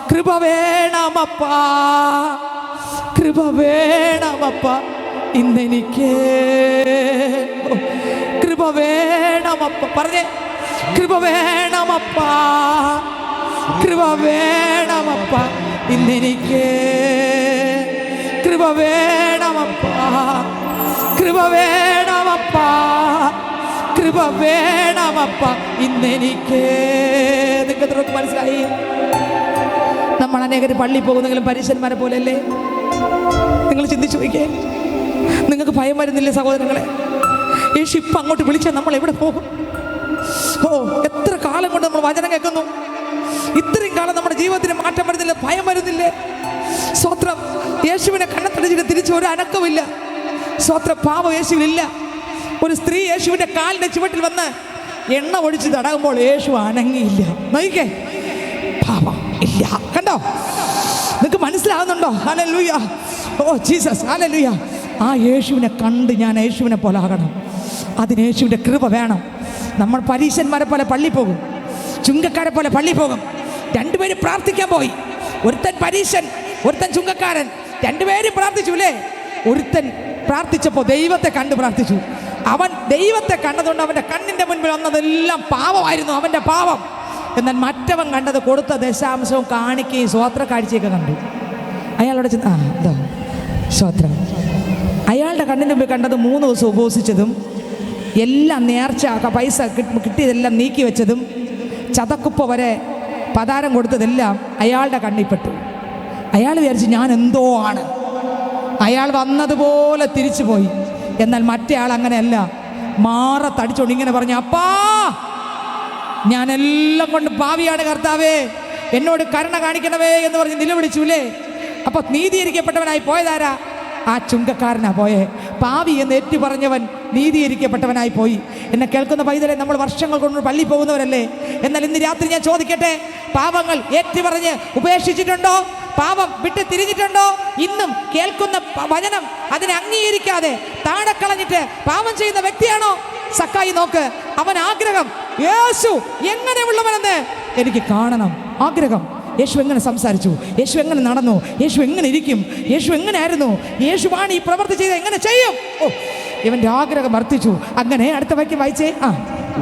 കൃപ വേണമപ്പാ, കൃപ വേണമപ്പാ ഇന്നെനിക്ക്, കൃപ വേണമപ്പ. പറഞ്ഞേ, കൃപ വേണമപ്പാ, കൃപ വേണമപ്പ ഇന്നെനിക്ക്, കൃപ വേണമപ്പാ, കൃപ വേണമപ്പാ, കൃപ വേണമപ്പ ഇന്നെനിക്ക്. നിങ്ങൾക്ക് മനസ്സിലായി? നമ്മൾ അനേകര് പള്ളി പോകുന്നെങ്കിലും പരീശന്മാരെ പോലെയല്ലേ? നിങ്ങൾ ചിന്തിച്ചു നോക്കിയേ. നിങ്ങൾക്ക് ഭയം വരുന്നില്ലേ സഹോദരങ്ങളെ? യേശു ഇപ്പം അങ്ങോട്ട് വിളിച്ചാൽ നമ്മൾ എവിടെ പോകും? എത്ര കാലം കൊണ്ട് നമ്മൾ വചനം കേൾക്കുന്നു, ഇത്രയും കാലം നമ്മുടെ ജീവിതത്തിന് മാറ്റം വരുന്നില്ല, ഭയം വരുന്നില്ലേ? സ്വത്രം, യേശുവിനെ കണ്ണത്തടിച്ചിട്ട് തിരിച്ച് ഒരു അനക്കമില്ല. സ്വത്രം, പാപം യേശുവിനില്ല. ഒരു സ്ത്രീ യേശുവിൻ്റെ കാലിൻ്റെ ചുവട്ടിൽ വന്ന് എണ്ണ ഒഴിച്ച് തടകുമ്പോൾ യേശു അനങ്ങിയില്ല. നോക്കിക്കേ, പാപം ഇല്ല. കണ്ടോ? നിങ്ങൾക്ക് മനസ്സിലാകുന്നുണ്ടോ? Hallelujah, Jesus, hallelujah. ആ യേശുവിനെ കണ്ട് ഞാൻ യേശുവിനെ പോലെ ആകണം. അതിന് യേശുവിൻ്റെ കൃപ വേണം. നമ്മൾ പരീശന്മാരെ പോലെ പള്ളി പോകും, ചുങ്കക്കാരെ പോലെ പള്ളി പോകും. രണ്ടുപേരും പ്രാർത്ഥിക്കാൻ പോയി. ഒരുത്തൻ പരീശൻ, ഒരുത്തൻ ചുങ്കക്കാരൻ. രണ്ടുപേരും പ്രാർത്ഥിച്ചു അല്ലേ? ഒരുത്തൻ പ്രാർത്ഥിച്ചപ്പോൾ ദൈവത്തെ കണ്ട് പ്രാർത്ഥിച്ചു. അവൻ ദൈവത്തെ കണ്ടതുകൊണ്ട് അവൻ്റെ കണ്ണിൻ്റെ മുൻപിൽ വന്നതെല്ലാം പാപമായിരുന്നു, അവൻ്റെ പാപം. എന്നാൽ മറ്റവൻ കണ്ടത് കൊടുത്ത ദശാംശവും കാണിക്കുകയും സ്വോത്ര കാഴ്ചയൊക്കെ കണ്ടു. അയാളോട് എന്തോ സ്വോത്രം. അയാളുടെ കണ്ണിൻ്റെ മുമ്പിൽ കണ്ടത് 3 ദിവസം ഉപവസിച്ചതും എല്ലാം നേർച്ച പൈസ കിട്ടിയതെല്ലാം നീക്കി വെച്ചതും ചതക്കുപ്പ വരെ പതാരം കൊടുത്തതെല്ലാം അയാളുടെ കണ്ണിൽപ്പെട്ടു. അയാൾ വിചാരിച്ചു ഞാൻ എന്തോ ആണ്. അയാൾ വന്നതുപോലെ തിരിച്ചു പോയി. എന്നാൽ മറ്റേ ആൾ അങ്ങനെയല്ല, മാറത്തടിച്ചോണ്ട് ഇങ്ങനെ പറഞ്ഞു, അപ്പാ, ഞാനെല്ലാം കൊണ്ട് പാവിയാണ് കർത്താവേ, എന്നോട് കരുണ കാണിക്കണവേ എന്ന് പറഞ്ഞ് നിലവിളിച്ചുല്ലേ. അപ്പൊ നീതീകരിക്കപ്പെട്ടവനായി പോയതാരാ? ആ ചുങ്കക്കാരനാ പോയേ. പാവി എന്ന് ഏറ്റു പറഞ്ഞവൻ നീതീകരിക്കപ്പെട്ടവനായി പോയി. എന്നെ കേൾക്കുന്ന പൈതലെ, നമ്മൾ വർഷങ്ങൾ കൊണ്ട് പള്ളി പോകുന്നവരല്ലേ? എന്നാൽ ഇന്ന് രാത്രി ഞാൻ ചോദിക്കട്ടെ, പാപങ്ങൾ ഏറ്റു പറഞ്ഞ് ഉപേക്ഷിച്ചിട്ടുണ്ടോ? പാപം വിട്ട് തിരിഞ്ഞിട്ടുണ്ടോ? ഇന്നും കേൾക്കുന്ന വചനം അതിനെ അംഗീകരിക്കാതെ താഴെ കളഞ്ഞിട്ട് പാപം ചെയ്യുന്ന വ്യക്തിയാണോ? സക്കായി നോക്ക്, അവൻ ആഗ്രഹം യേശു എങ്ങനെയുള്ളവനെന്ന് എനിക്ക് കാണണം. ആഗ്രഹം. യേശു എങ്ങനെ സംസാരിച്ചു, യേശു എങ്ങനെ നടന്നു, യേശു എങ്ങനെ ഇരിക്കും, യേശു എങ്ങനെയായിരുന്നു, യേശുവാണ് ഈ പ്രവൃത്തി ചെയ്ത് എങ്ങനെ ചെയ്യും. ഇവന്റെ ആഗ്രഹം വർദ്ധിച്ചു. അങ്ങനെ അടുത്ത വാക്യം വായിച്ചേ.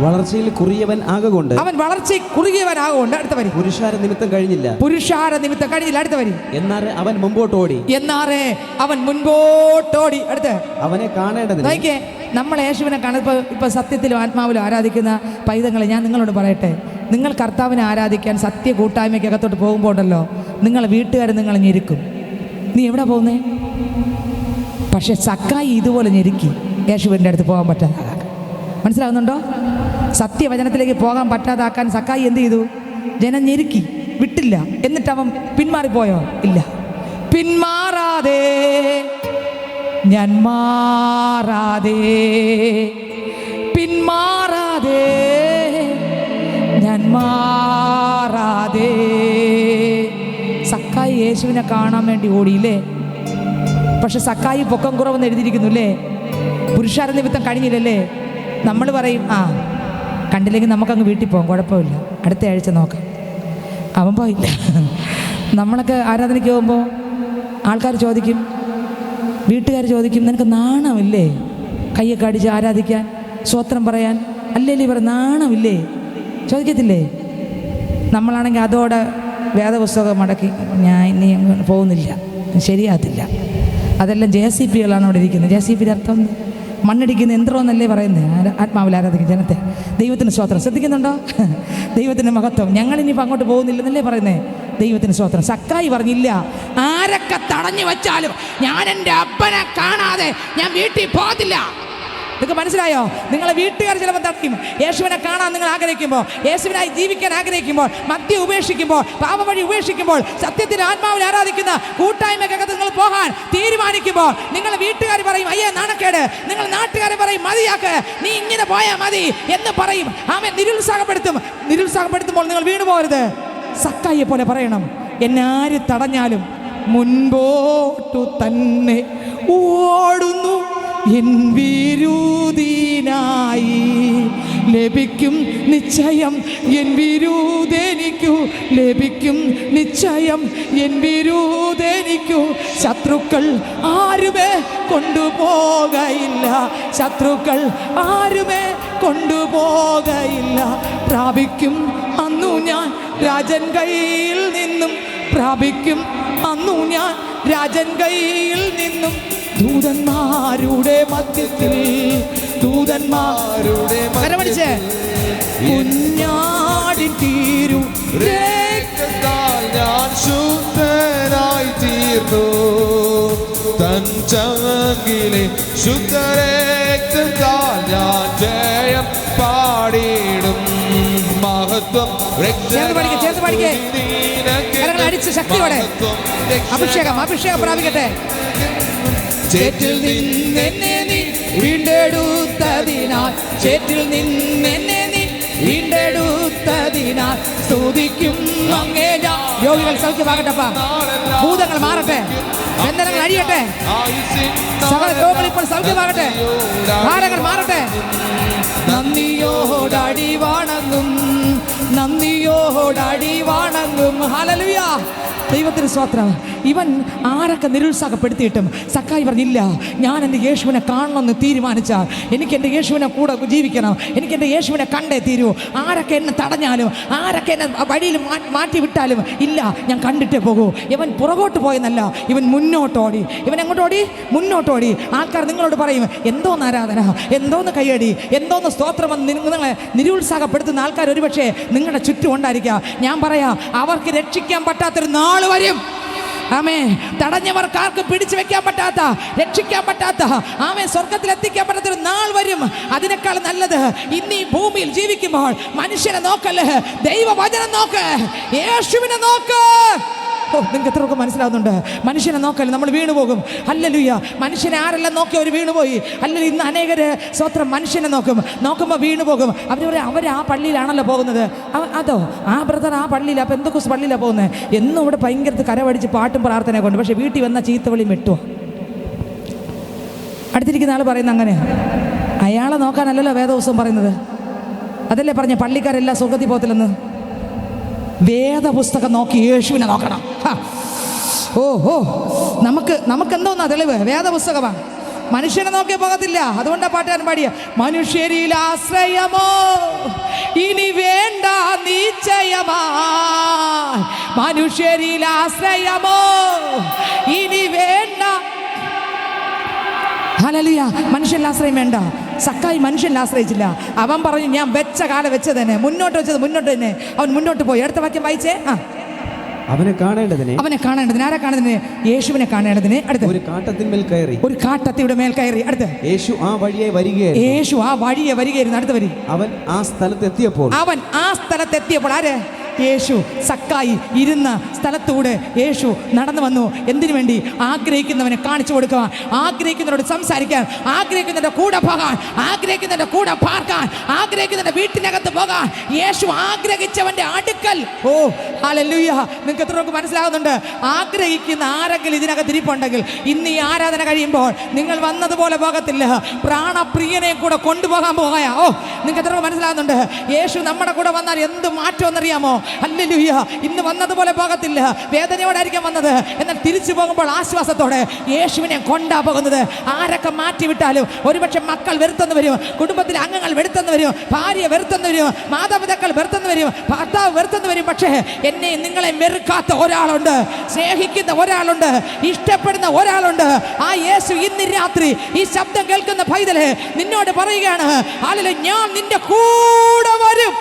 വളർച്ചയിൽ കുറിയവൻ ആകൊണ്ട് അവൻ വളർച്ചയിൽ കുറുകിയവനാകൊണ്ട്. അടുത്ത വരി. പുരുഷാര നിമിത്തം കഴിഞ്ഞില്ല. പുരുഷാര നിമിത്തം കഴിഞ്ഞില്ല. അടുത്ത വരി. എന്നാറേ അവൻ മുമ്പോട്ടോടി. എന്നാറേ അവൻ മുൻപോട്ടോടി. അടുത്ത് അവനെ കാണേണ്ടത്. നോക്കിയേ, നമ്മൾ യേശുവിനെ കാണുമ്പോൾ ഇപ്പൊ സത്യത്തിലും ആത്മാവിലും ആരാധിക്കുന്ന പൈതങ്ങളെ ഞാൻ നിങ്ങളോട് പറയട്ടെ, നിങ്ങൾ കർത്താവിനെ ആരാധിക്കാൻ സത്യ കൂട്ടായ്മയ്ക്കകത്തോട്ട് പോകുമ്പോണ്ടല്ലോ, നിങ്ങളെ വീട്ടുകാർ നിങ്ങളെ ഞെരുക്കും. നീ എവിടെ പോകുന്നേ? പക്ഷെ സക്കായി ഇതുപോലെ ഞെരുക്കി യേശുവിൻ്റെ അടുത്ത് പോകാൻ പറ്റാതാക്കാൻ. മനസ്സിലാകുന്നുണ്ടോ? സത്യവചനത്തിലേക്ക് പോകാൻ പറ്റാതാക്കാൻ സക്കായി എന്ത് ചെയ്തു? ജനം ഞെരുക്കി, വിട്ടില്ല. എന്നിട്ട് അവൻ പിന്മാറിപ്പോയോ? ഇല്ല. പിന്മാറാതെ ഞാൻ മാറാതെ, പിന്മാറാതെ ഞാൻ മാറാതെ. സക്കായി യേശുവിനെ കാണാൻ വേണ്ടി ഓടിയില്ലേ? പക്ഷെ സക്കായി പൊക്കം കുറവെന്ന് എഴുതിയിരിക്കുന്നു അല്ലേ? പുരുഷാര നിമിത്തം കഴിഞ്ഞില്ലല്ലേ? നമ്മൾ പറയും കണ്ടില്ലെങ്കിൽ നമുക്കങ്ങ് വീട്ടിൽ പോകാം, കുഴപ്പമില്ല, അടുത്ത ആഴ്ച നോക്കാം. അവൻ പോയില്ല. നമ്മളൊക്കെ ആരാധനയ്ക്ക് പോകുമ്പോൾ ആൾക്കാർ ചോദിക്കും, വീട്ടുകാർ ചോദിക്കും, നിനക്ക് നാണമില്ലേ കയ്യൊക്കെ അടിച്ച് ആരാധിക്കാൻ, സ്വത്രം പറയാൻ? അല്ലേ പറ, നാണമില്ലേ? ചോദിക്കത്തില്ലേ? നമ്മളാണെങ്കിൽ അതോടെ വേദപുസ്തകം മടക്കി, ഞാൻ ഇനി പോകുന്നില്ല, ശരിയാകത്തില്ല. അതെല്ലാം JCBകളാണ് അവിടെ ഇരിക്കുന്നത്. JCB അർത്ഥം മണ്ണടിക്കുന്ന യന്ത്രമെന്നല്ലേ പറയുന്നത്. ആത്മാവിൽ ആരാധിക്കും ജനത്തെ. ദൈവത്തിന് സ്തോത്രം. ശ്രദ്ധിക്കുന്നുണ്ടോ? ദൈവത്തിൻ്റെ മഹത്വം. ഞങ്ങളിനിപ്പോൾ അങ്ങോട്ട് പോകുന്നില്ലെന്നല്ലേ പറയുന്നത്. ദൈവത്തിന് സ്തോത്രം. സക്കായി പറഞ്ഞില്ല, ആരൊക്കെ തടഞ്ഞു വെച്ചാലും ഞാൻ എൻ്റെ അപ്പനെ കാണാതെ ഞാൻ വീട്ടിൽ പോകത്തില്ല. നിങ്ങൾക്ക് മനസ്സിലായോ? നിങ്ങളെ വീട്ടുകാർ ചിലപ്പോൾ തടയും. യേശുവിനെ കാണാൻ നിങ്ങൾ ആഗ്രഹിക്കുമ്പോൾ, യേശുവിനായി ജീവിക്കാൻ ആഗ്രഹിക്കുമ്പോൾ, മദ്യം ഉപേക്ഷിക്കുമ്പോൾ, പാപവഴി ഉപേക്ഷിക്കുമ്പോൾ, സത്യത്തിൽ ആത്മാവിൽ ആരാധിക്കുന്ന കൂട്ടായ്മക്കകത്ത് നിങ്ങൾ പോകാൻ തീരുമാനിക്കുമ്പോൾ നിങ്ങളെ വീട്ടുകാർ പറയും അയ്യേ നാണക്കേട്. നിങ്ങൾ നാട്ടുകാരെ പറയും മതിയാക്ക്, നീ ഇങ്ങനെ പോയാൽ മതി എന്ന് പറയും. ആമേൻ. നിരുത്സാഹപ്പെടുത്തുമ്പോൾ നിങ്ങൾ വീണു പോകരുത്. സക്കായിയെ പോലെ പറയണം, എന്നെ ആര് തടഞ്ഞാലും മുൻപോട്ടു തന്നെ ഓടുന്നു എൻ വിരുദിനായി. ലഭിക്കും നിശ്ചയം എൻ വിരുദെനിക്കു, ലഭിക്കും നിശ്ചയം എൻ വിരുദെനിക്കു. ശത്രുക്കൾ ആരുമേ കൊണ്ടുപോകയില്ല, ശത്രുക്കൾ ആരുമേ കൊണ്ടുപോകയില്ല. പ്രാപിക്കും അന്നു ഞാൻ രാജൻ കയ്യിൽ നിന്നും, പ്രാപിക്കും അന്നു ഞാൻ രാജൻ കയ്യിൽ നിന്നും. ദൂതന്മാരുടെ മധ്യത്തിൽ, ദൂതന്മാരുടെ കുഞ്ഞാടിൻ തീരു രക്തത്താൽ ഞാൻ ശുദ്ധനായി തീർന്നു. തൻ ചങ്കിലെ ശുദ്ധരക്തത്താൽ ഞാൻ ജയം പാടിയിടും. മഹത്വം അടിച്ച് ശക്തിയോടെ അഭിഷേകം പ്രാപിക്കട്ടെ. ചേറ്റിൽ നിന്നെന്നെ നീ വീണ്ടെടുത്തതിനാൽ, ചേറ്റിൽ നിന്നെന്നെ നീ വീണ്ടെടുത്തതിനാൽ സ്തുതിക്കും അങ്ങേ ഞാൻ. രോഗികൾ സൗഖ്യമാകട്ടെപ്പാ, ഭൂതങ്ങൾ മാറട്ടെ, ബന്ധനങ്ങൾ അഴിയട്ടെ, സകല രോഗങ്ങൾ ഇപ്പോൾ സൗഖ്യമാകട്ടെ, ഭാരങ്ങൾ മാറട്ടെ. നന്ദിയോടടി വണങ്ങും, നന്ദിയോടടി വണങ്ങും. ഹല്ലേലൂയ. ദൈവത്തിന് സ്തോത്രം. ഇവൻ ആരൊക്കെ നിരുത്സാഹപ്പെടുത്തിയിട്ടും സക്കായി പറഞ്ഞില്ല, ഞാൻ എൻ്റെ യേശുവിനെ കാണണമെന്ന് തീരുമാനിച്ചാൽ എനിക്ക് എൻ്റെ യേശുവിനെ കൂടെ ജീവിക്കണം, എനിക്ക് എൻ്റെ യേശുവിനെ കണ്ടേ തീരൂ. ആരൊക്കെ എന്നെ തടഞ്ഞാലും, ആരൊക്കെ എന്നെ വഴിയിൽ മാറ്റി വിട്ടാലും ഇല്ല, ഞാൻ കണ്ടിട്ടേ പോകൂ. ഇവൻ പുറകോട്ട് പോയെന്നല്ല, ഇവൻ മുന്നോട്ടോടി. ഇവൻ എങ്ങോട്ടോടി? മുന്നോട്ടോടി. ആൾക്കാർ നിങ്ങളോട് പറയും എന്തോന്ന് ആരാധന, എന്തോന്ന് കയ്യടി, എന്തോന്ന് സ്തോത്രമെന്ന് നിങ്ങളെ നിരുത്സാഹപ്പെടുത്തുന്ന ആൾക്കാർ ഒരുപക്ഷെ നിങ്ങളുടെ ചുറ്റും ഉണ്ടായിരിക്കാം. ഞാൻ പറയാം, അവർക്ക് രക്ഷിക്കാൻ പറ്റാത്തൊരു നാൾ വരും. ആമേ. തടഞ്ഞവർക്കാർക്ക് പിടിച്ചു വെക്കാൻ പറ്റാത്ത, രക്ഷിക്കാൻ പറ്റാത്ത, ആമേ, സ്വർഗത്തിൽ എത്തിക്കാൻ പറ്റാത്തൊരു നാൾ വരും. അതിനേക്കാൾ നല്ലത് ഇന്ന് ഈ ഭൂമിയിൽ ജീവിക്കുമ്പോൾ മനുഷ്യനെ നോക്കല്ലേ, ദൈവവചനം നോക്ക്, യേശുവിനെ നോക്ക്. നിങ്ങൾക്ക് എത്രയൊക്കെ മനസ്സിലാവുന്നുണ്ട്? മനുഷ്യനെ നോക്കല്ലേ, നമ്മൾ വീണുപോകും. ഹല്ലേലൂയ. മനുഷ്യനെ ആരെല്ലാം നോക്കി അവർ വീണുപോയി. അല്ലെങ്കിൽ ഇന്ന് അനേകര് സ്വത്രം മനുഷ്യനെ നോക്കുമ്പോൾ വീണുപോകും. അവർ ആ പള്ളിയിലാണല്ലോ പോകുന്നത്. അതോ ആ ബ്രദർ ആ പള്ളിയിൽ, അപ്പം എന്തൊക്കെ പള്ളിയിലാണ് പോകുന്നത് എന്നും ഇവിടെ ഭയങ്കര കരവടിച്ച് പാട്ടും പ്രാർത്ഥന കൊണ്ട്, പക്ഷേ വീട്ടിൽ വന്ന ചീത്തവിളി വെട്ടുക. അടുത്തിരിക്കുന്ന ആൾ പറയുന്നത് അങ്ങനെ. അയാളെ നോക്കാനല്ലല്ലോ വേദവസം പറയുന്നത്. അതല്ലേ പറഞ്ഞ പള്ളിക്കാരെല്ലാം സ്വർഗത്തിൽ പോകത്തില്ലെന്ന്. വേദപുസ്തകം നോക്കി യേശുവിനെ നോക്കണം. ഓഹോ, നമുക്ക് എന്തോന്നാ തെളിവ്? വേദപുസ്തകമാണ്. മനുഷ്യനെ നോക്കിയേ പോകത്തില്ല. അതുകൊണ്ടാണ് പാട്ടുകാരൻ പാടിയ മനുഷ്യരിൽ ആശ്രയമോ ഇനി വേണ്ട നിശ്ചയമാ, മനുഷ്യരിൽ ആശ്രയമോ ഇനി വേണ്ട. ഹല്ലേലൂയ. മനുഷ്യനിൽ ആശ്രയം വേണ്ട. സക്കായി മനുഷ്യനിൽ ആശ്രയിച്ചില്ല. അവൻ പറഞ്ഞു ഞാൻ വെച്ച കാലം വെച്ചത് തന്നെ, മുന്നോട്ട് വെച്ചത് മുന്നോട്ട് തന്നെ. അവൻ മുന്നോട്ട് പോയി. അടുത്ത വാക്യം വായിച്ചേ. അവനെ കാണേണ്ടതിന്. ആരാ കാണുന്നതിന്? യേശുവിനെ കാണേണ്ടതിന്. അടുത്ത് ഒരു കാട്ടത്തിന്മേൽ കയറി, ഒരു കാട്ടത്തിയുടെ മേൽ കയറി. അടുത്ത് യേശു ആ വഴിയെ വരികയായിരുന്നു. അടുത്ത വരി. അവൻ ആ സ്ഥലത്തെത്തിയപ്പോൾ ആര്? യേശു. സക്കായി ഇരുന്ന സ്ഥലത്തൂടെ യേശു നടന്നു വന്നു. എന്തിനു വേണ്ടി? ആഗ്രഹിക്കുന്നവനെ കാണിച്ചു കൊടുക്കാൻ, ആഗ്രഹിക്കുന്നവരോട് സംസാരിക്കാൻ, ആഗ്രഹിക്കുന്നവരുടെ കൂടെ പോകാൻ, ആഗ്രഹിക്കുന്നവരുടെ കൂടെ പാർക്കാൻ, ആഗ്രഹിക്കുന്നവരുടെ വീട്ടിനകത്ത് പോകാൻ യേശു ആഗ്രഹിച്ചവന്റെ അടുക്കൽ. ഓ ഹല്ലേലൂയ. നിങ്ങൾക്ക് എത്രയൊക്കെ മനസ്സിലാകുന്നുണ്ട്? ആഗ്രഹിക്കുന്ന ആരെങ്കിലും ഇതിനകത്ത് ഇരിപ്പുണ്ടെങ്കിൽ ഇന്ന് ഈ ആരാധന കഴിയുമ്പോൾ നിങ്ങൾ വന്നതുപോലെ പോകത്തില്ല, പ്രാണപ്രിയനെ കൂടെ കൊണ്ടുപോകാൻ പോകാ. ഓ, നിങ്ങൾക്ക് എത്രയൊക്കെ മനസ്സിലാകുന്നുണ്ട്? യേശു നമ്മുടെ കൂടെ വന്നാൽ എന്ത് മാറ്റമെന്നറിയാമോ? ഹല്ലേലൂയ. ഇന്ന് വന്നതുപോലെ പോകത്തില്ല, വേദനയോടായിരിക്കും വന്നത്. എന്നാൽ തിരിച്ചു പോകുമ്പോൾ ആശ്വാസത്തോടെ യേശുവിനെ കൊണ്ടാ പോകുന്നത്. ആരൊക്കെ മാറ്റിവിട്ടാലും, ഒരുപക്ഷെ മക്കൾ വെറുത്തെന്ന് വരും, കുടുംബത്തിലെ അംഗങ്ങൾ വെറുത്തെന്ന് വരും, ഭാര്യ വെറുത്തെന്ന് വരും, മാതാപിതാക്കൾ മാതാപിതാക്കൾ വെറുത്തെന്ന് വരും, ഭർത്താവ് വെറുത്തെന്ന് വരും. പക്ഷേ എന്നെ നിങ്ങളെ വെറുക്കാത്ത ഒരാളുണ്ട്, സ്നേഹിക്കുന്ന ഒരാളുണ്ട്, ഇഷ്ടപ്പെടുന്ന ഒരാളുണ്ട്. ആ യേശു ഇന്ന് രാത്രി ഈ ശബ്ദം കേൾക്കുന്ന പൈതല് നിന്നോട് പറയുകയാണ്, ഹല്ലേലൂയ, ഞാൻ നിന്റെ കൂടെ വരും.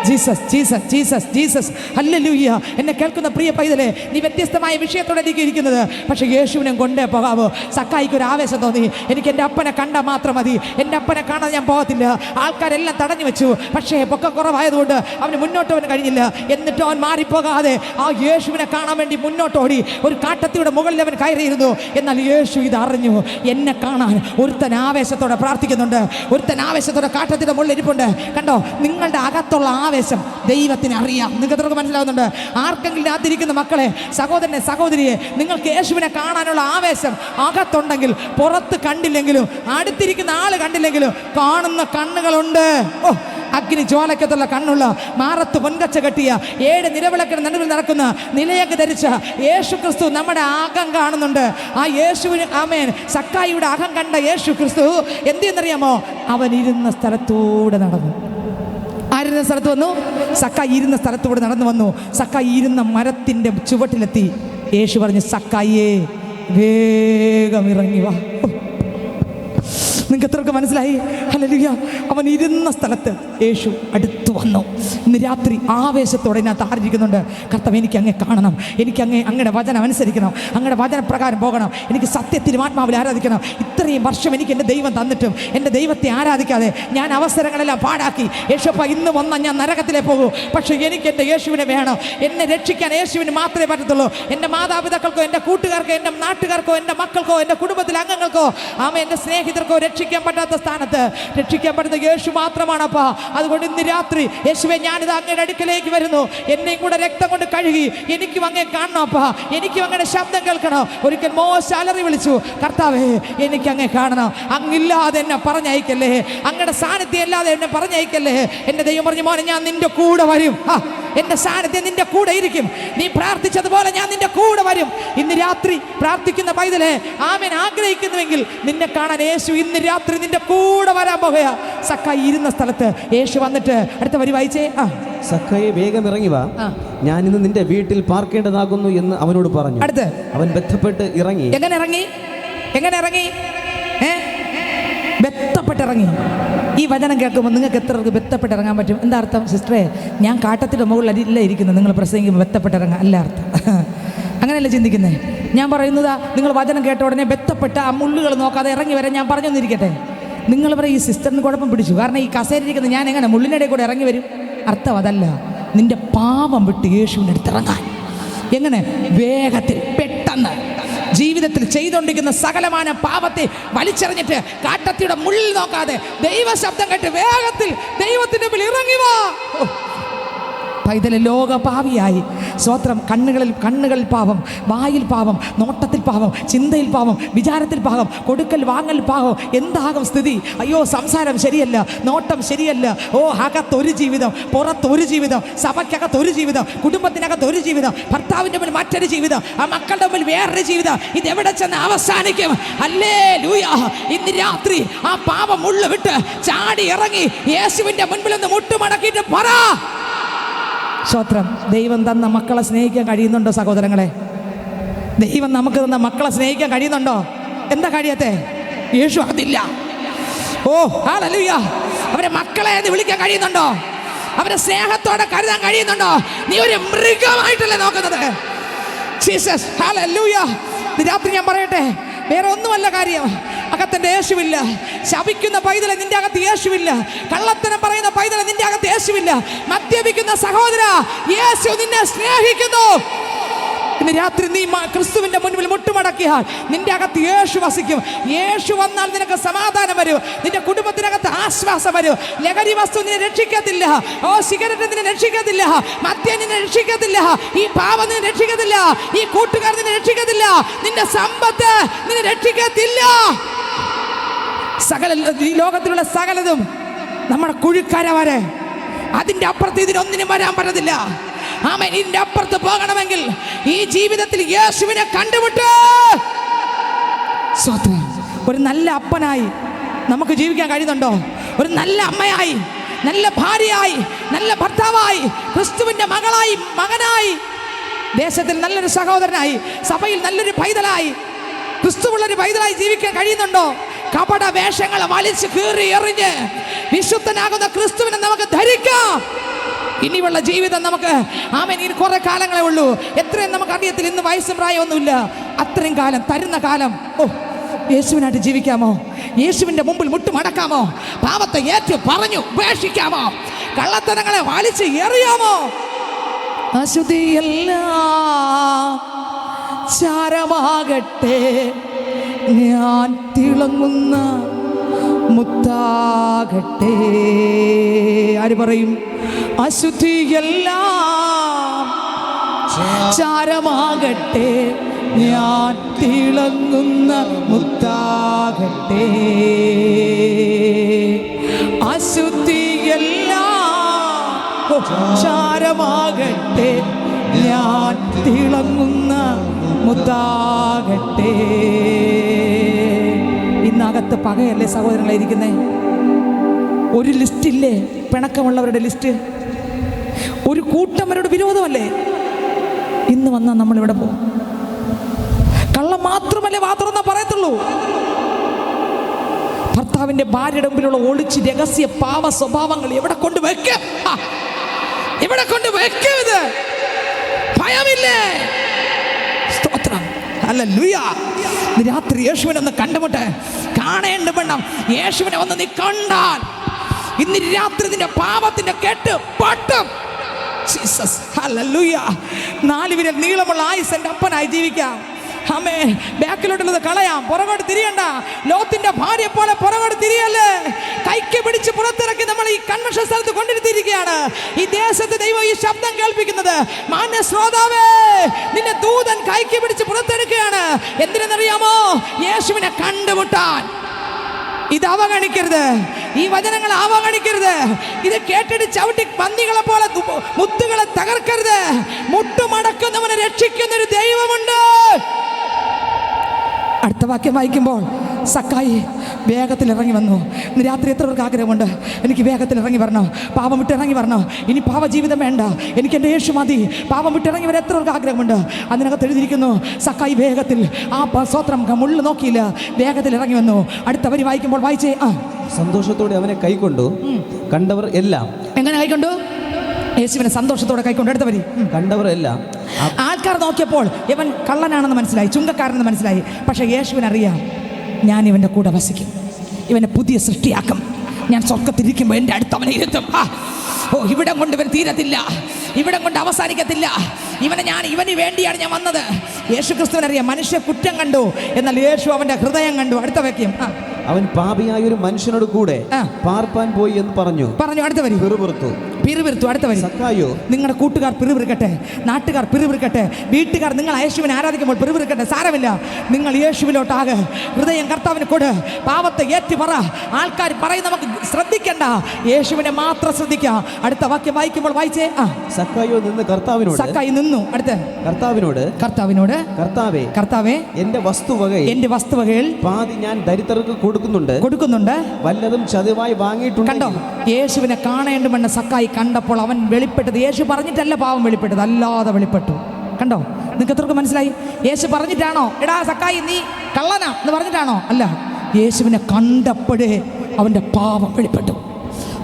Jesus Jesus Jesus Jesus hallelujah. എന്നെ കേൾക്കുന്ന പ്രിയ പൈതലേ, നീ വ്യത്യസ്തമായ വിഷയത്തോടെ ഇരിക്കുന്നത്, പക്ഷേ യേശുവിനെ കൊണ്ടേ പോകാവോ. സക്കായിക്ക് ഒരു ആവേശം തോന്നി, എനിക്ക് എൻ്റെ അപ്പനെ കണ്ടാൽ മാത്രം മതി, എൻ്റെ അപ്പനെ കാണാൻ ഞാൻ പോകത്തില്ല. ആൾക്കാരെല്ലാം തടഞ്ഞു വെച്ചു, പക്ഷേ പൊക്കം കുറവായതുകൊണ്ട് അവന് മുന്നോട്ട് അവന് കഴിഞ്ഞില്ല. എന്നിട്ടും അവൻ മാറിപ്പോകാതെ ആ യേശുവിനെ കാണാൻ വേണ്ടി മുന്നോട്ടോടി. ഒരു കാട്ടത്തിയുടെ മുകളിൽ അവൻ കയറിയിരുന്നു. എന്നാൽ യേശു ഇത് അറിഞ്ഞു, എന്നെ കാണാൻ ഒരുത്തൻ ആവേശത്തോടെ പ്രാർത്ഥിക്കുന്നുണ്ട്, ഒരുത്തൻ ആവേശത്തോടെ കാട്ടത്തിയുടെ മുകളിൽ ഇരിപ്പുണ്ട്. കണ്ടോ, നിങ്ങളുടെ അകത്തുള്ള ആവേശം ദൈവത്തിന് അറിയാം. നിങ്ങൾക്ക് മനസ്സിലാവുന്നുണ്ട്? ആർക്കെങ്കിലും അതിരിക്കുന്ന മക്കളെ, സഹോദരനെ, സഹോദരിയെ, നിങ്ങൾക്ക് യേശുവിനെ കാണാനുള്ള ആവേശം അകത്തുണ്ടെങ്കിൽ പുറത്ത് കണ്ടില്ലെങ്കിലും അടുത്തിരിക്കുന്ന ആള് കണ്ടില്ലെങ്കിലും കാണുന്ന കണ്ണുകളുണ്ട്. ഓ, അഗ്നി ജ്വാലക്കത്തുള്ള കണ്ണുള്ള, മാറത്ത് പൊൻകച്ച കെട്ടിയ, 7 നിലവിളക്കിന് നടുവിൽ നടക്കുന്ന, നിലയൊക്കെ ധരിച്ച യേശു ക്രിസ്തു നമ്മുടെ അകം കാണുന്നുണ്ട്. ആ യേശുവിന്, ആമേൻ, സക്കായിയുടെ അകം കണ്ട യേശു ക്രിസ്തു എന്ത് ചെയ്യുന്നറിയാമോ? അവൻ ഇരുന്ന സ്ഥലത്തൂടെ നടന്നു. ആയിരുന്ന സ്ഥലത്ത് വന്നു? സക്കായി ഇരുന്ന സ്ഥലത്തൂടെ നടന്നു വന്നു. സക്കായി ഇരുന്ന മരത്തിൻ്റെ ചുവട്ടിലെത്തി. യേശു പറഞ്ഞു, സക്കായിയെ, വേഗം ഇറങ്ങി വാ. നിങ്ങൾക്ക് എത്രയൊക്കെ മനസ്സിലായി? ഹല്ലേലൂയ. അവൻ ഇരുന്ന സ്ഥലത്ത് യേശു അടുത്തു വന്നു. ഇന്ന് രാത്രി ആവേശത്തോടെ ഞാൻ താരിക്കുന്നുണ്ട്, കർത്താവ്, എനിക്ക് അങ്ങേ കാണണം, എനിക്ക് അങ്ങയുടെ വചനം അനുസരിക്കണം, അങ്ങയുടെ വചനപ്രകാരം പോകണം, എനിക്ക് സത്യത്തിലും ആത്മാവിൽ ആരാധിക്കണം. ഇത്രയും വർഷം എനിക്ക് എൻ്റെ ദൈവം തന്നിട്ടും എൻ്റെ ദൈവത്തെ ആരാധിക്കാതെ ഞാൻ അവസരങ്ങളെല്ലാം പാഴാക്കി. യേശുപ്പ, ഇന്ന് വന്നാൽ ഞാൻ നരകത്തിലേ പോകൂ, പക്ഷേ എനിക്ക് എൻ്റെ യേശുവിനെ വേണം. എന്നെ രക്ഷിക്കാൻ യേശുവിന് മാത്രമേ പറ്റത്തുള്ളൂ. എൻ്റെ മാതാപിതാക്കൾക്കോ, എൻ്റെ കൂട്ടുകാർക്കോ, എൻ്റെ നാട്ടുകാർക്കോ, എൻ്റെ മക്കൾക്കോ, എൻ്റെ കുടുംബത്തിലെ അംഗങ്ങൾക്കോ, എൻ്റെ സ്നേഹിതർക്കോ രക്ഷിക്കാൻ പറ്റാത്ത സ്ഥാനത്ത് രക്ഷിക്കാൻ പറ്റുന്ന യേശു മാത്രമാണപ്പാ. അതുകൊണ്ട് ഇന്ന് രാത്രി യേശുവേ, ഞാനിത് അങ്ങയുടെ അടുക്കലേക്ക് വരുന്നു, എന്നെയും കൂടെ രക്തം കൊണ്ട് കഴുകി എനിക്കും അങ്ങേ കാണണപ്പാ, എനിക്കും അങ്ങയുടെ ശബ്ദം കേൾക്കണം. ഒരിക്കൽ മോശ അലറി വിളിച്ചു, കർത്താവേ, എനിക്ക് അങ്ങേ കാണണം, അങ്ങില്ലാതെ എന്നെ പറഞ്ഞയക്കല്ലേ, അങ്ങയുടെ സാന്നിധ്യം ഇല്ലാതെ എന്നെ പറഞ്ഞയക്കല്ലേ. എൻ്റെ ദൈവം പറഞ്ഞു, മോനെ, ഞാൻ നിന്റെ കൂടെ വരും, എൻ്റെ സാന്നിധ്യം നിന്റെ കൂടെ ഇരിക്കും, നീ പ്രാർത്ഥിച്ചതുപോലെ ഞാൻ നിന്റെ കൂടെ വരും. ഇന്ന് രാത്രി പ്രാർത്ഥിക്കുന്ന പൈതലേ, ആമേൻ, ആഗ്രഹിക്കുന്നുവെങ്കിൽ നിന്നെ കാണാൻ യേശു ഇന്ന് രാത്രി നിന്റെ കൂടെ വരാൻ പോകുക. സക്കായി ഇരുന്ന സ്ഥലത്ത് യേശു വന്നിട്ട് അടുത്ത വരി വായിച്ചേ. സക്കായി, വേഗം ഇറങ്ങി വാ, ഞാൻ ഇന്ന് നിന്റെ വീട്ടിൽ പാർക്കേണ്ടതാകുന്നു എന്ന് അവനോട് പറഞ്ഞു. അടുത്ത് അവൻ ബന്ധപ്പെട്ട് ഇറങ്ങി. എങ്ങനെ ഇറങ്ങി? എങ്ങനെ ഇറങ്ങി? ബന്ധപ്പെട്ടിറങ്ങി. ഈ വചനം കേൾക്കുമ്പോൾ നിങ്ങൾക്ക് എത്ര ബന്ധപ്പെട്ടിറങ്ങാൻ പറ്റും? എന്താ അർത്ഥം സിസ്റ്ററെ? ഞാൻ കാട്ടത്തിൻ്റെ മുകളിലല്ല ഇരിക്കുന്നത്, നിങ്ങൾ പ്രസംഗിക്കുമ്പോൾ ബന്ധപ്പെട്ടിറങ്ങാം അല്ല അർത്ഥം. അങ്ങനെയല്ല ചിന്തിക്കുന്നത്. ഞാൻ പറയുന്നതാ, നിങ്ങൾ വചനം കേട്ട ഉടനെ ബന്ധപ്പെട്ട് ആ മുള്ളുകൾ നോക്കാതെ ഇറങ്ങി വരാൻ ഞാൻ പറഞ്ഞൊന്നിരിക്കട്ടെ. നിങ്ങൾ പറയും, ഈ സിസ്റ്ററിന് കുഴപ്പം പിടിച്ചു, കാരണം ഈ കസേരയിരിക്കുന്നത് ഞാൻ എങ്ങനെ മുള്ളിനിടെ കൂടെ ഇറങ്ങി വരും? അർത്ഥം അതല്ല. നിന്റെ പാപം വിട്ട് യേശുവിൻ്റെ അടുത്ത് ഇറങ്ങാൻ. എങ്ങനെ? വേഗത്തിൽ, പെട്ടെന്ന്. ജീവിതത്തിൽ ചെയ്തുകൊണ്ടിരിക്കുന്ന സകലമാന പാപത്തെ വലിച്ചെറിഞ്ഞിട്ട് കാട്ടത്തിയുടെ മുള്ളിൽ നോക്കാതെ ദൈവശബ്ദം കേട്ട് വേഗത്തിൽ ദൈവത്തിൻ്റെ മുമ്പിൽ ഇറങ്ങി വാ. പൈതല് ലോകപാപിയായി, സ്വത്രം, കണ്ണുകളിൽ പാപം, വായിൽ പാപം, നോട്ടത്തിൽ പാപം, ചിന്തയിൽ പാപം, വിചാരത്തിൽ പാപം, കൊടുക്കൽ വാങ്ങൽ പാപം. എന്താകും സ്ഥിതി? അയ്യോ, സംസാരം ശരിയല്ല, നോട്ടം ശരിയല്ല. ഓ, അകത്തൊരു ജീവിതം, പുറത്തൊരു ജീവിതം, സഭയ്ക്കകത്തൊരു ജീവിതം, കുടുംബത്തിനകത്തൊരു ജീവിതം, ഭർത്താവിൻ്റെ മുമ്പിൽ മറ്റൊരു ജീവിതം, ആ മക്കളുടെ മുമ്പിൽ വേറൊരു ജീവിതം. ഇതെവിടെ ചെന്ന് അവസാനിക്കും? ഹല്ലേലൂയ. ഇന്ന് രാത്രി ആ പാപം ഉള്ളു വിട്ട് ചാടി ഇറങ്ങി യേശുവിൻ്റെ മുൻപിൽ നിന്ന് മുട്ടുമടക്കിയിട്ട് പറ. സ്തോത്രം. ദൈവം തന്ന മക്കളെ സ്നേഹിക്കാൻ കഴിയുന്നുണ്ടോ സഹോദരങ്ങളെ? ദൈവം നമുക്ക് തന്ന മക്കളെ സ്നേഹിക്കാൻ കഴിയുന്നുണ്ടോ? എന്താ കഴിയാത്തെ? യേശു അതില്ല. ഓ, ഹല്ലേലൂയ. അവരെ മക്കളെ എന്ന് വിളിക്കാൻ കഴിയുന്നുണ്ടോ? അവരെ സ്നേഹത്തോടെ കരുതാൻ കഴിയുന്നുണ്ടോ? നീ ഒരു മൃഗമായിട്ടല്ലേ നോക്കുന്നത്? Jesus, hallelujah. രാത്രി ഞാൻ പറയട്ടെ, വേറെ ഒന്നുമല്ല കാര്യം. അകത്തെൻ്റെ യേശുവില്ല. ശപിക്കുന്ന പൈതലെ നിന്റെ അകത്ത് യേശുവില്ല. കള്ളത്തനം പറയുന്ന പൈതലെ നിന്റെ അകത്ത് യേശുവില്ല. മദ്യപിക്കുന്ന സഹോദര, യേശു നിന്നെ സ്നേഹിക്കുന്നു. ഇന്ന് രാത്രി നീ ക്രിസ്തുവിന്റെ മുൻപിൽ മുട്ടുമടക്കിയാൽ നിന്റെ അകത്ത് യേശു വസിക്കും. യേശു വന്നാൽ നിനക്ക് സമാധാനം വരും, നിന്റെ കുടുംബത്തിനകത്ത് ആശ്വാസം വരും. ലഹരി വസ്തു നിന്നെ രക്ഷിക്കത്തില്ല. ഓ, സിഗരറ്റ് നിന്നെ രക്ഷിക്കത്തില്ല, മദ്യം നിന്നെ രക്ഷിക്കത്തില്ല, ഈ പാപം നിന്നെ രക്ഷിക്കത്തില്ല, ഈ കൂട്ടുകാർ നിന്നെ രക്ഷിക്കത്തില്ല, നിന്റെ സമ്പത്ത് നിന്നെ രക്ഷിക്കത്തില്ല. ഈ ലോകത്തിലുള്ള സകലതും നമ്മുടെ കുഴിക്കര വരെ, അതിൻ്റെ അപ്പുറത്ത് ഇതിനൊന്നിനും വരാൻ പറ്റത്തില്ല. ആമേൻ. ഇതിൻ്റെ അപ്പുറത്ത് പോകണമെങ്കിൽ ഈ ജീവിതത്തിൽ യേശുവിനെ കണ്ടുമുട്ട്. സ്വത്രം. ഒരു നല്ല അപ്പനായി നമുക്ക് ജീവിക്കാൻ കഴിയുന്നുണ്ടോ? ഒരു നല്ല അമ്മയായി നല്ല ഭാര്യയായി, നല്ല ഭർത്താവായി, ക്രിസ്തുവിന്റെ മകളായി, മകനായി, ദേശത്തിൽ നല്ലൊരു സഹോദരനായി, സഭയിൽ നല്ലൊരു പൈതലായി, ക്രിസ്തുവുള്ളൊരു പൈതലായി ജീവിക്കാൻ കഴിയുന്നുണ്ടോ? കപട വേഷങ്ങളെ വലിച്ചു കീറി എറിഞ്ഞ് വിശുദ്ധനാകുന്ന ക്രിസ്തുവിനെ നമുക്ക് ധരിക്കാം. ഇനിയുള്ള ജീവിതം നമുക്ക് ആമേൻ ഇനി കുറെ കാലങ്ങളേ ഉള്ളൂ. എത്രയും നമുക്ക് അറിയത്തില്ല. ഇന്ന് വയസ്സും പ്രായമൊന്നുമില്ല. അത്രയും കാലം തരുന്ന കാലം യേശുവിനായിട്ട് ജീവിക്കാമോ? യേശുവിന്റെ മുമ്പിൽ മുട്ടുമടക്കാമോ? പാപത്തെ ഏറ്റു പറഞ്ഞു ഉപേക്ഷിക്കാമോ? കള്ളത്തരങ്ങളെ വലിച്ച് എറിയാമോ? അശുദ്ധിയെല്ലാം ചാരമാകട്ടെ, ഞാൻ തിളങ്ങുന്ന മുത്താകട്ടെ. ആര് പറയും? അശുദ്ധിയെല്ലാം ചാരമാകട്ടെ, ഞാൻ തിളങ്ങുന്ന മുത്താകട്ടെ. അശുദ്ധിയെല്ലാം ചാരമാകട്ടെ, ഞാൻ തിളങ്ങുന്ന മുത്താകട്ടെ. ഇന്നകത്ത് പകയല്ലേ സഹോദരങ്ങളെ ഇരിക്കുന്നേ? ഒരു ലിസ്റ്റില്ലേ പിണക്കമുള്ളവരുടെ ലിസ്റ്റ്? ഒരു കൂട്ടം അവരുടെ വിരോധമല്ലേ? ഇന്ന് വന്നാൽ നമ്മളിവിടെ പോകും. കള്ളം മാത്രമല്ലേ വാ തുറന്നാ പറയത്തുള്ളൂ. ഭർത്താവിന്റെ ഭാര്യയുടെ മുമ്പിലുള്ള ഒളിച്ച് രഹസ്യ പാവ സ്വഭാവങ്ങൾ എവിടെ കൊണ്ട് വെക്കും? എവിടെ കൊണ്ട് വെക്കും? ഇത് ഭയമില്ലേ? സ്തോത്രം, ഹല്ലേലൂയ. രാത്രി യേശുവിനെ ഒന്ന് കണ്ടുമുട്ടെ. കാണേണ്ട വണ്ണം യേശുവിനെ ഒന്ന് നീ കണ്ടാൽ ഇന്ന് രാത്രി നിന്റെ പാപത്തിന്റെ കെട്ട് പൊട്ടും. Jesus, hallelujah. 4 വിരൽ നീളമുള്ള ആയുസ് എൻ്റെ അപ്പനായി ജീവിക്കാം. അമ്മേ, ബാക്കിലോട്ടുള്ളത് കളയാം. പുറകോട്ട് തിരിയണ്ട. ലോത്തിന്റെ ഭാര്യ പോലെ പുറകോട്ട് തിരിയല്ലേ. കൈക്ക് പിടിച്ച് പുറത്തിറക്കി നമ്മൾ ഈ കൺവെൻഷൻ സ്ഥലത്ത് കൊണ്ടിരുത്തിയിരിക്കുകയാണ്. ഈ ദേശത്ത് ദൈവം ഈ ശബ്ദം കേൾപ്പിക്കുന്നത്. മാന്യ ശ്രോതാവേ, നിന്നെ ദൂതൻ കൈക്ക് പിടിച്ച് പുറത്തെടുക്കുകയാണ്. എന്തിനെന്നറിയാമോ? യേശുവിനെ കണ്ടുമുട്ടാൻ. ഇത് അവഗണിക്കരുത്. ഈ വചനങ്ങൾ അവഗണിക്കരുത്. ഇത് കേട്ടിട്ട് ചവിട്ടി പന്നികളെ പോലെ മുത്തുകളെ തകർക്കരുത്. മുട്ടുമടക്കുന്നവനെ രക്ഷിക്കുന്നൊരു ദൈവമുണ്ട്. അടുത്ത വാക്യം വായിക്കുമ്പോൾ സക്കായി വേഗത്തിൽ ഇറങ്ങി വന്നു. ഇന്ന് രാത്രി എത്ര പേർക്ക് ആഗ്രഹമുണ്ട്? എനിക്ക് വേഗത്തിൽ ഇറങ്ങി വരണോ, പാപം വിട്ട് ഇറങ്ങി വരണോ, ഇനി പാപജീവിതം വേണ്ട, എനിക്ക് എൻ്റെ യേശു മതി, പാപം വിട്ട് ഇറങ്ങി വരെ എത്ര പേർക്ക് ആഗ്രഹമുണ്ട്? അതിനകത്ത് എഴുതിയിരിക്കുന്നു സക്കായി വേഗത്തിൽ ആ സ്വത്രം മുള്ളു നോക്കിയില്ല, വേഗത്തിൽ ഇറങ്ങി വന്നു. അടുത്ത വരി വായിക്കുമ്പോൾ വായിച്ചേ. സന്തോഷത്തോടെ അവനെ കൈക്കൊണ്ടു കണ്ടവർ എല്ലാം. എങ്ങനെ കൈക്കൊണ്ടു? യേശുവിനെ സന്തോഷത്തോടെ കൈക്കൊണ്ട്. അടുത്ത വരി. കണ്ടവർ എല്ലാം. ആൾക്കാർ നോക്കിയപ്പോൾ ഇവൻ കള്ളനാണെന്ന് മനസ്സിലായി, ചുങ്കക്കാരനെന്ന് മനസ്സിലായി. പക്ഷേ യേശുവിനറിയാം, ഞാൻ ഇവൻ്റെ കൂടെ വസിക്കും, ഇവനെ പുതിയ സൃഷ്ടിയാക്കും, ഞാൻ സ്വർഗത്തിരിക്കുമ്പോൾ എൻ്റെ അടുത്ത് അവനെ ഇരുത്തും. ഇവിടം കൊണ്ട് ഇവൻ തീരത്തില്ല, ഇവിടം കൊണ്ട് അവസാനിക്കത്തില്ല. ഇവന് വേണ്ടിയാണ് ഞാൻ വന്നത്. യേശു ക്രിസ്തുവിനറിയാം. മനുഷ്യ കുറ്റം കണ്ടു, എന്നാൽ യേശു അവൻ്റെ ഹൃദയം കണ്ടു. അടുത്ത വാക്യം. അവൻ പാപിയായ ഒരു മനുഷ്യനോട് കൂടെ പാർപ്പാൻ പോയി എന്ന് പറഞ്ഞു. അടുത്ത വരി. പിറുപിറുത്തു. അടുത്ത വരി. സക്കായോ, നിങ്ങളുടെ കൂട്ടുകാർ പിറുപിറുക്കട്ടെ, നാട്ടുകാർ പിറുപിറുക്കട്ടെ, വീട്ടുകാർ നിങ്ങൾ യേശുവിനെ ആരാധിക്കുമ്പോൾ പിറുപിറുക്കട്ടെ. സാരമില്ല, നിങ്ങൾ യേശുവിലോട്ടാകെ ഹൃദയം കർത്താവിന് കൊട്. പാപത്തെ ഏറ്റു പറ. ആൾക്കാർ പറയും നമുക്ക് ശ്രദ്ധിക്കണ്ട, യേശുവിനെ മാത്രം ശ്രദ്ധിക്കാം. അടുത്ത വാക്യം വായിക്കുമ്പോൾ വായിച്ചേ. സക്കായോ നിന്ന് കർത്താവിനോട്. സക്കായി നിന്നു. അടുത്ത കർത്താവിനോട് കർത്താവേ, എന്റെ വസ്തുവകയിൽ പാതി ഞാൻ ദരിദ്രർക്ക് കൊടുക്കുന്നുണ്ട്. വല്ലതും ചതിവായി വാങ്ങിയിട്ടുണ്ട്. കണ്ടോ, യേശുവിനെ കാണേണ്ടുമെന്ന് സക്കായി കണ്ടപ്പോൾ അവൻ വെളിപ്പെട്ടത്. യേശു പറഞ്ഞിട്ടല്ല പാവം വെളിപ്പെട്ടത്, അല്ലാതെ വെളിപ്പെട്ടു. കണ്ടോ, നിങ്ങൾക്ക് എത്രക്ക് മനസ്സിലായി? യേശു പറഞ്ഞിട്ടാണോ എടാ സക്കായി നീ കള്ളനാ എന്ന് പറഞ്ഞിട്ടാണോ? അല്ല, യേശുവിനെ കണ്ടപ്പോഴേ അവൻ്റെ പാവം വെളിപ്പെട്ടു.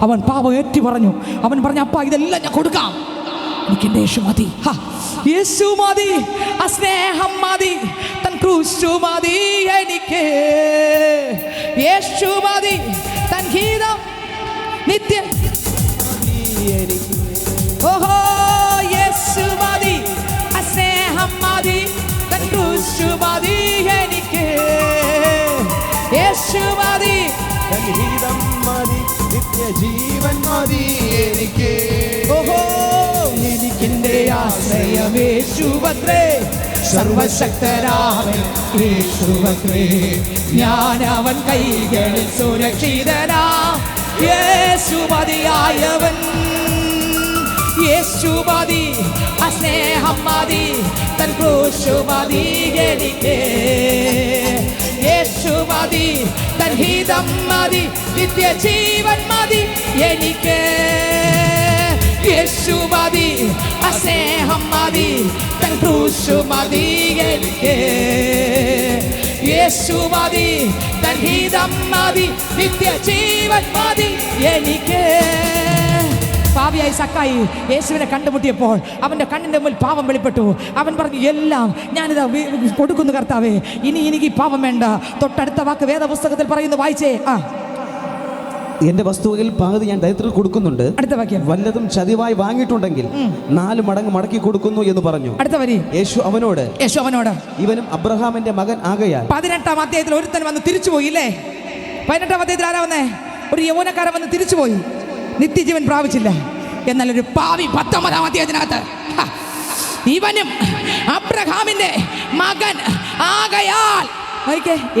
അവൻ പാവം ഏറ്റു പറഞ്ഞു. അവൻ പറഞ്ഞു, അപ്പാ ഇതെല്ലാം ഞാൻ കൊടുക്കാം, എനിക്ക് എൻ്റെ യേശു മതി. യേശു മതി, ആ സ്നേഹം മതി, തൻ ക്രൂശു മതി എനിക്ക്. യേശു മതി, തൻ ഗീതം നിത്യ. ഓഹോ, യേശു മതി, ആ സ്നേഹം മതി, തൻ ക്രൂശു മതി എനിക്ക്. യേശു മതി, തൻ ഗീതം മതി, നിത്യജീവൻ മതി എനിക്ക്. ഓഹോ, എനിക്കെന്റെ ആശ്രയം യേശുവത്രേ, സർവശക്തനാവൻ യേശുവത്രേ, ഞാൻ അവൻ കൈകളിൽ സുരക്ഷിതനാ. യേശു മതിയായവൻ, യേശു മതി, ആ സ്നേഹം മതി, തൻ ക്രൂശു മതി എനിക്ക്. യേശു മതി, തൻ ഹിതം മതി, നിത്യജീവൻ മതി എനിക്ക്. യേശു മതി, സ്നേഹം മതി, തൻ ക്രൂശ് മതി എനിക്ക്. യേശു മതി, തൻ ഹിതം മതി, നിത്യജീവൻ മതി എനിക്ക്. പാപിയായി സക്കായി യേശുവിനെ കണ്ടുമുട്ടിയപ്പോൾ അവൻ്റെ കണ്ണിൻ്റെ മുമ്പിൽ പാപം വെളിപ്പെട്ടു. അവൻ പറഞ്ഞു, എല്ലാം ഞാനിതാ കൊടുക്കുന്നു കർത്താവേ, ഇനി എനിക്ക് ഈ പാപം വേണ്ട. തൊട്ടടുത്ത വാക്ക് വേദപുസ്തകത്തിൽ പറയുന്നു, വായിച്ചേ. എന്റെ വസ്തുവകയിൽ പകുതി ഞാൻ ദരിദ്രർക്ക് കൊടുക്കുന്നുണ്ട്. അടുത്ത വാക്യം, വല്ലതും ചതിവായി വാങ്ങിയിട്ടുണ്ടെങ്കിൽ 4 മടങ്ങ് മടക്കി കൊടുക്കുന്നു എന്ന് പറഞ്ഞു. അടുത്ത വരി, യേശു അവനോട് ഇവനും അബ്രഹാമിന്റെ മകൻ ആകയാൽ. 18-ാം അധ്യായത്തിൽ ഒരുത്തൻ വന്ന് തിരിച്ചുപോയി ഇല്ലേ? 18-ാം അധ്യായത്തിൽ ആരാ വന്നേ? ഒരു യൗവനക്കാരൻ വന്ന് തിരിച്ചുപോയി, നിത്യജീവൻ പ്രാപിച്ചില്ല. എന്നാൽ ഒരു പാവി 19-ാം അധ്യായത്തിനകത്ത് ഇവനും അബ്രഹാമിന്റെ മകൻ ആകയാൽ.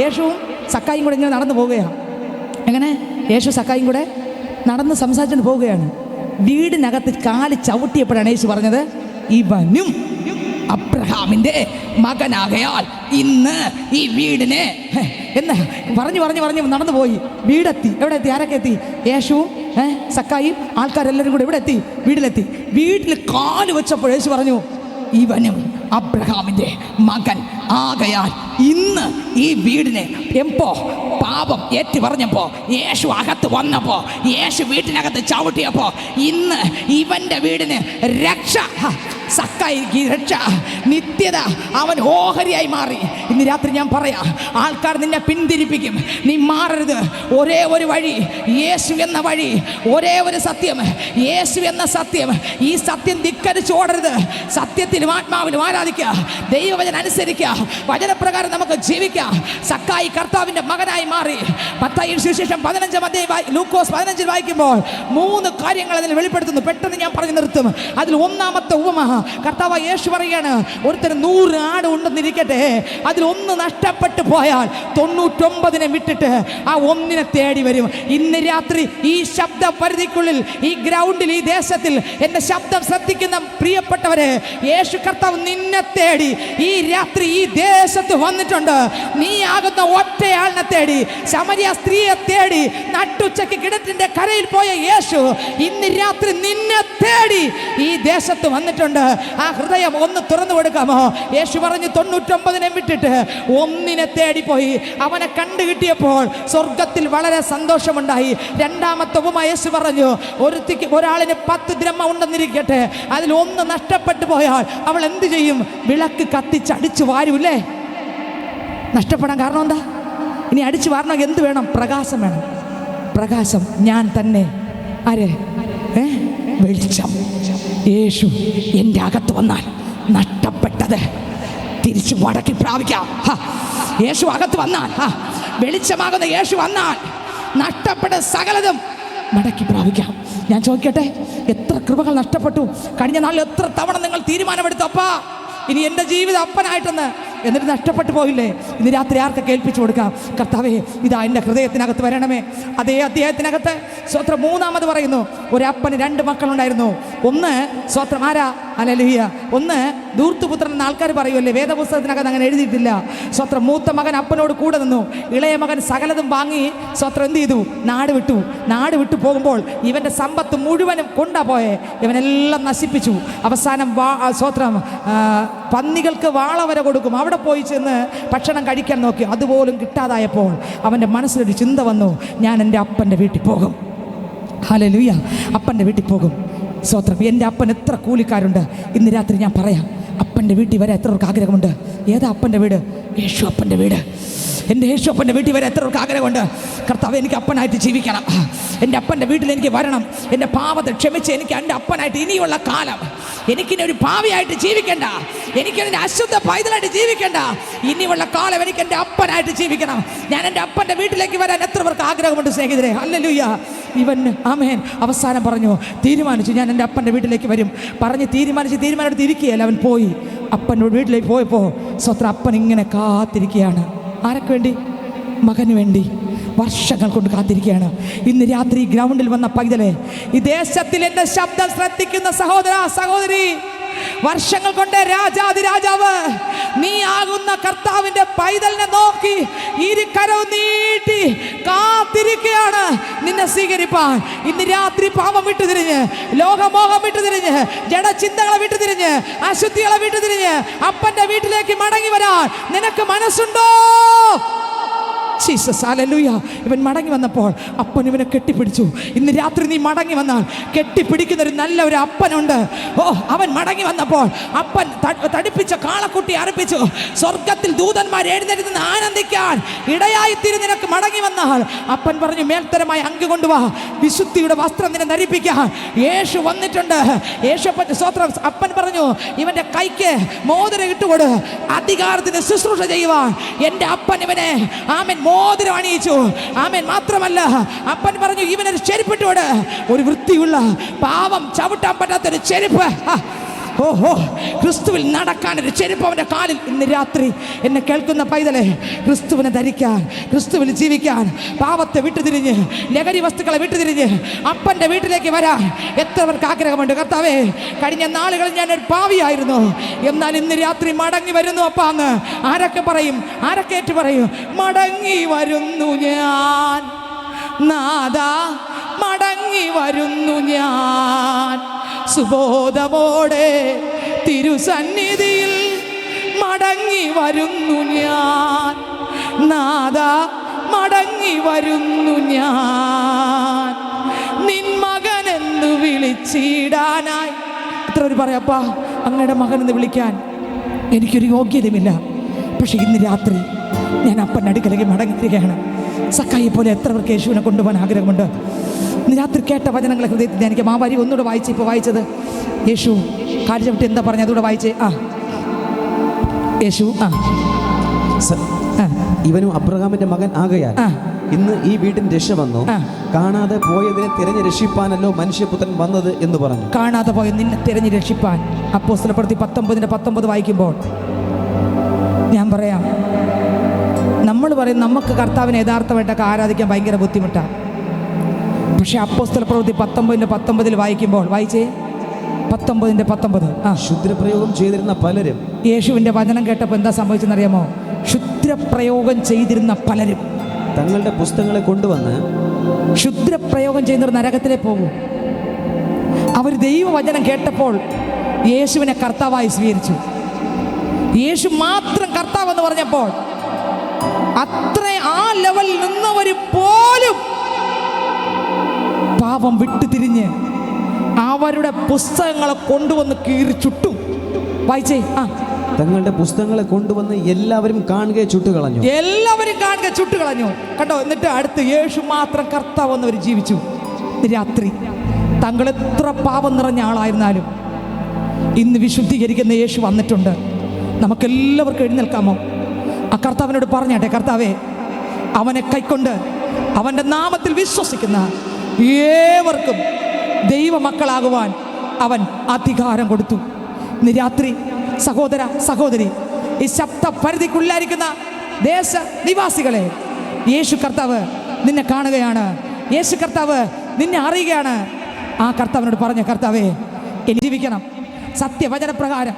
യേശുവും സക്കായും കൂടെ ഇങ്ങനെ നടന്നു പോവുകയാണ്. എങ്ങനെ? യേശു സക്കായും കൂടെ നടന്ന് സംസാരിച്ചുകൊണ്ട് പോവുകയാണ്. വീടിനകത്ത് കാല് ചവിട്ടിയപ്പോഴാണ് യേശു പറഞ്ഞത്, ഇവനും അബ്രഹാമിന്റെ മകനാകയാൽ ഇന്ന് ഈ വീടിന് എന്ന് പറഞ്ഞു നടന്നു പോയി. വീടെത്തി. എവിടെ എത്തി? ആരൊക്കെ എത്തി? യേശുവും സക്കായും ആൾക്കാരെല്ലാവരും കൂടെ ഇവിടെ എത്തി, വീട്ടിലെത്തി. വീട്ടിൽ കാല് വെച്ചപ്പോൾ യേശു പറഞ്ഞു, ഇവനും അബ്രഹാമിന്റെ മകൻ ആകയാൽ ഇന്ന് ഈ വീടിനെ. എപ്പോ പാപം ഏറ്റു പറഞ്ഞപ്പോ, യേശു അകത്ത് വന്നപ്പോ, യേശു വീട്ടിനകത്ത് ചവിട്ടിയപ്പോ, ഇന്ന് ഇവന്റെ വീടിന് രക്ഷ. സക്കായിക്ക് രക്ഷ, നിത്യത. അവൻ ഓഹരിയായി മാറി. ഇന്ന് രാത്രി ഞാൻ പറയാം, ആൾക്കാർ നിന്നെ പിന്തിരിപ്പിക്കും, നീ മാറരുത്. ഒരേ ഒരു വഴി, യേശു എന്ന വഴി, ഒരേ ഒരു സത്യം, യേശു എന്ന സത്യം. ഈ സത്യം ധിക്കരിച്ച് ഓടരുത്. സത്യത്തിലും ആത്മാവിലും ആരാധിക്കുക, ദൈവവചനം അനുസരിക്കുക, വചനപ്രകാരം നമുക്ക് ജീവിക്കാം. സക്കായി കർത്താവിന്റെ മകനായി മാറി. മത്തായി സുവിശേഷം 15-ാം അധ്യായം ലൂക്കോസ് 15-ൽ വായിക്കുമ്പോൾ 3 കാര്യങ്ങൾ അതിൽ വെളിപ്പെടുത്തുന്നു. പെട്ടെന്ന് ഞാൻ പറഞ്ഞു നിർത്തും. അതിൽ ഒന്നാമത്തെ ഉപമ കർത്താവ് യേശു പറയുകയാണ്, ഒരുത്തന് 100 ആട് ഉണ്ടെന്നിരിക്കട്ടെ, അതിൽ 1 നഷ്ടപ്പെട്ടു പോയാൽ 99 വിട്ടിട്ട് ആ 1 തേടി വരും. ഇന്ന് രാത്രി ഈ ശബ്ദ പരിധിക്കുള്ളിൽ, ഈ ഗ്രൗണ്ടിൽ, ഈ ദേശത്തിൽ എന്റെ ശബ്ദം ശ്രദ്ധിക്കുന്ന പ്രിയപ്പെട്ടവരെ, യേശു കർത്താവ് നിന്നെ തേടി ഈ രാത്രി ഈ ദേശത്ത് വന്നിട്ടുണ്ട്. നീ ആകുന്ന ഒറ്റയാളിനെ തേടി, ശമരിയ സ്ത്രീയെ തേടി, നട്ടുച്ചയ്ക്ക് കിണറ്റിന്റെ കരയിൽ പോയ യേശു ഇന്ന് രാത്രി നിന്നെ തേടി ഈ ദേശത്ത് വന്നിട്ടുണ്ട്. ആ ഹൃദയം ഒന്ന് തുറന്നു കൊടുക്കാമോ? യേശു പറഞ്ഞു, 99 വിട്ടിട്ട് 1 തേടിപ്പോയി. അവനെ കണ്ടു കിട്ടിയപ്പോൾ സ്വർഗത്തിൽ വളരെ സന്തോഷമുണ്ടായി. രണ്ടാമത്തെ ഉപമ യേശു പറഞ്ഞു, ഒരാളിന് 10 ദ്രഹ്മ ഉണ്ടെന്നിരിക്കട്ടെ, അതിൽ 1 നഷ്ടപ്പെട്ടു പോയാൽ അവൾ എന്ത് ചെയ്യും? വിളക്ക് കത്തിച്ചടിച്ചു വാരൂല്ലേ? നഷ്ടപ്പെടാൻ കാരണം എന്താ? ഇനി അടിച്ചു വാരണമെങ്കിൽ എന്ത് വേണം? പ്രകാശം വേണം. പ്രകാശം ഞാൻ തന്നെ. ആരെ? വെളിച്ചം. യേശു എൻ്റെ അകത്ത് വന്നാൽ നഷ്ടപ്പെട്ടത് തിരിച്ചു മടക്കി പ്രാപിക്കാം. യേശു അകത്ത് വന്നാൽ, വെളിച്ചമാകുന്ന യേശു വന്നാൽ നഷ്ടപ്പെട്ട സകലതും മടക്കി പ്രാപിക്കാം. ഞാൻ ചോദിക്കട്ടെ, എത്ര കൃപകൾ നഷ്ടപ്പെട്ടു? കഴിഞ്ഞ നാളിൽ എത്ര തവണ നിങ്ങൾ തീരുമാനമെടുത്തു, അപ്പാ ഇനി എൻ്റെ ജീവിതം അപ്പനായിട്ടെന്ന്, എന്നിട്ട് നഷ്ടപ്പെട്ടു പോയില്ലേ? ഇന്ന് രാത്രി ആർക്കൊക്കെ ഏൽപ്പിച്ചു കൊടുക്കാം? കർത്താവേ, ഇതാ എൻ്റെ ഹൃദയത്തിനകത്ത് വരണമേ. അതേ അധ്യായത്തിനകത്ത് സ്വത്രം 3-ാമത് പറയുന്നു, ഒരപ്പന് 2 മക്കളുണ്ടായിരുന്നു. ഒന്ന് സ്വത്രം ആരാ? ഹല്ലേലൂയ. ഒന്ന് ധൂർത്തുപുത്രൻ എന്ന ആൾക്കാർ പറയുമല്ലേ, വേദപുസ്തകത്തിനകത്ത് അങ്ങനെ എഴുതിയിട്ടില്ല. സ്വത്രം മൂത്ത മകൻ അപ്പനോട് കൂടെ നിന്നു. ഇളയ മകൻ സകലതും വാങ്ങി സ്വത്രം എന്ത് ചെയ്തു? നാട് വിട്ടു. നാട് വിട്ടു പോകുമ്പോൾ ഇവൻ്റെ സമ്പത്ത് മുഴുവനും കൊണ്ടാപോയെ. ഇവനെല്ലാം നശിപ്പിച്ചു. അവസാനം സ്വത്രം പന്നികൾക്ക് വാള വരെ കൊടുക്കും. അവിടെ പോയി ചെന്ന് ഭക്ഷണം കഴിക്കാൻ നോക്കി, അതുപോലും കിട്ടാതായപ്പോൾ അവൻ്റെ മനസ്സിലൊരു ചിന്ത വന്നു, ഞാൻ എൻ്റെ അപ്പൻ്റെ വീട്ടിൽ പോകും. ഹല്ലേലൂയ. അപ്പൻ്റെ വീട്ടിൽ പോകും. സ്വത്രം. എൻ്റെ അപ്പൻ എത്ര കൂലിക്കാരുണ്ട്? ഇന്ന് രാത്രി ഞാൻ പറയാം, അപ്പൻ്റെ വീട്ടിൽ വരെ എത്ര പേർക്ക് ആഗ്രഹമുണ്ട്? ഏതാ അപ്പൻ്റെ വീട്? യേശു അപ്പൻ്റെ വീട്. എൻ്റെ യേശു അപ്പൻ്റെ വീട്ടിൽ വരെ എത്ര പേർക്ക് ആഗ്രഹമുണ്ട്? കർത്താവ്, എനിക്ക് അപ്പനായിട്ട് ജീവിക്കണം. എൻ്റെ അപ്പൻ്റെ വീട്ടിൽ എനിക്ക് വരണം. എൻ്റെ പാപത്തെ ക്ഷമിച്ച് എനിക്ക് എൻ്റെ അപ്പനായിട്ട് ഇനിയുള്ള കാലം എനിക്കിനി ഒരു പാവിയായിട്ട് ജീവിക്കേണ്ട, എനിക്കെൻ്റെ അശുദ്ധ പൈതലായിട്ട് ജീവിക്കേണ്ട. ഇനിയുള്ള കാലം എനിക്ക് എൻ്റെ അപ്പനായിട്ട് ജീവിക്കണം. ഞാൻ എൻ്റെ അപ്പൻ്റെ വീട്ടിലേക്ക് വരാൻ എത്ര പേർക്ക് ആഗ്രഹമുണ്ട് സ്നേഹിതരെ? ഹല്ലേലൂയ. ഇവൻ ആമേൻ അവസാനം പറഞ്ഞു, തീരുമാനിച്ചു, ഞാൻ എൻ്റെ അപ്പൻ്റെ വീട്ടിലേക്ക് വരും. പറഞ്ഞ് തീരുമാനമെടുത്ത് ഇരിക്കുകയല്ല. അവൻ പോയി അപ്പൻ്റെ വീട്ടിലേക്ക് പോയപ്പോൾ സ്വത്രം അപ്പൻ ഇങ്ങനെ കാത്തിരിക്കുകയാണ്. ആരൊക്കെ വേണ്ടി? മകന് വേണ്ടി. വർഷങ്ങൾ കൊണ്ട് കാത്തിരിക്കുകയാണ്. ഇന്ന് രാത്രി ഗ്രൗണ്ടിൽ വന്ന പൈതലെ, ഈ ദേശത്തിൽ എൻ്റെ ശബ്ദം ശ്രദ്ധിക്കുന്ന സഹോദര സഹോദരി, വർഷങ്ങൾ കൊണ്ട് രാജാതിരാജാവ് നീ ആകുന്ന കർത്താവിന്റെ പൈതലിനെ നോക്കി ഇരുകരവും നീട്ടി കാത്തിരിക്കുകയാണ് നിന്നെ സ്വീകരിപ്പാൻ. ഇന്ന് രാത്രി പാപം വിട്ടുതിരിഞ്ഞ്, ലോകമോഹം വിട്ടുതിരിഞ്ഞ്, ജഡചിന്തകളെ വിട്ടുതിരിഞ്ഞ്, അശുദ്ധികളെ വിട്ടുതിരിഞ്ഞ് അപ്പന്റെ വീട്ടിലേക്ക് മടങ്ങി വരാൻ നിനക്ക് മനസ്സുണ്ടോ? Jesus, hallelujah. ഇവൻ മടങ്ങി വന്നപ്പോൾ അപ്പൻ ഇവനെ കെട്ടിപ്പിടിച്ചു. ഇന്ന് രാത്രി നീ മടങ്ങി വന്നാൽ കെട്ടിപ്പിടിക്കുന്ന ഒരു നല്ല ഒരു അപ്പനുണ്ട്. ഓ, അവൻ മടങ്ങി വന്നപ്പോൾ അപ്പൻ തടിപ്പിച്ച കാളക്കുട്ടി അർപ്പിച്ചു. സ്വർഗത്തിൽ ദൂതന്മാർ എഴുന്നേറ്റ് നിന്ന് ആനന്ദിക്കാൻ ഇടയായിത്തീരും നിനക്ക് മടങ്ങി വന്നാൽ. അപ്പൻ പറഞ്ഞു, മേൽത്തരമായ അങ്കി കൊണ്ടുവാ, വിശുദ്ധിയുടെ വസ്ത്രം നിന്നെ ധരിപ്പിക്കാൻ യേശു വന്നിട്ടുണ്ട്. യേശുപ്പൻ സ്തോത്രം. അപ്പൻ പറഞ്ഞു, ഇവന്റെ കൈക്ക് മോതിരം ഇട്ടുകൊടു, അധികാരത്തിന് ശുശ്രൂഷ ചെയ്യുവാൻ എൻ്റെ അപ്പൻ ഇവനെ ആമേൻ മോതിരം അണിയിച്ചു. ആമേൻ. മാത്രമല്ല അപ്പൻ പറഞ്ഞു, ഇവനൊരു ചെരുപ്പിട്ടോട്, ഒരു വൃത്തിയുള്ള പാവം ചവിട്ടാൻ പറ്റാത്തൊരു ചെരുപ്പ്. ഓഹോ, ക്രിസ്തുവിൽ നടക്കാൻ ഒരു ചെരുപ്പ് അവൻ്റെ കാലിൽ. ഇന്ന് രാത്രി എന്നെ കേൾക്കുന്ന പൈതലെ, ക്രിസ്തുവിനെ ധരിക്കാൻ, ക്രിസ്തുവിൽ ജീവിക്കാൻ, പാവത്തെ വിട്ടുതിരിഞ്ഞ്, ലഹരി വസ്തുക്കളെ വിട്ടുതിരിഞ്ഞ് അപ്പൻ്റെ വീട്ടിലേക്ക് വരാൻ എത്രവർക്ക് ആഗ്രഹമുണ്ട്? കർത്താവേ, കഴിഞ്ഞ നാളുകളിൽ ഞാനൊരു പാവിയായിരുന്നു, എന്നാൽ ഇന്ന് രാത്രി മടങ്ങി വരുന്നു അപ്പാന്ന് ആരൊക്കെ പറയും? ആരൊക്കെ ഏറ്റു പറയും? മടങ്ങി വരുന്നു ഞാൻ നാഥാ, മടങ്ങി വരുന്നു ഞാൻ സുബോധമോടെ തിരുസന്നിധിയിൽ മടങ്ങി വരുന്നു ഞാൻ നാഥാ, മടങ്ങി വരുന്നു ഞാൻ നിൻ മകനെന്ന് വിളിച്ചിടാനായി. എത്ര പേര് പറയാപ്പാ, അങ്ങയുടെ മകനെന്ന് വിളിക്കാൻ എനിക്കൊരു യോഗ്യതയുമില്ല, പക്ഷെ ഇന്ന് രാത്രി ഞാൻ അപ്പൻ്റെ അടുക്കലേക്ക് മടങ്ങിയിരിക്കുകയാണ്. സക്കായിയെ പോലെ എത്ര പേർക്ക് യേശുവിനെ കൊണ്ടുപോകാൻ ആഗ്രഹമുണ്ട്? ഇന്ന് രാത്രി കേട്ട വചനങ്ങളെ ഹൃദയത്തിൽ ധ്യാനിക്കാം. ആ വരി ഒന്നുകൂടെ വായിച്ച്, ഇപ്പോൾ വായിച്ചത് യേശു കാഴ്ച വിട്ട് എന്താ പറഞ്ഞത്? അതുകൂടെ വായിച്ചേ. യേശു ഇവനും അബ്രഹാമിന്റെ മകൻ ആകയാൽ ഇന്ന് ഈ വീട്ടിന് രക്ഷ വന്നു. കാണാതെ പോയതിനെ തിരഞ്ഞു രക്ഷിപ്പാനല്ലോ മനുഷ്യപുത്രൻ വന്നത് എന്ന് പറഞ്ഞു. കാണാതെ പോയ നിന്നെ തിരഞ്ഞു രക്ഷിപ്പാൻ. അപ്പോസ്തലപ്രവൃത്തി 19:19 വായിക്കുമ്പോൾ ഞാൻ പറയാം, നമ്മൾ പറയും നമുക്ക് കർത്താവിനെ യഥാർത്ഥമായിട്ടൊക്കെ ആരാധിക്കാൻ ഭയങ്കര ബുദ്ധിമുട്ടാണ്. പക്ഷെ അപ്പോസ്തലപ്രവൃത്തി 19:19 വായിക്കുമ്പോൾ, വായിച്ചേ 19:19. ക്ഷുദ്രപ്രയോഗം ചെയ്തിരുന്ന പലരും യേശുവിൻ്റെ വചനം കേട്ടപ്പോൾ എന്താ സംഭവിച്ചെന്നറിയാമോ? ക്ഷുദ്രപ്രയോഗം ചെയ്തിരുന്ന പലരും തങ്ങളുടെ പുസ്തകങ്ങളെ കൊണ്ടുവന്ന്, ക്ഷുദ്രപ്രയോഗം ചെയ്യുന്നവർ നരകത്തിലേ പോകും. അവർ ദൈവവചനം കേട്ടപ്പോൾ യേശുവിനെ കർത്താവായി സ്വീകരിച്ചു. യേശു മാത്രം കർത്താവെന്ന് പറഞ്ഞപ്പോൾ അത്ര ആ ലെവലിൽ നിന്നവർ പോലും പാപം വിട്ടുതിരിഞ്ഞ് അവരുടെ പുസ്തകങ്ങളെ കൊണ്ടുവന്ന് കീറി ചുട്ടു. വായിച്ചേ. തങ്ങളുടെ പുസ്തകങ്ങളെ കൊണ്ടുവന്ന് എല്ലാവരും കാണുകയെ ചുട്ടുകളഞ്ഞു. എല്ലാവരും കാണുക ചുട്ടുകളഞ്ഞു. കണ്ടോ? എന്നിട്ട് അടുത്ത് യേശു മാത്രം കർത്താവെന്നവർ ജീവിച്ചു. രാത്രി തങ്ങൾ എത്ര പാപം നിറഞ്ഞ ആളായിരുന്നാലും ഇന്ന് വിശുദ്ധീകരിക്കുന്ന യേശു വന്നിട്ടുണ്ട്. നമുക്കെല്ലാവർക്കും എഴുന്നേൽക്കാമോ? ആ കർത്താവിനോട് പറഞ്ഞാട്ടെ, കർത്താവേ, അവനെ കൈക്കൊണ്ട് അവൻ്റെ നാമത്തിൽ വിശ്വസിക്കുന്ന ഏവർക്കും ദൈവമക്കളാകുവാൻ അവൻ അധികാരം കൊടുത്തു. ഇന്ന് രാത്രി സഹോദര സഹോദരി, ഈ ശബ്ദ പരിധിക്കുള്ളിലായിരിക്കുന്ന ദേശ നിവാസികളെ, യേശു കർത്താവ് നിന്നെ കാണുകയാണ്. യേശു കർത്താവ് നിന്നെ അറിയുകയാണ്. ആ കർത്താവിനോട് പറഞ്ഞ, കർത്താവേ, എനിക്ക് ജീവിക്കണം, സത്യവചനപ്രകാരം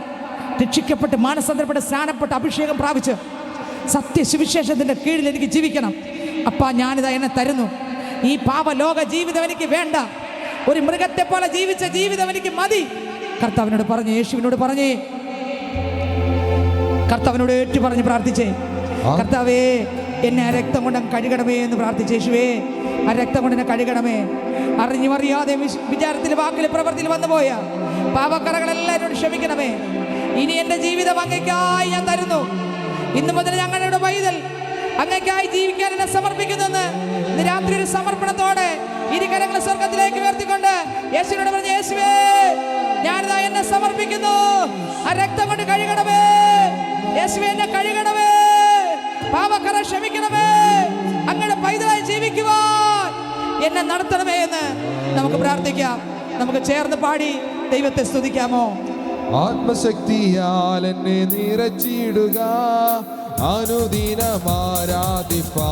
രക്ഷിക്കപ്പെട്ട് മാനസാന്തരപ്പെട്ട് സ്നാനപ്പെട്ട് അഭിഷേകം പ്രാപിച്ച് സത്യസുവിശേഷത്തിൻ്റെ കീഴിൽ എനിക്ക് ജീവിക്കണം. അപ്പാ, ഞാനിതാ എന്നെ തരുന്നു. ഈ പാപലോക ജീവിതം എനിക്ക് വേണ്ട. ഒരു മൃഗത്തെ പോലെ ജീവിച്ച ജീവിതം എനിക്ക് മതി. കർത്താവിനോട് പറഞ്ഞ്, യേശുവിനോട് പറഞ്ഞേ, കർത്താവിനോട് ഏറ്റു പറഞ്ഞ് പ്രാർത്ഥിച്ചേ, കർത്താവേ, എന്നെ ആ രക്തം കൊണ്ട് കഴുകണമേ എന്ന് പ്രാർത്ഥിച്ചു. യേശുവേ, ആ രക്തം കൊണ്ട് എന്നെ കഴുകണമേ. അറിഞ്ഞു അറിയാതെ വിചാരത്തിൽ വാക്കിൽ പ്രവൃത്തിയിൽ വന്നുപോയ പാപക്കറകളെല്ലാം എന്നോട് ക്ഷമിക്കണമേ. ഇനി എൻ്റെ ജീവിതം അങ്ങേക്കായി ഞാൻ തരുന്നു. ഇന്നു മുതൽ ഞങ്ങളുടെ പൈതൽ അങ്ങേക്കായി ജീവിക്കാൻ എന്നെ സമർപ്പിക്കുന്നെന്ന് ഇന്ന് രാത്രി ഒരു സമർപ്പണത്തോടെ ഇരുകരങ്ങൾ സ്വർഗത്തിലേക്ക് ഉയർത്തിക്കൊണ്ട് യേശുവിനോട് പറഞ്ഞ, യേശുവേ, ഞാനിതാ എന്നെ സമർപ്പിക്കുന്നു. ആ രക്തം കൊണ്ട് കഴുകണമേ. യേശുവേ, എന്നെ കഴുകണമേ. പാപക്കറ ക്ഷമിക്കണമേ. അങ്ങയുടെ പൈതലായി ജീവിക്കുവാൻ എന്നെ നടത്തണമേ എന്ന് നമുക്ക് പ്രാർത്ഥിക്കാം. നമുക്ക് ചേർന്ന് പാടി ദൈവത്തെ സ്തുതിക്കാമോ? ആത്മശക്തിയാൽ എന്നെ നിറച്ചിടുക, അനുദിനം ആരാധിപ്പാൻ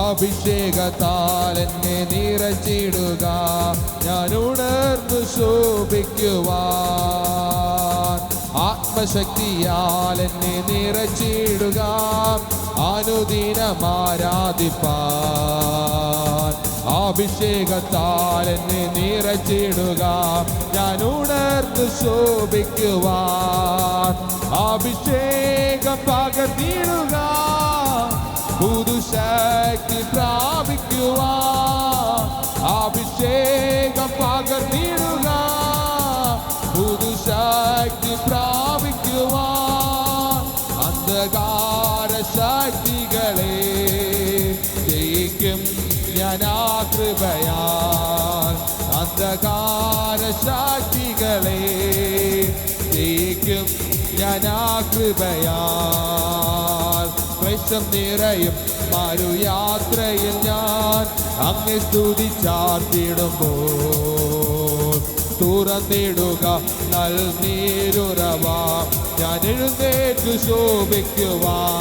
അഭിഷേകത്താൽ എന്നെ നിറച്ചിടുക, ഞാൻ ഉണർന്നു ശോഭിക്കുവാൻ. ആത്മശക്തിയാൽ എന്നെ നിറച്ചിടുക, അനുദിനം ആരാധിപ്പാൻ. അഭിഷേകത്താൽ എന്നെ നിറച്ചിടുക, ഞാൻ ഉണർന്നു ശോഭിക്കുവാൻ. അഭിഷേകം പകർന്നിടുക, പുതുശക്തി പ്രാപിക്കുവാൻ. അഭിഷേകം പകർന്നിടുക, പുതുശക്തി പ്രാപിക്കുവാൻ. അന്ധകാര ശക്തികളെ ജയിക്കും ഞാൻ ആ കൃപയാൽ. അന്ധകാര ശക്തികളെ ജയിക്കും ഞാൻ ആ കൃപയാൽ. ക്ലേശം നിറയും മരുയാത്രയിൽ ഞാൻ അങ്ങേ സ്തുതിച്ചാർത്തിടുമ്പോൾ തുറന്നിടുക നൽനീരുറവ, ഞാൻ എഴുന്നേറ്റു ശോഭിക്കുവാൻ.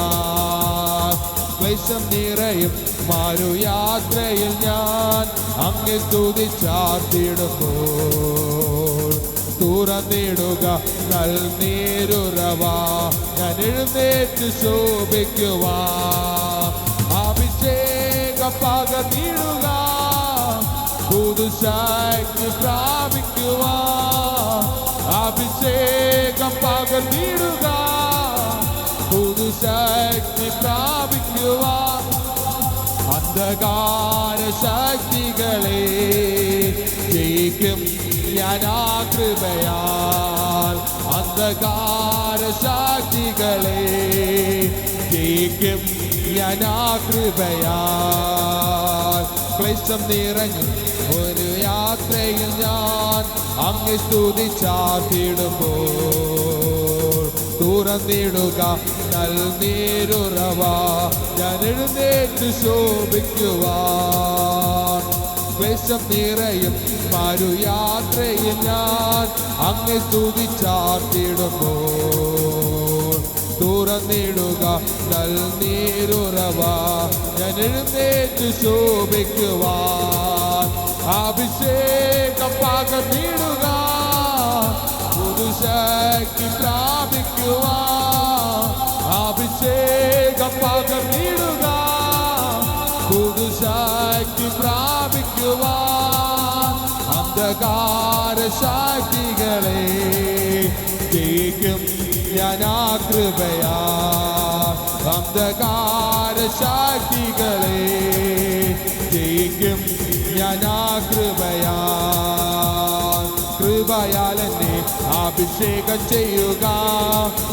ക്ലേശം നിറയും മരുയാത്രയിൽ ഞാൻ അങ്ങേ സ്തുതിച്ചാർത്തിടുമ്പോൾ തുറന്നിടുക നൽനീരുറവ, ഞാൻ എഴുന്നേറ്റ് ശോഭിക്കുവാൻ. അഭിഷേകം പകർന്നിടുക, പുതുശക്തി പ്രാപിക്കുവാൻ. അഭിഷേകം പകർന്നിടുക, പുതുശക്തി പ്രാപിക്കുവാൻ. അന്ധകാര ശക്തികളെ ജയിക്കും ഞാൻ ആ കൃപയാൽ. അന്ധകാര ശക്തികളെ ജയിക്കും ഞാൻ ആ കൃപയാൽ. ക്ലേശം നിറഞ്ഞു ഒരു യാത്രയിൽ ഞാൻ അങ്ങേ സ്തുതിച്ചാർത്തിടുമ്പോൾ തുറന്നിടുക നൽനീരുറവ, ഞാൻ എഴുന്നേറ്റ് ശോഭിക്കുവാൻ. ക്ലേശം നിറയും മരുയാത്രയിൽ ഞാൻ അങ്ങേ സ്തുതിച്ചാർത്തിടുമ്പോൾ തുറന്നിടുക നൽനീരുറവ, ഞാൻ എഴുന്നേറ്റ് ശോഭിക്കുവാൻ. അഭിഷേകം പകർന്നിടുക, പുതുശക്തി പ്രാപിക്കുവാൻ. അഭിഷേകം പകർന്നിടുക, പുതുശക്തി പ്രാപിക്കുവാൻ. അന്ധകാര ശക്തികളെ ജയിക്കും ഞാൻ ആ കൃപയാൽ. അന്ധകാര ശക്തികളെ ജയിക്കും ഞാൻ ആ കൃപയാൽ. കൃപയാൽ എന്നെ അഭിഷേകം ചെയ്യുക,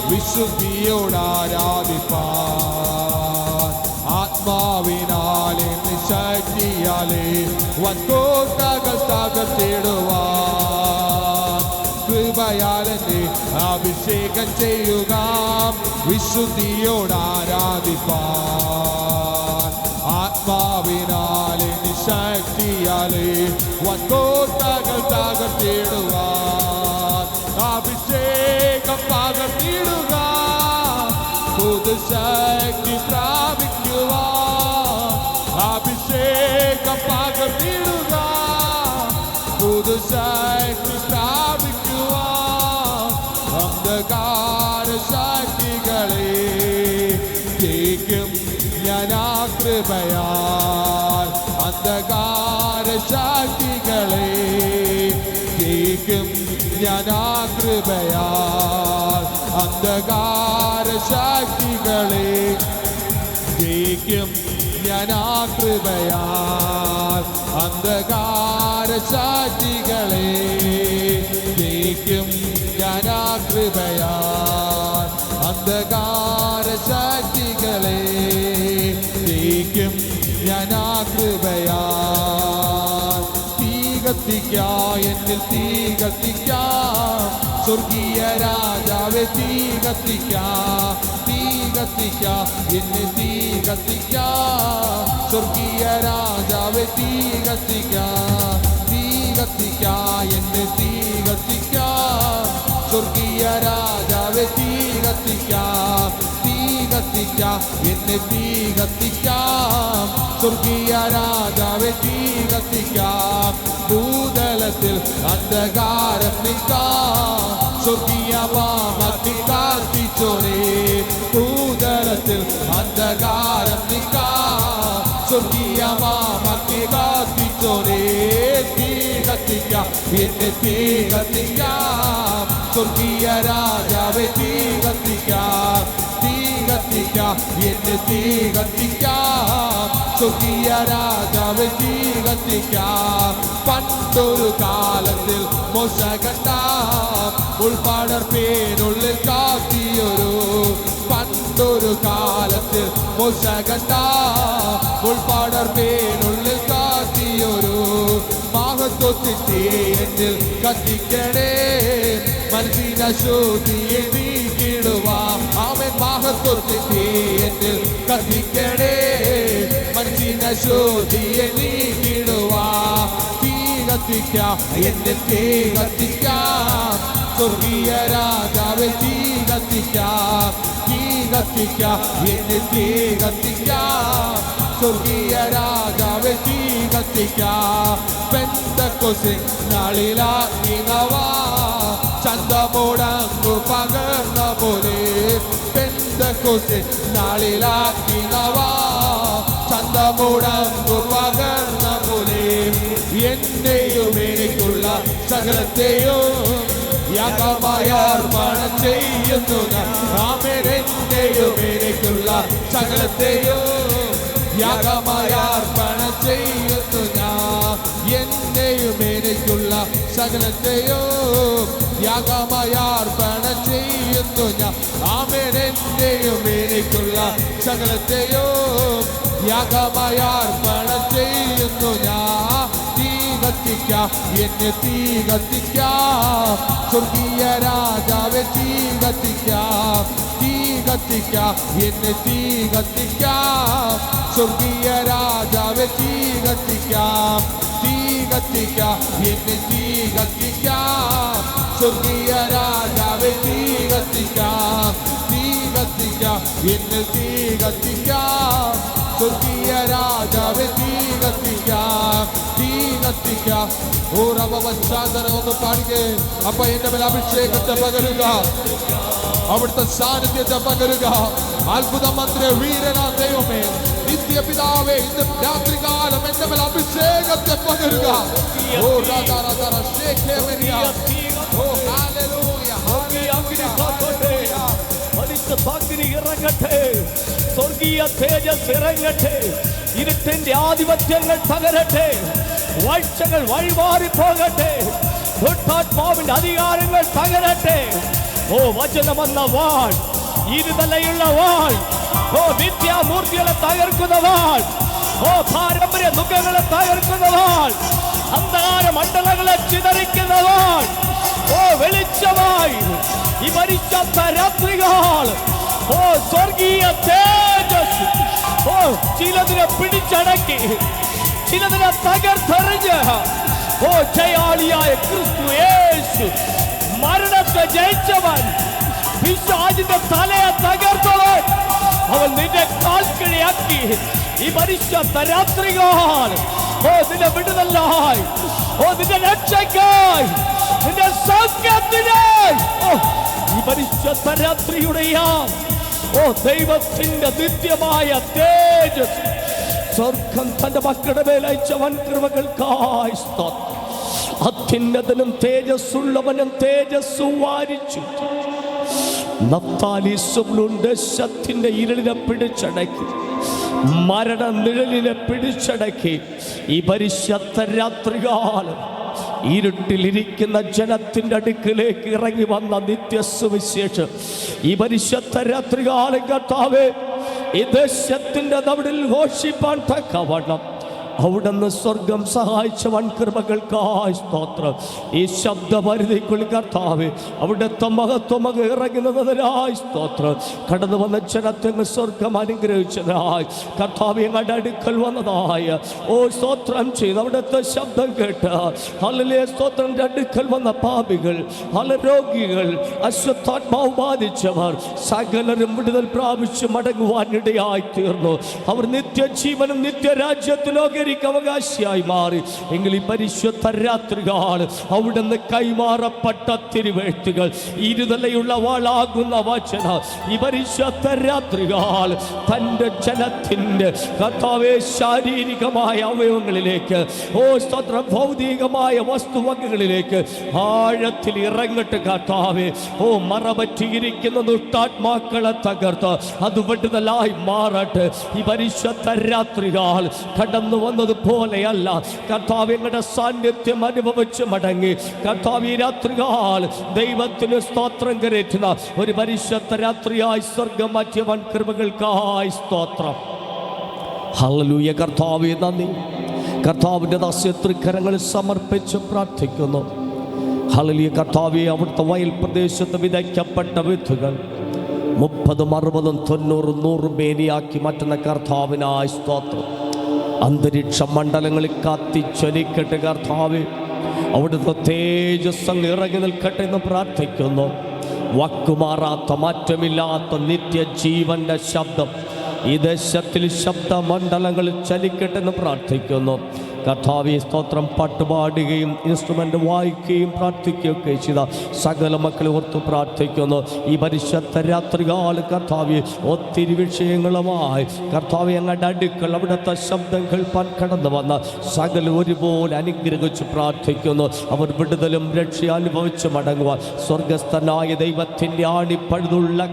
വിശുദ്ധിയോട് ആരാധിപ്പാൻ. ആത്മാവിനാൽ എന്നെ ശക്തിയാലേ വൻകോട്ടകൾ തകർത്തിടുവാൻ. കൃപയാൽ എന്നെ അഭിഷേകം ചെയ്യുക, വിശുദ്ധിയോട് ആരാധിപ്പാൻ. ആത്മാവിനാൽ എന്നെ ശക്തിയാലേ വൻകോട്ടകൾ തകർത്തിടുവാൻ. അഭിഷേകം പകർന്നിടുക, പുതുശക്തി പ്രാപിക്കുവാൻ. അഭിഷേകം പകർന്നിടുക, പുതുശക്തി പ്രാപിക്കുവാൻ. അന്ധകാര ശക്തികളെ ജയിക്കും ഞാൻ ആ കൃപയാൽ. അന്ധകാര ശക്തികളെ ജയിക്കും ഞാൻ ആ കൃപയാൽ. അന്ധകാര ശക്തികളെ ജയിക്കും ഞാൻ ആ കൃപയാൽ. അന്ധകാര ശക്തികളെ ജയിക്കും ഞാൻ ആ കൃപയാൽ. അന്ധകാര ശക്തികളെ ജയിക്കും ഞാൻ ആ കൃപയാൽ. തീ കത്തിക്കാ എന്നിൽ തീ കത്തിക്കാം, സ്വർഗീയ രാജാവെ തീ കത്തിക്കാം. തീ കത്തിക്കാം എന്നിൽ തീ കത്തിക്കാം, സ്വർഗീയ രാജാവെ തീ കത്തിക്കാം. തീ കത്തിക്കാം എന്നിൽ തീ കത്തിക്കാം, സ്വർഗീയ രാജാവെ തീ കത്തിക്കാം. തീ കത്തിക്കാം എന്നെ തീ കത്തിക്കാം. സ്വർഗീയ രാജാവെ തീ കത്തിക്കാം. ഭൂതലത്തിൽ അന്ധകാരം നീക്കാം. സ്വർഗീയ വാമത്തിൽ കാത്തിച്ചോരേ. ഭൂതലത്തിൽ അന്ധകാരം നീക്കാം. സ്വർഗീയ വാമത്തിൽ കാത്തിച്ചോരേ. തീ കത്തിക്കാം, എന്നെ തീ കത്തിക്കാം. സ്വർഗീയ രാജാവെ തീ കത്തിക്കാം. തീ കത്തിക്കാം, എന്നെ തീ കത്തിക്കാം. സ്വർഗീയ രാജാവെ തീ കത്തിക്കാം. പണ്ടൊരു കാലത്തിൽ മോശ കണ്ടാം ഉൾപ്പാടർപ്പേനുള്ളിൽ കാത്തിയൊരു. പണ്ടൊരു കാലത്തിൽ മോശ കണ്ടാം ഉൾപ്പാടർപ്പേനുള്ളിൽ കാത്തിയൊരു. മഹത്വത്തിൻ്റെ എന്നിൽ കത്തിക്കണേ, മനസ്സിനെ ശോധിയെ നീക്കിടുവാം. അവൻ മഹത്വത്തിൻ്റെ എന്നിൽ കത്തിക്കണേ, മനസ്സിനെ ശോധിയെ നീക്കിടുവാം. തീ കത്തിക്കാം, എന്നെ തീ കത്തിക്കാം. സ്വർഗീയ രാജാവെ തീ കത്തിക്കാം. തീ കത്തിക്കാം, എന്നെ തീ കത്തിക്കാം. സ്വർഗീയ രാജാവെ തീ കത്തിക്കാം. പെന്തക്കോസ്ത് നാളിലാക്കിനവാ ചന്തമുടങ്ങു പകർന്ന പോലെ. പെന്തക്കോസ്ത് നാളിലാക്കിനവാ ചന്തമുടങ്ങു പകർന്ന പോലെ. എന്നെയും എനിക്കുള്ള സകലത്തെയും യാഗമായി അർപ്പണം ചെയ്യുന്നു ഞാൻ. ആമേൻ. എന്നെയും എനിക്കുള്ള സകലത്തെയും യാഗമായി അർപ്പണം ചെയ്യുന്നു ഞാൻ. എന്നെയും എനിക്കുള്ള സകലത്തെയും യാഗമായി അർപ്പണം ചെയ്യുന്നു ഞാൻ. ആമേൻ. എന്നെയും എനിക്കുള്ള സകലത്തെയും യാഗമായി അർപ്പണം ചെയ്യുന്നു ഞാൻ. തീ കത്തിക്കാം, എന്നെ തീ കത്തിക്കാം. സ്വർഗീയ രാജാവെ തീ കത്തിക്കാം. തീ കത്തിക്കാം, എന്നെ തീ കത്തിക്കാം. സ്വർഗീയ രാജാവെ തീ കത്തിക്കാം. തീ കത്തിക്കാം, എന്നെ തീ കത്തിക്കാം. സ്വർഗീയ രാജാവെ തീ കത്തിക്കാം. തീ കത്തിക്കാം, എന്നെ തീ കത്തിക്കാം. സ്വർഗീയ രാജാവെ തീ കത്തിക്കാം. തീ കത്തിക്കാം. ഒന്ന് പാടുക. അപ്പ എന്റെ മേൽ അഭിഷേകത്തെ പകരുക, അവിടുത്തെ സാന്നിധ്യത്തെ പകരുക. അത്ഭുത മന്ത്രി വീരനാ ദൈവമേ, നിത്യപിതാവേ, ഇന്ന് രാത്രികാലം എന്റെ മേൽ അഭിഷേകത്തെ പകരുക. ഓ രാധാ രാധാ ശേഖേമരിയ. ഓ ഹല്ലേലൂയ ഹല്ലേലൂയ. അഗ്നി ഇറങ്ങട്ടെ, സ്വർഗീയ തേജസ് ഇറങ്ങട്ടെ. ഇരുട്ടിന്റെ ആധിപത്യങ്ങൾ തകരട്ടെ, വാഴ്ചകൾ വഴിമാറി പോകട്ടെ, ദുഷ്ടാത്മാവിന്റെ അധികാരങ്ങൾ തകരട്ടെ. ഓ വചനമെന്ന വാൾ, ഇരുതലയുള്ള വാൾ, ഓ നിത്യാമൂർത്തികളെ തകർക്കുന്ന വാൾ, ഓ പാരമ്പര്യ ദുഃഖങ്ങളെ തകർക്കുന്ന വാൾ, അന്ധകാര മണ്ഡലങ്ങളെ ചിതറിക്കുന്ന വാൾ, ഓ വെളിച്ചമായി ഈ പരിശുദ്ധ രാത്രികാൽ, ഓ സ്വർഗീയ തേജസ്, ഓ ചിലതിനെ പിടിച്ചടക്കി ചിലതിനെ തകർത്തെറിഞ്ഞ്, ഓ ജയാളിയായ ക്രിസ്തു യേശു മരണത്തെ ജയിച്ചവൻ, പിശാചിന്റെ തലയെ തകർത്തവൻ, അവൻ നിന്റെ കാൽക്കിഴയാക്കി ഈ പരിശുദ്ധ രാത്രികാൽ, ഓ നിന്റെ വിടുതലായി, ഓ നിന്റെ രക്ഷയ്ക്കായി, നിന്റെ സൗഖ്യത്തിനായി, ഓ ഈ പരിശുദ്ധ രാത്രിയുടെയാ ഓ ദൈവത്തിന്റെ നിത്യമായ തേജസ് സ്വർഗം തന്റെ മക്കളുടെ മേൽ അയച്ച വൻ കൃപകൾക്കായി സ്തോത്രം. അത്യുന്നതനും തേജസ്സുള്ളവനും തേജസ്സു വാരിച്ചു. നഫ്താലി സുബ്ലൂൻ ദേശത്തിന്റെ ഇരുളിനെ പിടിച്ചടക്കി, മരണ നിഴലിനെ പിടിച്ചടക്കി ഈ പരിശുദ്ധ രാത്രികാലം ഇരുട്ടിലിരിക്കുന്ന ജനത്തിന്റെ അടുക്കിലേക്ക് ഇറങ്ങി വന്ന നിത്യസുവിശേഷം ഈ പരിശുദ്ധ രാത്രികാലം കർത്താവേ ഈ ദേശത്തിന്റെ നടുവിൽ ഘോഷിപ്പാൻ തക്കവണ്ണം അവിടുന്ന് സ്വർഗം സഹായിച്ച വൻകൃപകൾക്കായി സ്തോത്രം. ഈ ശബ്ദപരിധിക്കുള്ളിൽ കർത്താവേ അവിടുത്തെ മഹത്വം അങ്ങ് ഇറങ്ങുന്നതിനായി സ്തോത്രം. കടന്നു വന്ന ജനത്തെ സ്വർഗം അനുഗ്രഹിച്ചതായി കർത്താവേ അങ്ങയുടെ അടുക്കൽ വന്നതായ സ്തോത്രം ചെയ്ത് അവിടുത്തെ ശബ്ദം കേട്ട് ഹല്ലേലൂയ സ്തോത്രം അടുക്കൽ വന്ന പാപികൾ, രോഗികൾ, അശ്വത്ഥാത്മാവ് ബാധിച്ചവർ സകലരും വിടുതൽ പ്രാപിച്ച് മടങ്ങുവാനിടയായി തീർന്നു. അവർ നിത്യജീവനും നിത്യരാജ്യത്തിലൊക്കെ അവകാശിയായി മാറി. എങ്കിൽ ഈ പരിശുദ്ധ രാത്രികാൽ അവിടുന്ന് കൈമാറപ്പെട്ട തിരുവെഴുത്തുകൾ, ഇരുതലയുള്ള വാളാകുന്ന വചന ഈ പരിശുദ്ധ രാത്രികാൽ തൻ്റെ ജനത്തിൻ്റെ കർത്താവേ ശാരീരികമായ അവയവങ്ങളിലേക്ക് സ്തോത്രം ഭൗതികമായ വസ്തുവകകളിലേക്ക് ആഴത്തിൽ ഇറങ്ങട്ട് കർത്താവേ. മറപറ്റിയിരിക്കുന്ന ദുഷ്ടാത്മാക്കളെ തകർത്ത് അത് വിടുതലായി മാറട്ടെ. ഈ പരിശുദ്ധ രാത്രികാൽ കടന്നു വന്നതുപോലെയല്ല കർത്താവ് ഞങ്ങളുടെ സാന്നിധ്യം അനുഭവിച്ച് മടങ്ങി. കർത്താവ് ഈ രാത്രികാൽ ദൈവത്തിന് സ്തോത്രം കരേറ്റുന്ന ഒരു പരിശുദ്ധ രാത്രിയായി സ്വർഗം മാറ്റിയ വൻകൃപകൾക്കായി സ്തോത്രം. ഹല്ലേലൂയ. കർത്താവേ നന്ദി. കർത്താവിൻ്റെ ദാസ്യത്രിക്കരങ്ങളിൽ സമർപ്പിച്ച് പ്രാർത്ഥിക്കുന്നു. ഹല്ലേലൂയ. കർത്താവേ അവിടുത്തെ വയൽ പ്രദേശത്ത് വിതയ്ക്കപ്പെട്ട വിത്തുകൾ 30, 60, 90, 100 മേനിയാക്കി മാറ്റുന്ന കർത്താവിനായി സ്തോത്രം. അന്തരീക്ഷ മണ്ഡലങ്ങളിൽ കത്തിച്ചൊലിക്കട്ടെ കർത്താവേ. അവിടുത്തെ തേജസ് ഇറങ്ങി നിൽക്കട്ടെ എന്ന് പ്രാർത്ഥിക്കുന്നു. വാക്കുമാറാത്ത മാറ്റമില്ലാത്ത നിത്യജീവന്റെ ശബ്ദം ഈ ദേശത്തിൽ ശബ്ദമണ്ഡലങ്ങളിൽ ചലിക്കട്ടെ എന്ന് പ്രാർത്ഥിക്കുന്നു. കർത്താവേ സ്തോത്രം. പാട്ടുപാടുകയും ഇൻസ്ട്രുമെൻ്റ് വായിക്കുകയും പ്രാർത്ഥിക്കുകയൊക്കെ ചെയ്ത സകല മക്കളെ ഓർത്ത് പ്രാർത്ഥിക്കുന്നു. ഈ പരിശുദ്ധ രാത്രികാല കർത്താവേ ഒത്തിരി വിഷയങ്ങളുമായി കർത്താവേ അങ്ങയുടെ അടുക്കൽ അവിടുത്തെ ശബ്ദം കേൾപ്പാൻ കടന്നു വന്ന സകല ഒരുപോലെ അനുഗ്രഹിച്ച് പ്രാർത്ഥിക്കുന്നു. അവർ വിടുതലും രക്ഷ അനുഭവിച്ച് മടങ്ങുവാൻ സ്വർഗസ്ഥനായ ദൈവത്തിൻ്റെ ആണിപ്പഴുതുള്ള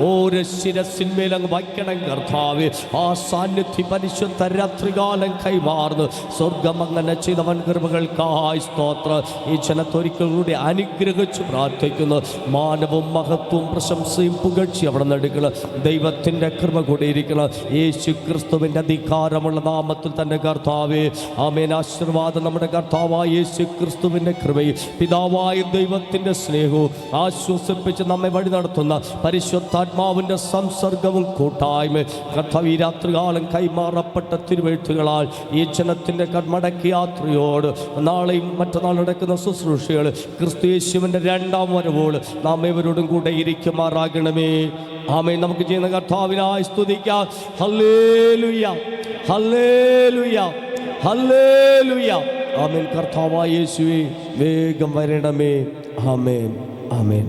ഓരോ ശിരസിന്മേലങ്ങ് വയ്ക്കണം കർത്താവേ. ആ സാന്നിധ്യം പരിശുദ്ധ രാത്രികാലം കൈമാറുന്നു. സ്വർഗം അങ്ങനെ ചെയ്തവൻ കൃപകൾക്കായി സ്തോത്രം. ഈ ജനത്തൊരിക്കൽ കൂടി അനുഗ്രഹിച്ച് പ്രാർത്ഥിക്കുന്നു. മാനവും മഹത്വവും പ്രശംസയും പുകഴ്ച അവിടെ നടക്കണം. ദൈവത്തിൻ്റെ കൃപ കൂടിയിരിക്കണം. യേശു ക്രിസ്തുവിൻ്റെ അധികാരമുള്ള നാമത്തിൽ തന്നെ കർത്താവേ ആമേൻ. ആശീർവാദം നമ്മുടെ കർത്താവായ യേശു ക്രിസ്തുവിൻ്റെ കൃപയും പിതാവായ ദൈവത്തിൻ്റെ സ്നേഹവും ആശ്വസിപ്പിച്ച് നമ്മെ വഴി നടത്തുന്ന പരിശുദ്ധാത്മാവിൻ്റെ സംസർഗവും കൂട്ടായ്മ കർത്താവ് ഈ രാത്രികാലം കൈമാറപ്പെട്ട തിരുവെഴുത്തുകളാൽ ഈ ജനത്തിൻ്റെ മടക്കി യാത്രയോട് നാളെയും മറ്റന്നാൾ നടക്കുന്ന ശുശ്രൂഷകൾ ക്രിസ്തു യേശുവിൻ്റെ 2ാം വരവോട് നാം ഇവരോടും കൂടെ ഇരിക്കുമാറാകണമേ. ആമേൻ. നമുക്ക് ചെയ്യുന്ന കർത്താവിനായി സ്തുതിക്കാം. ഹല്ലേലൂയ, ഹല്ലേലൂയ, ഹല്ലേലൂയ. ആമേൻ. കർത്താവായ യേശുവേ വേഗം വരണമേ. ആമേൻ, ആമേൻ.